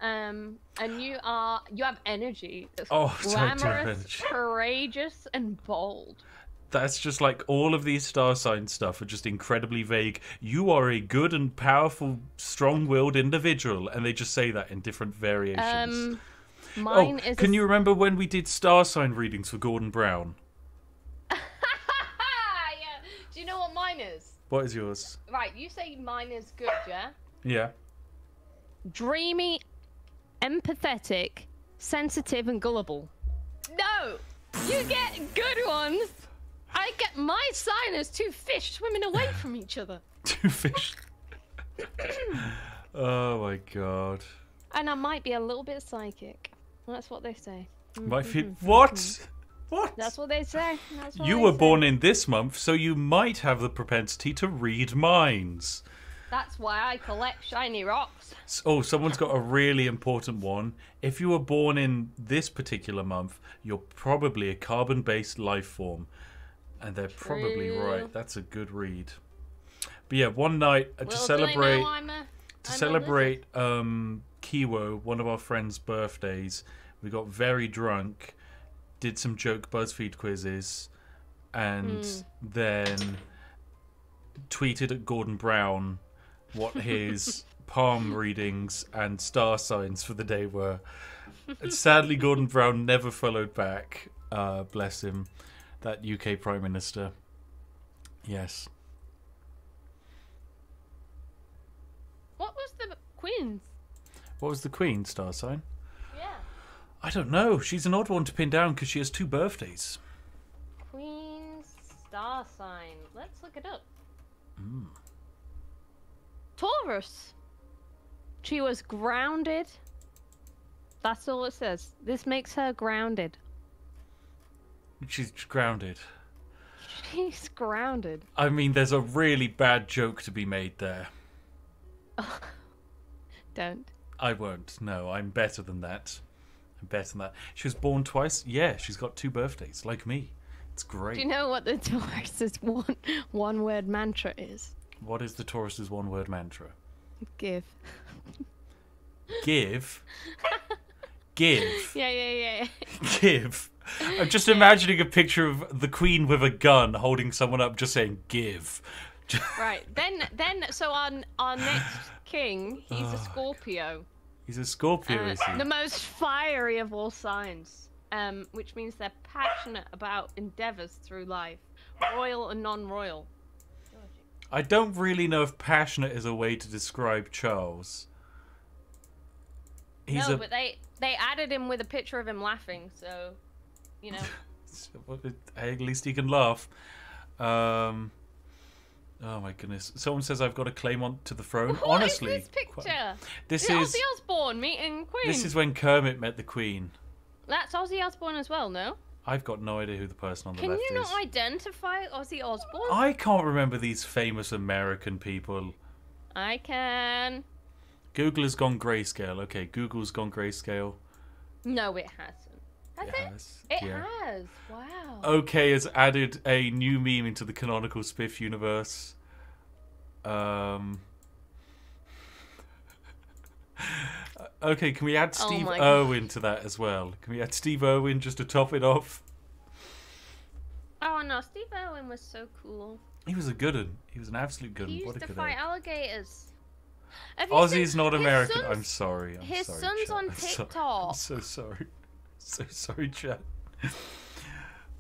And you have energy. Oh, glamorous, courageous, and bold. That's just like all of these star sign stuff are just incredibly vague. You are a good and powerful, strong-willed individual, and they just say that in different variations. Mine is. Can you remember when we did star sign readings for Gordon Brown? Yeah. Do you know what mine is? What is yours? Right, you say mine is good, yeah? Yeah. Dreamy, empathetic, sensitive, and gullible. No! You get good ones! I get my sign as two fish swimming away from each other. Two fish. Oh my god. And I might be a little bit psychic. That's what they say. What? What? That's what they say. That's what You they were say. born in this month, so you might have the propensity to read minds. That's why I collect shiny rocks. Oh, someone's got a really important one. If you were born in this particular month, you're probably a carbon-based life form. And they're probably right. That's a good read. But yeah, one night to celebrate Kiwo, one of our friends' birthdays, we got very drunk, did some joke BuzzFeed quizzes, and then tweeted at Gordon Brown what his palm readings and star signs for the day were. And sadly, Gordon Brown never followed back. Bless him. That UK Prime Minister. Yes. What was the Queen's? What was the Queen's star sign? Yeah. I don't know. She's an odd one to pin down because she has 2 birthdays. Queen's star sign. Let's look it up. Taurus. She was grounded. That's all it says. This makes her grounded. She's grounded. She's grounded. I mean, there's a really bad joke to be made there. Don't. I won't. No, I'm better than that. I'm better than that. She was born twice. Yeah, she's got 2 birthdays, like me. It's great. Do you know what the Taurus's one word mantra is? What is the Taurus's one-word mantra? Give. Give? Give? Yeah. Give? I'm just imagining a picture of the Queen with a gun holding someone up just saying, give. Right. Then so our next king, he's a Scorpio. He's a Scorpio, is he? The most fiery of all signs. Which means they're passionate about endeavours through life. Royal and non-royal. I don't really know if passionate is a way to describe Charles. But they added him with a picture of him laughing, so, you know. Hey, at least he can laugh. Oh my goodness! Someone says I've got a claim on to the throne. What Honestly, is this picture? This is is Ozzy Osbourne meeting Queen. This is when Kermit met the Queen. That's Ozzy Osbourne as well, no? I've got no idea who the person on the Can left you is. not identify Ozzy Osbourne? I can't remember these famous American people. I can. Google has gone grayscale. Okay, Google's gone grayscale. No, it hasn't. It yeah. has. Wow. OK has added a new meme into the canonical Spiff universe. Okay, can we add Steve Irwin to that as well? Can we add Steve Irwin just to top it off? Oh no, Steve Irwin was so cool. He was a good one. He was an absolute good one. He used to fight alligators. Ozzy's not American. I'm sorry. His sorry, son's chat. on TikTok. I'm so sorry. So sorry, chat.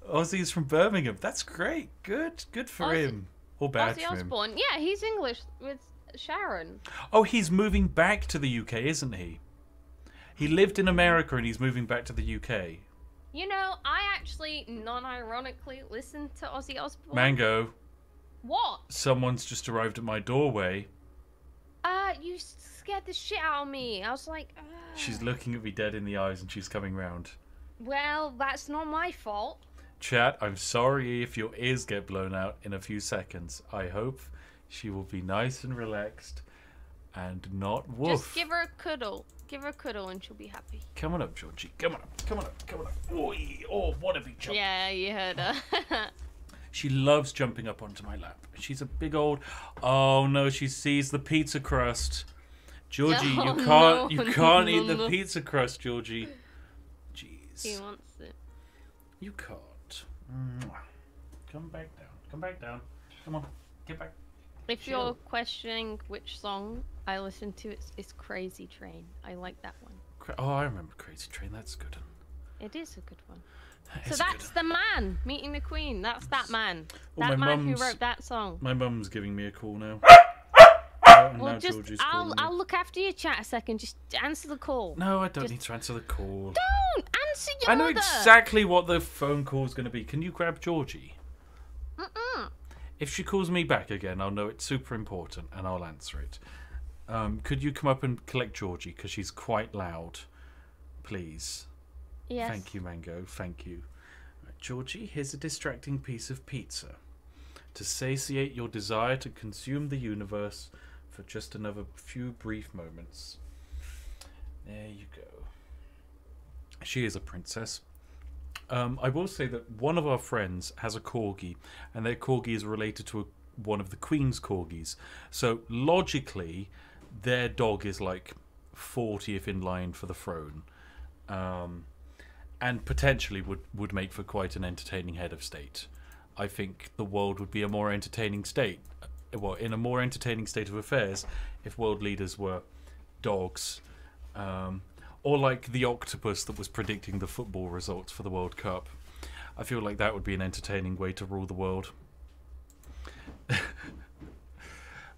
Ozzy's from Birmingham. That's great. Good for him. Or bad Ozzy for him. Osbourne. Yeah, he's English with Sharon. Oh, he's moving back to the UK, isn't he? He lived in America and he's moving back to the UK. You know, I actually, non-ironically, listened to Ozzy Osbourne. Mango. What? Someone's just arrived at my doorway. You scared the shit out of me. I was like, ugh. She's looking at me dead in the eyes and she's coming round. Well, that's not my fault. Chat, I'm sorry if your ears get blown out in a few seconds. I hope she will be nice and relaxed and not woof. Just give her a cuddle. Give her a cuddle and she'll be happy. Come on up, Georgie. Come on up. Come on up. Come on up. Oh, what have you jumped? Yeah, you heard her. She loves jumping up onto my lap. She's a big old... Oh, no, she sees the pizza crust. Georgie, you can't eat the pizza crust, Georgie. Jeez. He wants it. You can't. Come back down. Come back down. Come on. Get back. If Chill. you're questioning which song I listen to, it's Crazy Train. I like that one. Oh, I remember Crazy Train. That's good. It is a good one. It's So that's the man meeting the queen. That's that man. Oh, That my man who mum's- wrote that song. My mum's giving me a call now. Well, just Georgie's I'll calling me. look after your chat a second. Just answer the call. No, I don't just- need to answer the call. Don't answer your I know mother. exactly what the phone call is going to be. Can you grab Georgie? Mm-mm. If she calls me back again, I'll know it's super important and I'll answer it. Could you come up and collect Georgie? Because she's quite loud. Please. Yes. Thank you, Mango. Thank you. Right, Georgie, here's a distracting piece of pizza. To satiate your desire to consume the universe for just another few brief moments. There you go. She is a princess. I will say that one of our friends has a corgi, and their corgi is related to one of the Queen's corgis. So logically, their dog is like 40th in line for the throne, and potentially would make for quite an entertaining head of state. I think the world would be a more entertaining state, well, in a more entertaining state of affairs, if world leaders were dogs. Or like the octopus that was predicting the football results for the World Cup. I feel like that would be an entertaining way to rule the world. But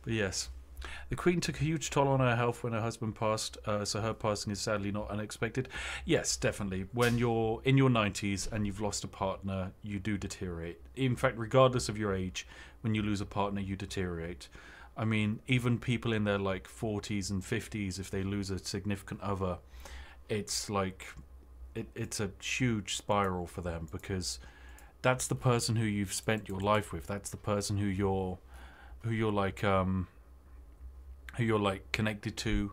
yes. The Queen took a huge toll on her health when her husband passed, so her passing is sadly not unexpected. Yes, definitely. When you're in your 90s and you've lost a partner, you do deteriorate. In fact, regardless of your age, when you lose a partner, you deteriorate. I mean, even people in their like 40s and 50s, if they lose a significant other, it's like it's a huge spiral for them, because that's the person who you've spent your life with. That's the person who you're connected to.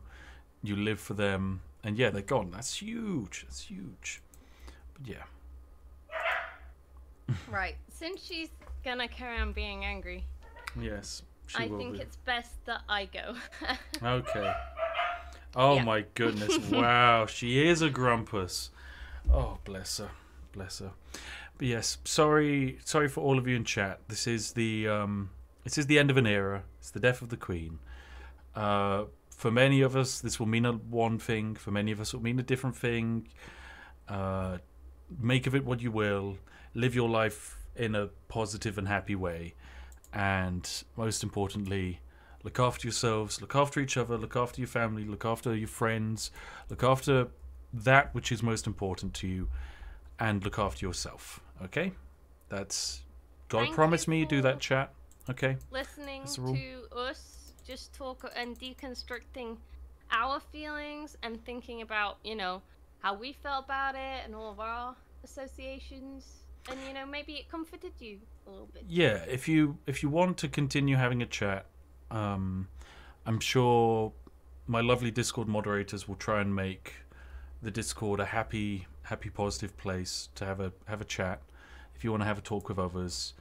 You live for them, and yeah, they're gone. That's huge. That's huge. But yeah. Right. Since she's gonna carry on being angry, Yes. I think it's best that I go. Okay. Oh Yeah. my goodness! Wow, she is a grumpus. Oh, bless her, bless her. But yes, sorry for all of you in chat. This is the end of an era. It's the death of the Queen. For many of us, this will mean one thing. For many of us, it will mean a different thing. Make of it what you will. Live your life in a positive and happy way. And most importantly, look after yourselves, look after each other, look after your family, look after your friends, look after that which is most important to you, and look after yourself. Okay? That's... God Thank promise you me you do for that, chat. Okay? Listening That's the rule. to us just talk and deconstructing our feelings and thinking about, how we felt about it and all of our associations. And, maybe it comforted you a little bit. Yeah, if you want to continue having a chat, I'm sure my lovely Discord moderators will try and make the Discord a happy, positive place to have a chat. If you want to have a talk with others,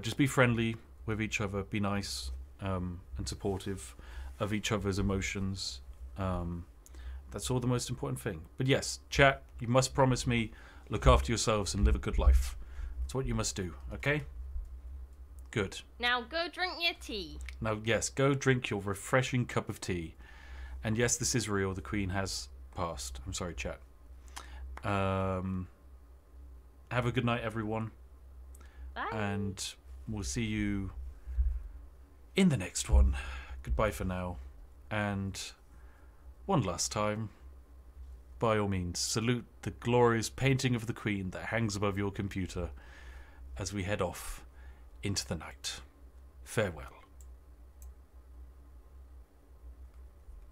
just be friendly with each other, be nice and supportive of each other's emotions. That's all the most important thing. But yes, chat, you must promise me, look after yourselves and live a good life. That's what you must do, okay? Good. Now go drink your tea. Now, yes, go drink your refreshing cup of tea. And yes, this is real. The Queen has passed. I'm sorry, chat. Have a good night, everyone. Bye. And we'll see you in the next one. Goodbye for now. And one last time, by all means, salute the glorious painting of the Queen that hangs above your computer as we head off into the night. Farewell.